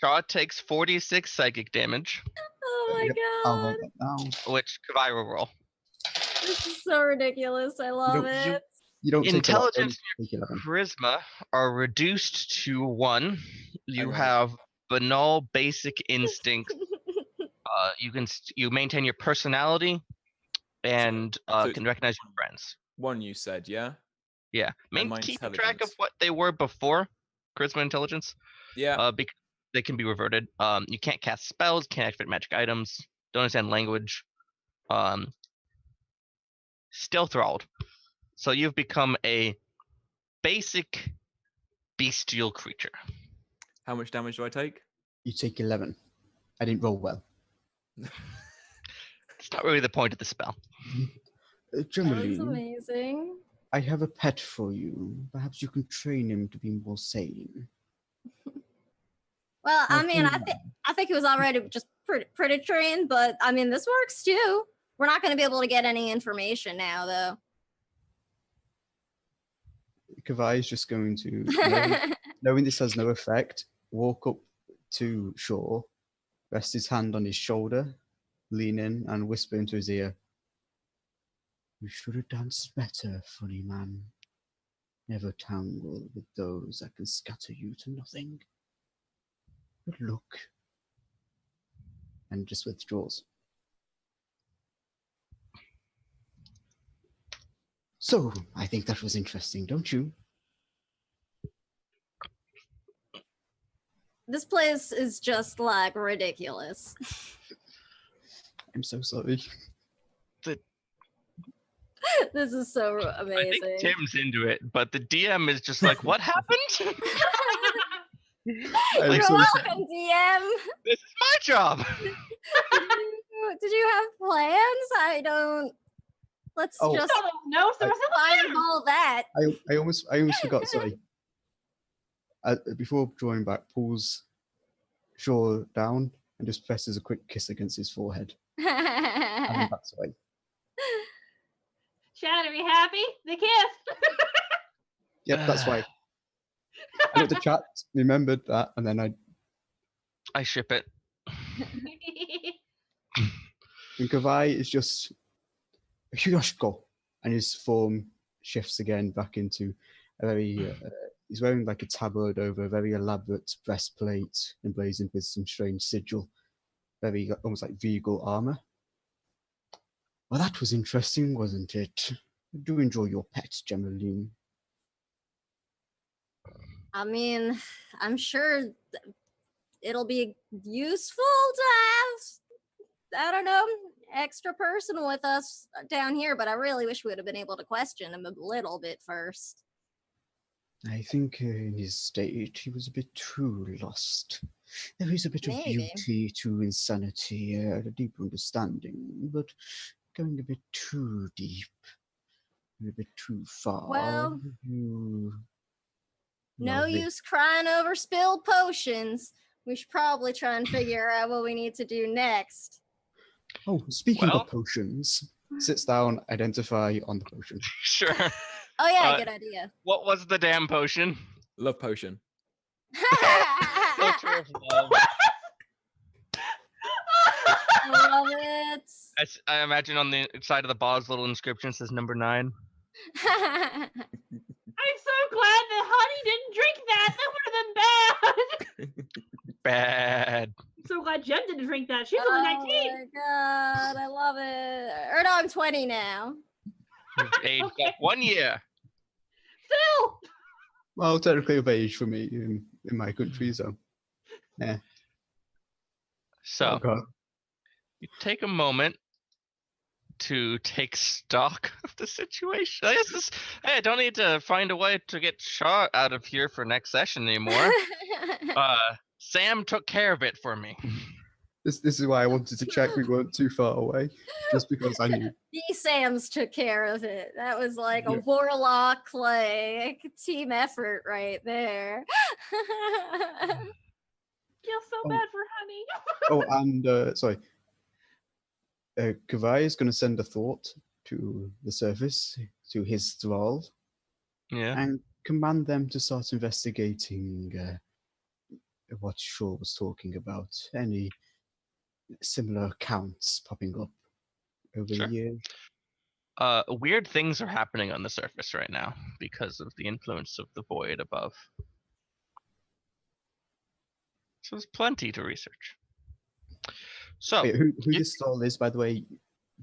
Shaw takes 46 psychic damage, Oh my Yep, I'll roll god. that now. which Kavai will roll. This is so ridiculous. I love don't- it. You don't take a lot. Intelligence Only take 11. Charisma are reduced to 1. You Hang on. have banal basic instincts. You maintain your personality and So can recognize your friends. 1 you said, yeah? Yeah, And my keep track of intelligence. what they were before charisma intelligence. Yeah. Because they can be reverted. You can't cast spells, can't activate magic items, don't understand language. Still thralled. So you've become a basic bestial creature. How much damage do I take? You take 11. I didn't roll well. It's not really the point of the spell. That was Generally, amazing. I have a pet for you. Perhaps you can train him to be more sane. Well, I Now, mean, hold I think it was already just pretty trained, but I mean, this works too. We're not going to be able to get any information now, though. Kavai is just going to, knowing this has no effect, walk up to Shaw, rest his hand on his shoulder, lean in, and whisper into his ear, "You should have danced better, funny man. Never tangle with those that can scatter you to nothing. Good luck." And just withdraws. So, I think that was interesting, don't you? This place is just like ridiculous. I'm so sorry. This is so I amazing. think Tim's into it, but the DM is just like, what happened? I'm You're so welcome, DM. This is my job. Did you have plans? I don't. Let's Oh. just No, so find all that. I almost forgot. Sorry. Before drawing back, pulls Shaw down and just presses a quick kiss against his forehead, and then backs away. Shad, are you happy? They kissed. Yep, that's why. I looked at chat, remembered that, and then I ship it. And Kavai is just Hiroshiko, and his form shifts again back into a very. He's wearing like a tabard over a very elaborate breastplate emblazoned with some strange sigil, very almost like regal armor. Well, that was interesting, wasn't it? Do enjoy your pets, Gemaline. I mean, I'm sure it'll be useful to have, I don't know, extra person with us down here, but I really wish we would have been able to question him a little bit first. I think in his state he was a bit too lost. There is a bit of Maybe. beauty to insanity, a deeper understanding, but going a bit too deep, a bit too far. Well, You no love it. use crying over spilled potions. We should probably try and figure out what we need to do next. Oh, speaking Well- of potions, sits down, identify on the potion. Sure. Oh yeah, Uh, good idea. What was the damn potion? Love potion. Filter of love. I love it. I imagine on the side of the bottle's little inscription says number 9. I'm so glad that Honey didn't drink that. That would have been bad. Bad. I'm so glad Jem didn't drink that. She's only 19. Oh my god, I love it. Or no, I'm 20 now. Aged Okay. up 1 year. Still. Well, technically of age for me in my country, so. Yeah. So Oh, God. you take a moment to take stock of the situation. I guess this, hey, I don't need to find a way to get shot out of here for next session anymore. Sam took care of it for me. This is why I wanted to check we weren't too far away, just because I knew. The Sams took care of it. That was like a Yeah. warlock like team effort right there. Feel so Oh. bad for Honey. Oh, and sorry. Kavai is going to send a thought to the surface, to his thrall, Yeah. and command them to start investigating what Shaw was talking about. Any similar accounts popping up over Sure. the years. Weird things are happening on the surface right now because of the influence of the void above. So there's plenty to research. So Wait, who you- this thrall is, by the way,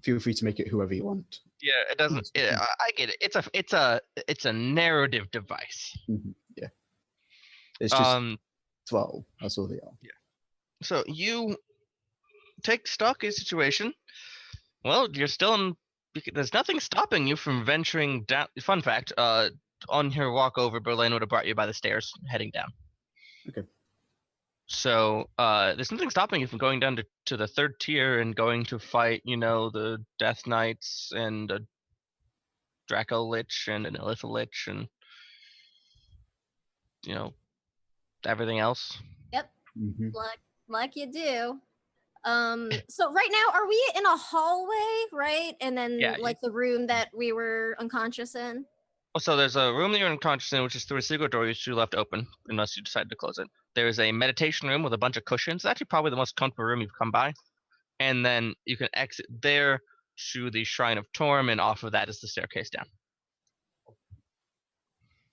feel free to make it whoever you want. yeah, it doesn't. Yes, Yeah, I get it. It's a narrative device. Yeah. It's just Um. thrall. That's all they are. So you take stock of the situation. Well, you're still in. There's nothing stopping you from venturing down. Fun fact: on your walk over, Berlin would have brought you by the stairs, heading down. Okay. So there's nothing stopping you from going down to the 3rd tier and going to fight, the Death Knights and a Draco Lich and an Illithid Lich and everything else. Hmm. like you do. So right now, are we in a hallway, right? And then Yeah, like the room that we were unconscious in? So there's a room that you're unconscious in, which is through a secret door you left open, unless you decide to close it. There's a meditation room with a bunch of cushions. It's actually probably the most comfortable room you've come by. And then you can exit there to the Shrine of Torm, and off of that is the staircase down.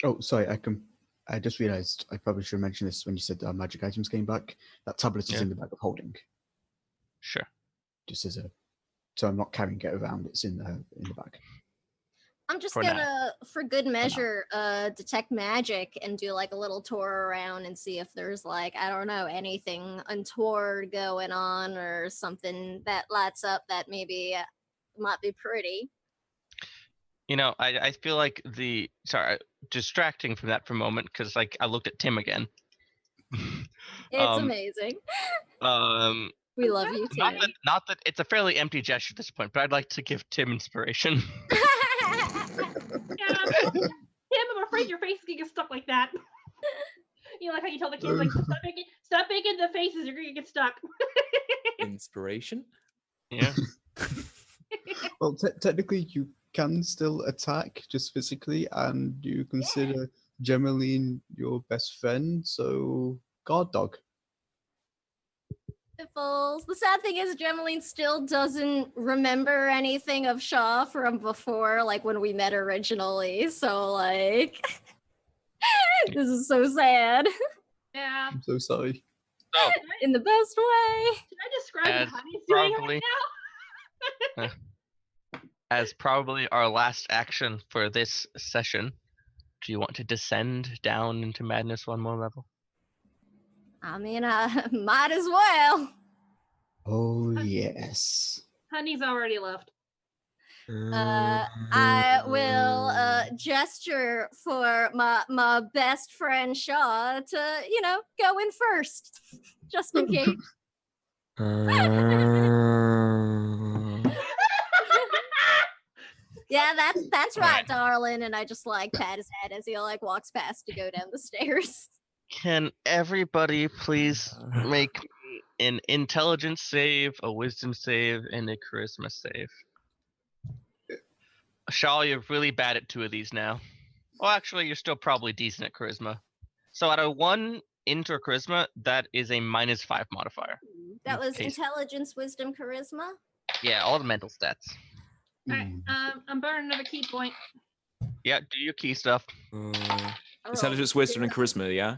Oh, sorry. I just realized I probably should have mentioned this when you said magic items came back. That tablet is Yeah. in the bag of holding. Sure. Just as a, so I'm not carrying it around. It's in the bag. I'm just For now. gonna, for good measure, detect magic and do like a little tour around and see if there's like, I don't know, anything untoward going on or something that lights up that maybe might be pretty. I feel like distracting from that for a moment, because like I looked at Tim again. It's amazing. We love you, Tim. Not that it's a fairly empty gesture at this point, but I'd like to give Tim inspiration. Yeah, Tim, I'm afraid your face is gonna get stuck like that. Like how you tell the kids, like, stop making the faces, you're gonna get stuck. Inspiration. Yeah. Well, technically, you can still attack just physically, and you consider Gemaline your best friend. So, guard dog. Piffles. The sad thing is, Gemeline still doesn't remember anything of Shaw from before, like when we met originally. So, like, this is so sad Yeah. I'm so sorry. So, in the best way. Should I describe As what Honey's doing probably- right now? as probably our last action for this session, do you want to descend down into madness one more level? I mean, might as well. Oh yes. Honey's already left. I will gesture for my best friend Shaw to, go in first, just in case. Yeah, that's right, darling. And I just like pat his head as he like walks past to go down the stairs. Can everybody please make me an intelligence save, a wisdom save, and a charisma save? Shaw, you're really bad at 2 of these now. Well, actually, you're still probably decent at charisma. So out of 1 int or charisma, that is a -5 modifier. That was Taste. intelligence, wisdom, charisma. Yeah, all the mental stats. Alright, Mm. I'm burning another key point. Yeah, do your key stuff. I rolled Intelligence, wisdom, and 0. charisma. Yeah.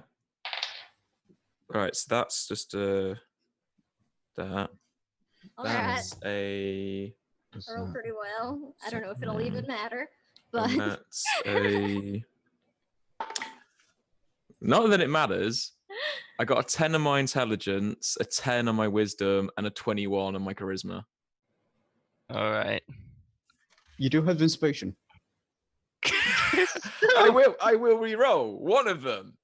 All right, so that's just that. All right, That's a. What's I rolled that? pretty well. I don't know if it'll Seven. even matter, And but that's a. Not that it matters. I got a 10 on my intelligence, a 10 on my wisdom, and a 21 on my charisma. All right. You do have inspiration. I will re-roll one of them.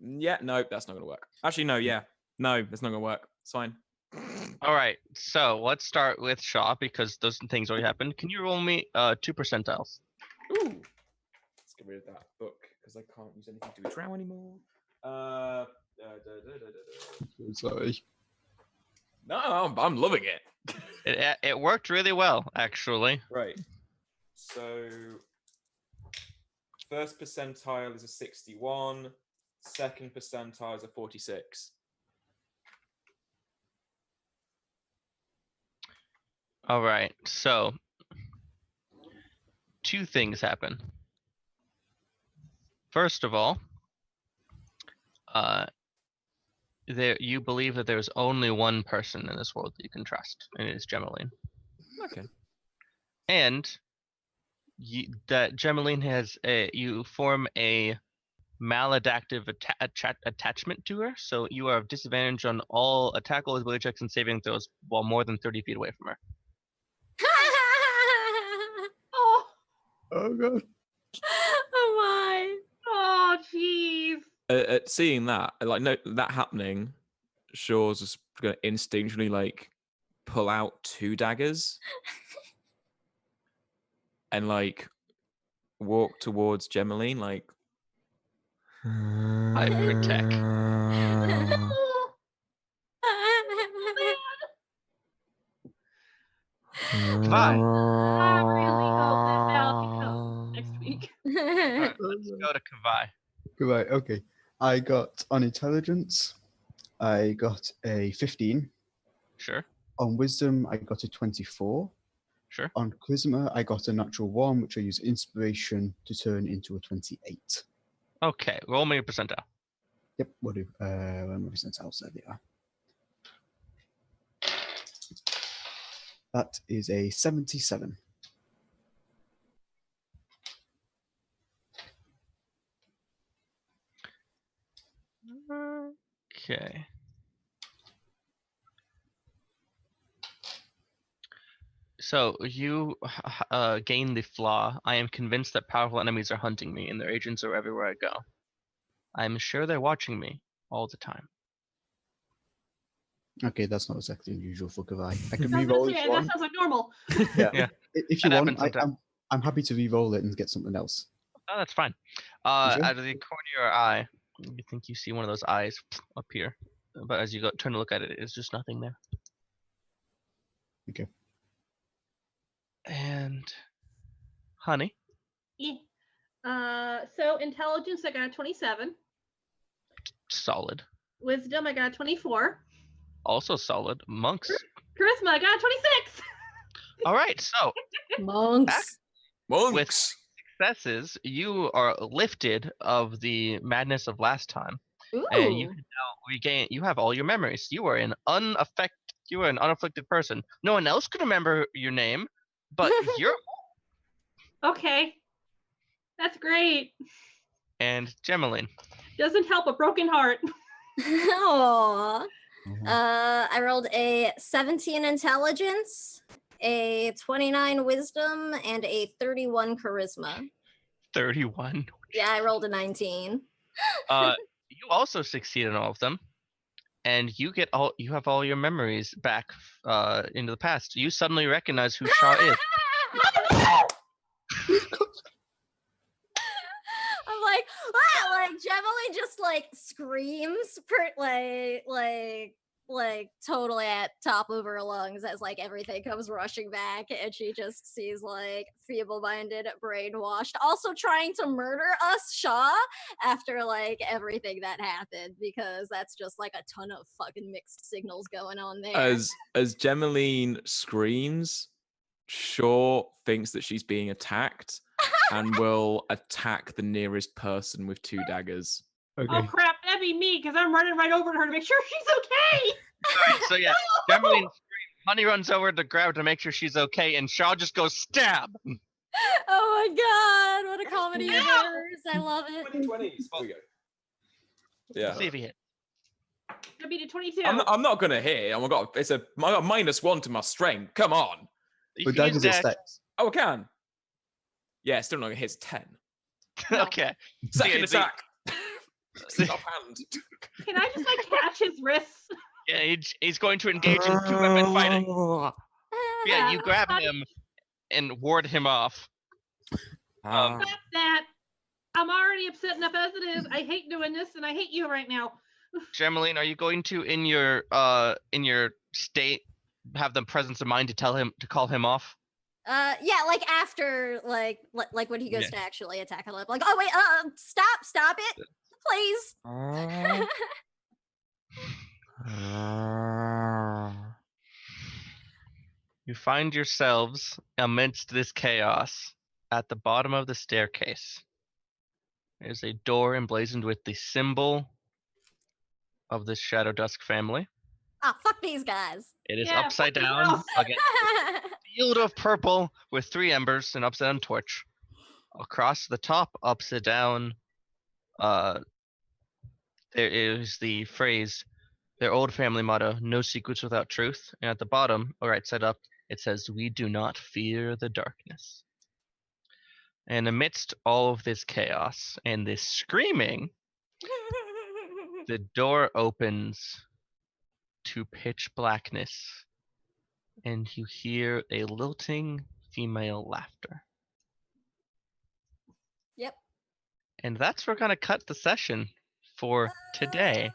Yeah, no, that's not gonna work. Actually, no, yeah. No, that's not gonna work. It's fine. All right. So let's start with Shaw because those things already happened. Can you roll me 2 percentiles? Ooh. Let's get rid of that book because I can't use anything to drow anymore. I'm sorry. No, I'm loving it. It worked really well, actually. Right. So first percentile is a 61. Second percentile is a 46. All right. So 2 things happen. First of all, you believe that there's only one person in this world that you can trust, and it is Gemeline. Okay. And that Gemeline has you form a maladaptive attachment to her, so you are of disadvantage on all attack rolls, ability checks, and saving throws while more than 30 feet away from her. Oh, Oh god. oh my. oh, jeez. Seeing that, like, no, that happening, Shaw's just gonna instinctually like pull out 2 daggers and like walk towards Gemeline, like. I protect. Oh, Fine. I really hope that Val comes next week. Alright, let's go to Kavai. Right, okay. I got on intelligence, I got a 15. Sure, On wisdom, I got a 24. sure. On charisma, I got a natural 1, which I use inspiration to turn into a 28. Okay, roll me a percentile. Yep, will do. Where are my percentiles? There they are. That is a 77. Okay. So you gain the flaw. I am convinced that powerful enemies are hunting me, and their agents are everywhere I go. I'm sure they're watching me all the time. Okay, that's not exactly unusual for Kavai. I can I was re-roll gonna if say, you that want. sounds like normal. Yeah. Yeah, If you that want, happens sometimes. I'm happy to re-roll it and get something else. Oh, that's fine. sure? Out of the corner of your eye, you think you see one of those eyes up here, but as you turn to look at it, it's just nothing there. Okay. And honey, Yeah. So intelligence, I got a 27. solid. Wisdom, I got 24. Also solid. Monks. Charisma, I got 26. All right, so Monks. Monks. successes, you are lifted of the madness of last time, Ooh. and you can now regain. You have all your memories. You are an unafflicted person. No one else could remember your name, but you're. Okay. That's great. And Gemeline. Doesn't help a broken heart. Aw. I rolled a 17 intelligence, a 29 wisdom, and a 31 charisma. 31. Yeah, I rolled a 19. You also succeed in all of them, and you have all your memories back into the past. You suddenly recognize who Shaw is. I'm like, ah! Like Gemily just like screams, like totally at top of her lungs as like everything comes rushing back, and she just sees like feeble-minded, brainwashed, also trying to murder us, Shaw, after like everything that happened, because that's just like a ton of fucking mixed signals going on there. As Gemeline screams, Shaw thinks that she's being attacked and will attack the nearest person with 2 daggers. Okay. Oh crap, that'd be me, because I'm running right over to her to make sure she's okay. All right, so yeah, Gemeline screams. Honey runs over to grab her to make sure she's okay, and Shaw just goes stab. Oh my god, what a comedy of errors. I love it. 20s. Here we go. Yeah. See if he hit. That'd be to 22. I'm not gonna hit. I got -1 to my strength. Come on. You But can use daggers are dash. steps. Oh, I can. Yeah, still not gonna hit. It's 10. No. Okay. Second yeah, attack. Offhand. Can I just like catch his wrists? Yeah, he's going to engage in 2-weapon fighting. Yeah, you grab him and ward him off. Ah. Stop that. I'm already upset enough as it is. I hate doing this, and I hate you right now. Gemeline, are you going to in your state have the presence of mind to call him off? Yeah, like after like when he goes Yeah. to actually attack Alep, like, oh wait, stop it, please. You find yourselves amidst this chaos at the bottom of the staircase. There's a door emblazoned with the symbol of the Shadowdusk family. Ah, fuck these guys. It is Yeah, upside fuck the down girls. against a field of purple with 3 embers and upside down torch. Across the top, upside down, there is the phrase, their old family motto, no secrets without truth. And at the bottom, or right side up, it says, we do not fear the darkness. And amidst all of this chaos and this screaming, the door opens to pitch blackness, and you hear a lilting female laughter. Yep. And that's where we're gonna cut the session for today.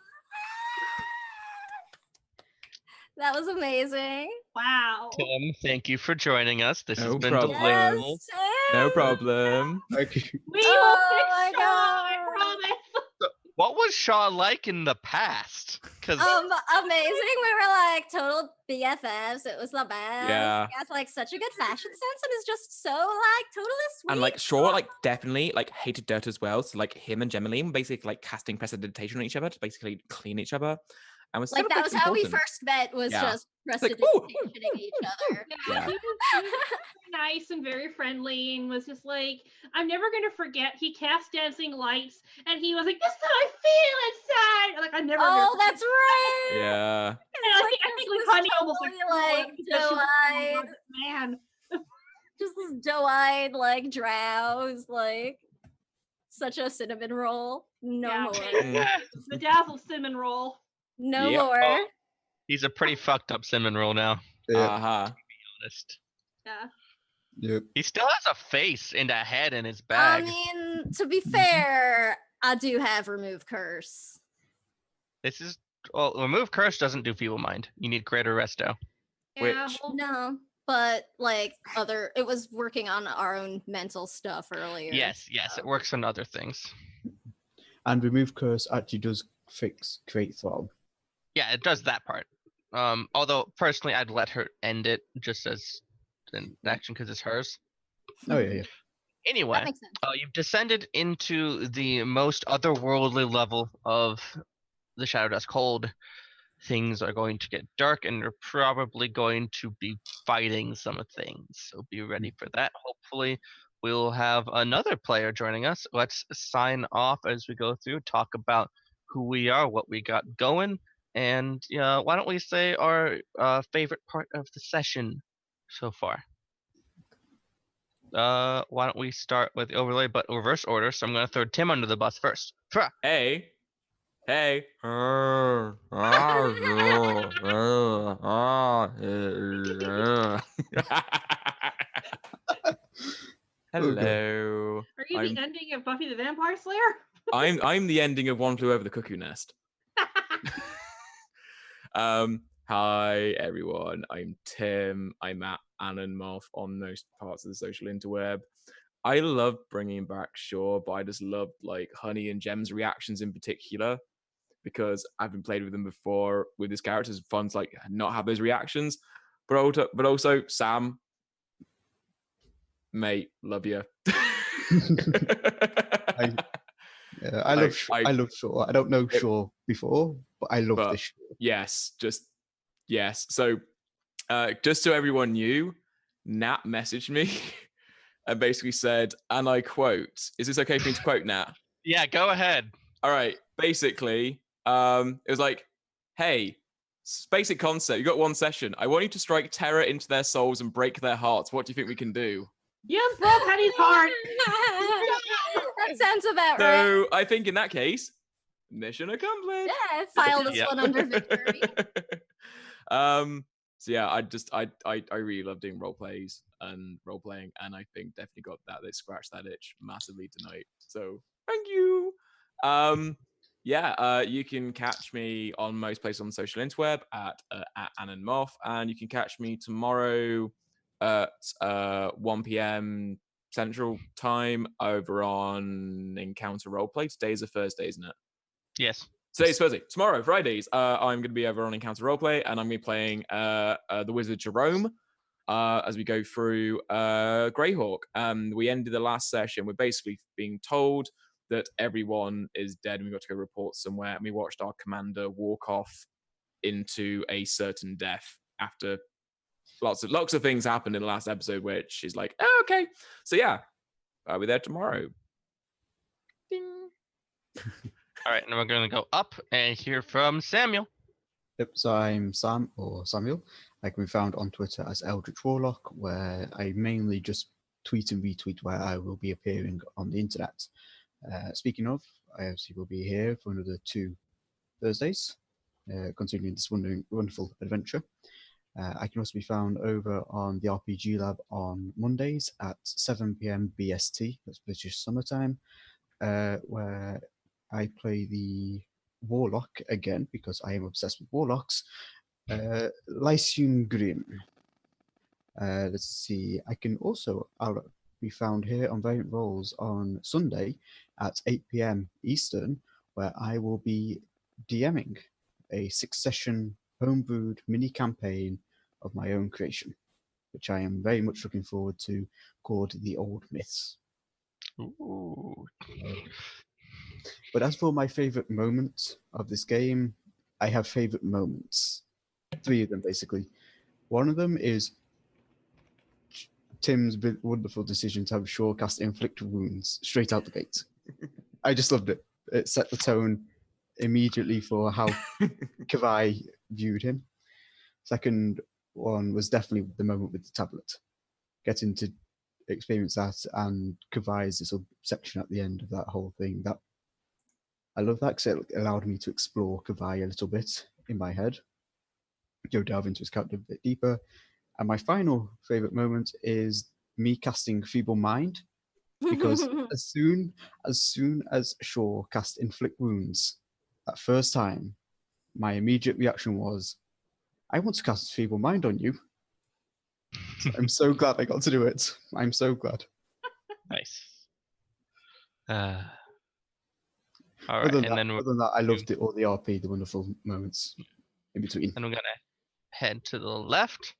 That was amazing. Wow. Tim, thank you for joining us. This has No been problem. delightful. Yes, No Tim. problem. Okay. We Oh will fix my Shaw, I God. promise. What was Shaw like in the past? Because Amazing. We were like total BFFs. It was the best. Yeah. He has like such a good fashion sense and is just so like totally sweet. And like Shaw like definitely like hated dirt as well. So like him and Gemeline were basically like casting precipitation on each other to basically clean each other. And was like that was how we first met, was Yeah. just like, prestidigitating each other. Yeah, Yeah. he was very nice and very friendly, and was just like, I'm never gonna forget. He cast dancing lights, and he was like, "This is how I feel inside." Like I never. Oh, gonna that's right. Yeah. And I think just like this Honey almost like totally, because she was like, doe-eyed, man. just this doe-eyed like drow who's like such a cinnamon roll. No Yeah. more. Mm. The dazzle cinnamon roll. No Yep. more. Oh. He's a pretty fucked up cinnamon roll now, Yeah. Uh-huh. honest. Yeah. Yep. He still has a face and a head in his I bag. mean, to be fair, I do have remove curse. This is remove curse doesn't do feeble mind. You need greater resto. Yeah. Which- well, No, but like it was working on our own mental stuff earlier. Yes, it works on other things. And remove curse actually does create throb. Yeah, it does that part. Although personally, I'd let her end it just as an action because it's hers. Oh yeah. Anyway, That makes sense. you've descended into the most otherworldly level of the Shadowdusk Hold. Things are going to get dark, and you're probably going to be fighting some things. So be ready for that. Hopefully, we'll have another player joining us. Let's sign off as we go through, talk about who we are, what we got going, and why don't we say our favorite part of the session so far? Why don't we start with the overlay, but reverse order? So I'm going to throw Tim under the bus first. Fra! Hey. Hello. Are you I'm- the ending of Buffy the Vampire Slayer? I'm the ending of One Flew Over the Cuckoo Nest. Hi everyone, I'm Tim. I'm at Anonmoth on most parts of the social interweb. I love bringing back Shaw, but I just love like Honey and Gem's reactions in particular because I've been played with them before with his characters. It's fun to like not have those reactions, but also Sam, mate, love you. I love Shaw. I don't know Shaw before, but I love this show. Yes. So just so everyone knew, Nat messaged me and basically said, and I quote, is this okay for me to quote, Nat? Yeah, go ahead. All right. Basically, it was like, hey, basic concept. You got one session. I want you to strike terror into their souls and break their hearts. What do you think we can do? You broke Honey's heart. That sounds about right. So I think in that case, mission accomplished. Yeah, file this one under victory. So yeah, I really love doing role plays and role playing, and I think definitely got that. They scratched that itch massively tonight. So thank you. You can catch me on most places on the social interweb at Anonmoth, and you can catch me tomorrow at 1 p.m. Central Time over on Encounter Roleplay. Today's a Thursday, isn't it? Yes. Today's Thursday. Tomorrow, Fridays, I'm going to be over on Encounter Roleplay, and I'm going to be playing the Wizard Jerome as we go through Greyhawk. We ended the last session. We're basically being told that everyone is dead, and we've got to go report somewhere. And we watched our commander walk off into a certain death after lots of things happened in the last episode, which is like, oh, okay. So yeah, I'll be there tomorrow. Ding. All right, now we're going to go up and hear from Samuel. Yep, so I'm Sam, or Samuel. I can be found on Twitter as Eldritch Warlock, where I mainly just tweet and retweet where I will be appearing on the internet. Speaking of, I obviously will be here for another 2 Thursdays, continuing this wonderful adventure. I can also be found over on the RPG Lab on Mondays at 7 p.m. BST, that's British Summertime, where I play the Warlock again, because I am obsessed with Warlocks, Lycium Grim. Let's see, I'll be found here on Variant Roles on Sunday at 8 p.m. Eastern, where I will be DMing a 6-session homebrewed mini campaign of my own creation, which I am very much looking forward to, called The Old Myths. Ooh. But as for my favorite moment of this game, I have favorite moments. 3 of them, basically. One of them is Tim's wonderful decision to have Shaw cast Inflict Wounds straight out the gate. I just loved it. It set the tone immediately for how Kavai viewed him. Second one was definitely the moment with the tablet. Getting to experience that, and Kavai's little section at the end of that whole thing. That I love that because it allowed me to explore Kavai a little bit in my head, go delve into his character a bit deeper. And my final favorite moment is me casting Feeble Mind, because as soon as Shaw cast Inflict Wounds that first time, my immediate reaction was, I want to cast Feeble Mind on you. So I'm so glad I got to do it. I'm so glad. Nice. All All right, and then other than that, I loved all the RP, the wonderful moments in between. we're gonna head to the left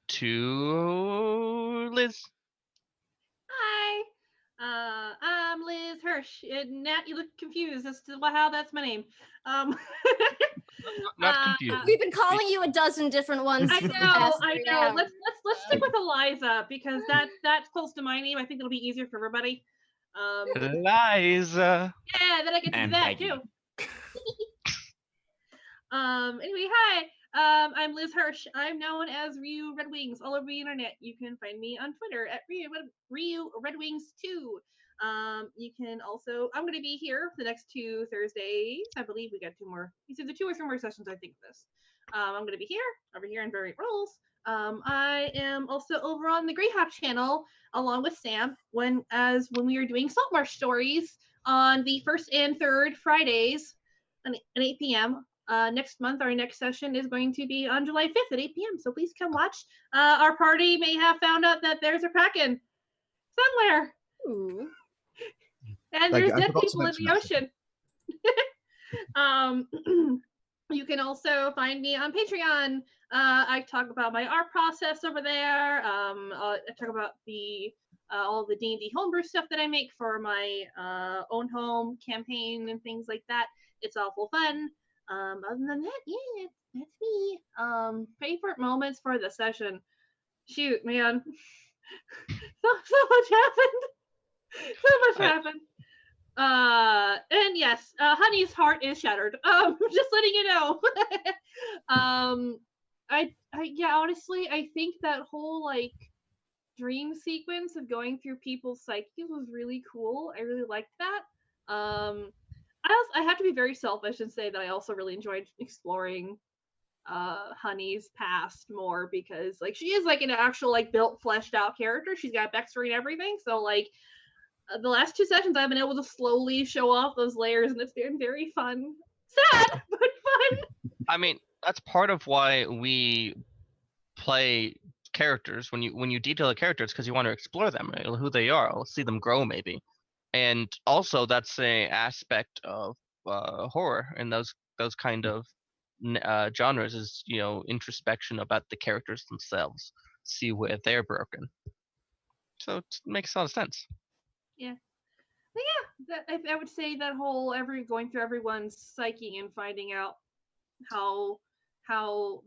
to Liz. Hi. I'm Liz Hirsch. Nat, you look confused as to how that's my name. Not confused. We've been calling you a dozen different ones. I for the know, past I 3 know. hours. Let's stick with Eliza because that's close to my name. I think it'll be easier for everybody. Eliza. Yeah, then I get to do And that Peggy. too. Anyway, hi. I'm Liz Hirsch. I'm known as Ryu Red Wings all over the internet. You can find me on Twitter at Ryu Red Wings 2. You can also, I'm going to be here for the next 2 Thursdays. I believe we got 2 more. These are the 2 or 3 more sessions, I think, this. I'm going to be here, over here in Variant Roles. I am also over on the Greyhawk channel, along with Sam, when we are doing Saltmarsh stories on the 1st and 3rd Fridays at 8 p.m. Next month, our next session is going to be on July 5th at 8 p.m. So please come watch. Our party may have found out that there's a Kraken somewhere. Ooh. And Like, there's I dead forgot to people in mention the that. ocean. You can also find me on Patreon. I talk about my art process over there. I talk about the all the D&D homebrew stuff that I make for my own home campaign and things like that. It's awful fun. Other than that, yeah, that's me. Favorite moments for the session. Shoot, man. so much happened. So much happened. And yes, Honey's heart is shattered. Just letting you know. Yeah, honestly, I think that whole like dream sequence of going through people's psyches was really cool. I really liked that. I have to be very selfish and say that I also really enjoyed exploring Honey's past more because like she is like an actual like built fleshed out character. She's got backstory and everything. So like the last 2 sessions I've been able to slowly show off those layers and it's been very fun. Sad, but fun. I mean, that's part of why we play characters. When you detail a character, it's because you want to explore them, right? Who they are, see them grow, maybe. And also, that's a aspect of horror and those kind of genres is introspection about the characters themselves, see where they're broken. So it makes a lot of sense. Yeah. But yeah, I would say that whole going through everyone's psyche and finding out how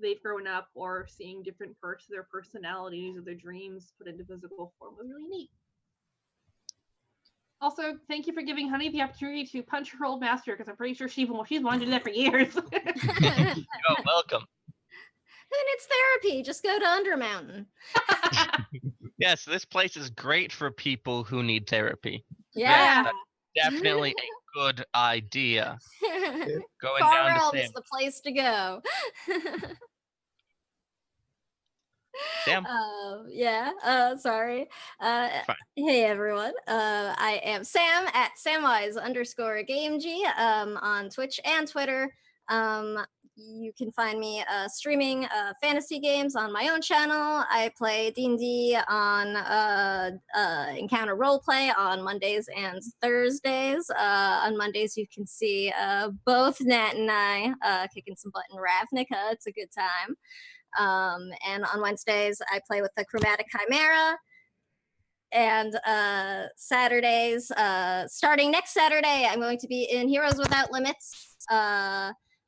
they've grown up or seeing different parts of their personalities or their dreams put into physical form was really neat. Also, thank you for giving Honey the opportunity to punch her old master because I'm pretty sure she's wanted to do that for years. You're welcome. And it's therapy. Just go to Undermountain. Yes, this place is great for people who need therapy. Yeah. Definitely a good idea. Going Far down to Realm Sam. is the place to go. Sam. Sorry. Fine. Hey everyone. I am Sam at Samwise_GameG on Twitch and Twitter. You can find me streaming fantasy games on my own channel. I play D&D on Encounter Roleplay on Mondays and Thursdays. On Mondays, you can see both Nat and I kicking some butt in Ravnica. It's a good time. And on Wednesdays, I play with the Chromatic Chimera. And Saturdays, starting next Saturday, I'm going to be in Heroes Without Limits,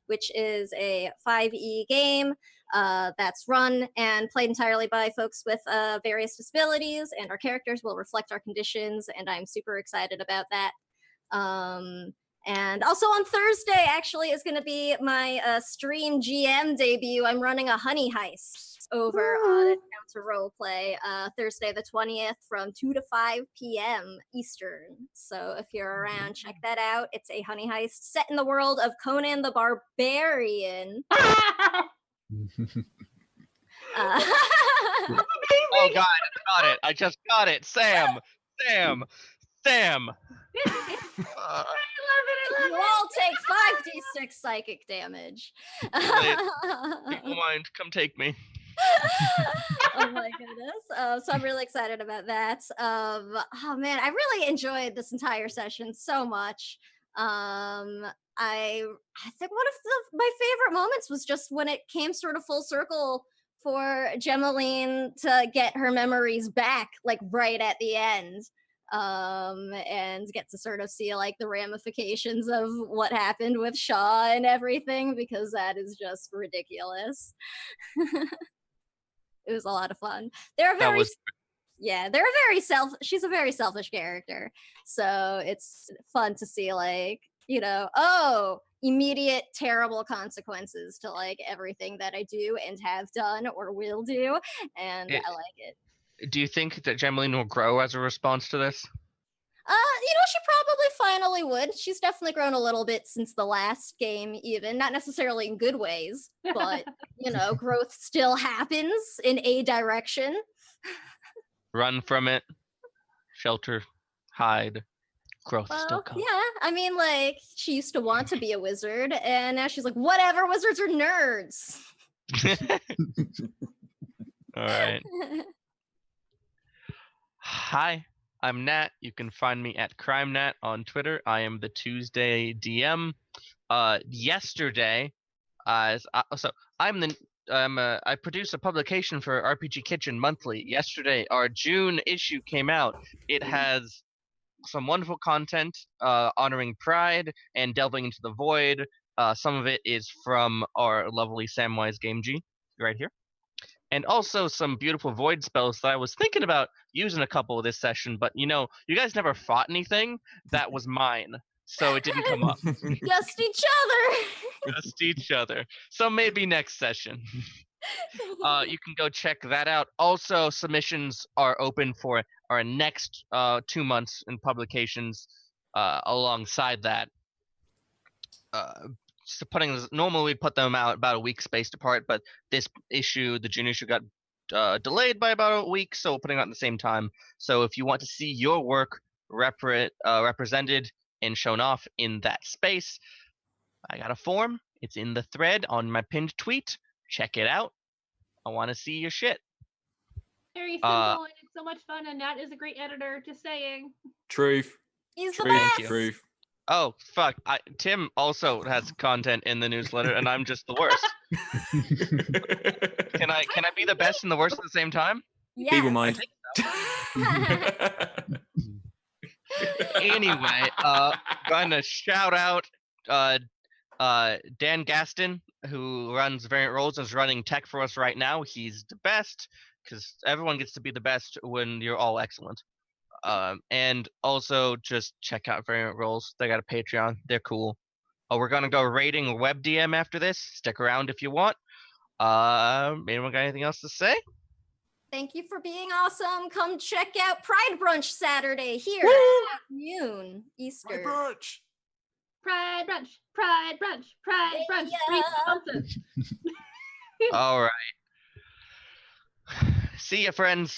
which is a 5e game that's run and played entirely by folks with various disabilities, and our characters will reflect our conditions, and I'm super excited about that. And also on Thursday, actually, is going to be my stream GM debut. I'm running a honey heist over on Encounter Roleplay Thursday the 20th from 2 to 5 p.m. Eastern. So if you're around, check that out. It's a honey heist set in the world of Conan the Barbarian. Oh God, I got it. I just got it. Sam. I love You all take 5d6 psychic damage. People mind, come take me. Oh my goodness. So I'm really excited about that. Oh man, I really enjoyed this entire session so much. I think one of my favorite moments was just when it came sort of full circle for Gemaline to get her memories back, like right at the end, and get to sort of see like the ramifications of what happened with Shaw and everything, because that is just ridiculous. It was a lot of fun. They're That very was yeah, she's a very selfish character. So it's fun to see like, immediate terrible consequences to like everything that I do and have done or will do. And It- I like it. Do you think that Gemaline will grow as a response to this? She probably finally would. She's definitely grown a little bit since the last game, even. Not necessarily in good ways, but, growth still happens in a direction. Run from it, shelter, hide, growth still Well, comes. yeah. I mean, like, she used to want to be a wizard, and now she's like, whatever, wizards are nerds. All right. Hi, I'm Nat. You can find me at CrimeNat on Twitter. I am the Tuesday DM. Yesterday, I produce a publication for RPG Kitchen monthly. Yesterday, our June issue came out. It has some wonderful content honoring Pride and delving into the void. Some of it is from our lovely Samwise Gamgee right here. And also some beautiful void spells that I was thinking about using a couple of this session, but you guys never fought anything. That was mine. So it didn't come up. Just each other. Just each other. So maybe next session. You can go check that out. Also, submissions are open for our next 2 months in publications alongside that. Normally we put them out about a week spaced apart, but this issue, the June issue, got delayed by about a week, so we're putting it out at the same time. So if you want to see your work represented and shown off in that space, I got a form. It's in the thread on my pinned tweet. Check it out. I want to see your shit. Very simple and it's so much fun, and Nat is a great editor. Just saying. Truth. He's the Truth. best. Truth. Oh fuck! Tim also has content in the newsletter, and I'm just the worst. Can I be the best and the worst at the same time? Yes. Feeble mind. Anyway, gonna shout out Dan Gaston, who runs Variant Roles and is running tech for us right now. He's the best because everyone gets to be the best when you're all excellent. And also just check out Variant Roles. They got a Patreon. They're cool. We're gonna go raiding Web DM after this. Stick around if you want. Anyone got anything else to say? Thank you for being awesome. Come check out Pride Brunch Saturday here at noon Easter. Brunch. Pride brunch, pride brunch, pride brunch. Yeah. Something. All right. See ya, friends.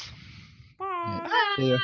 Yeah. Bye. Yeah.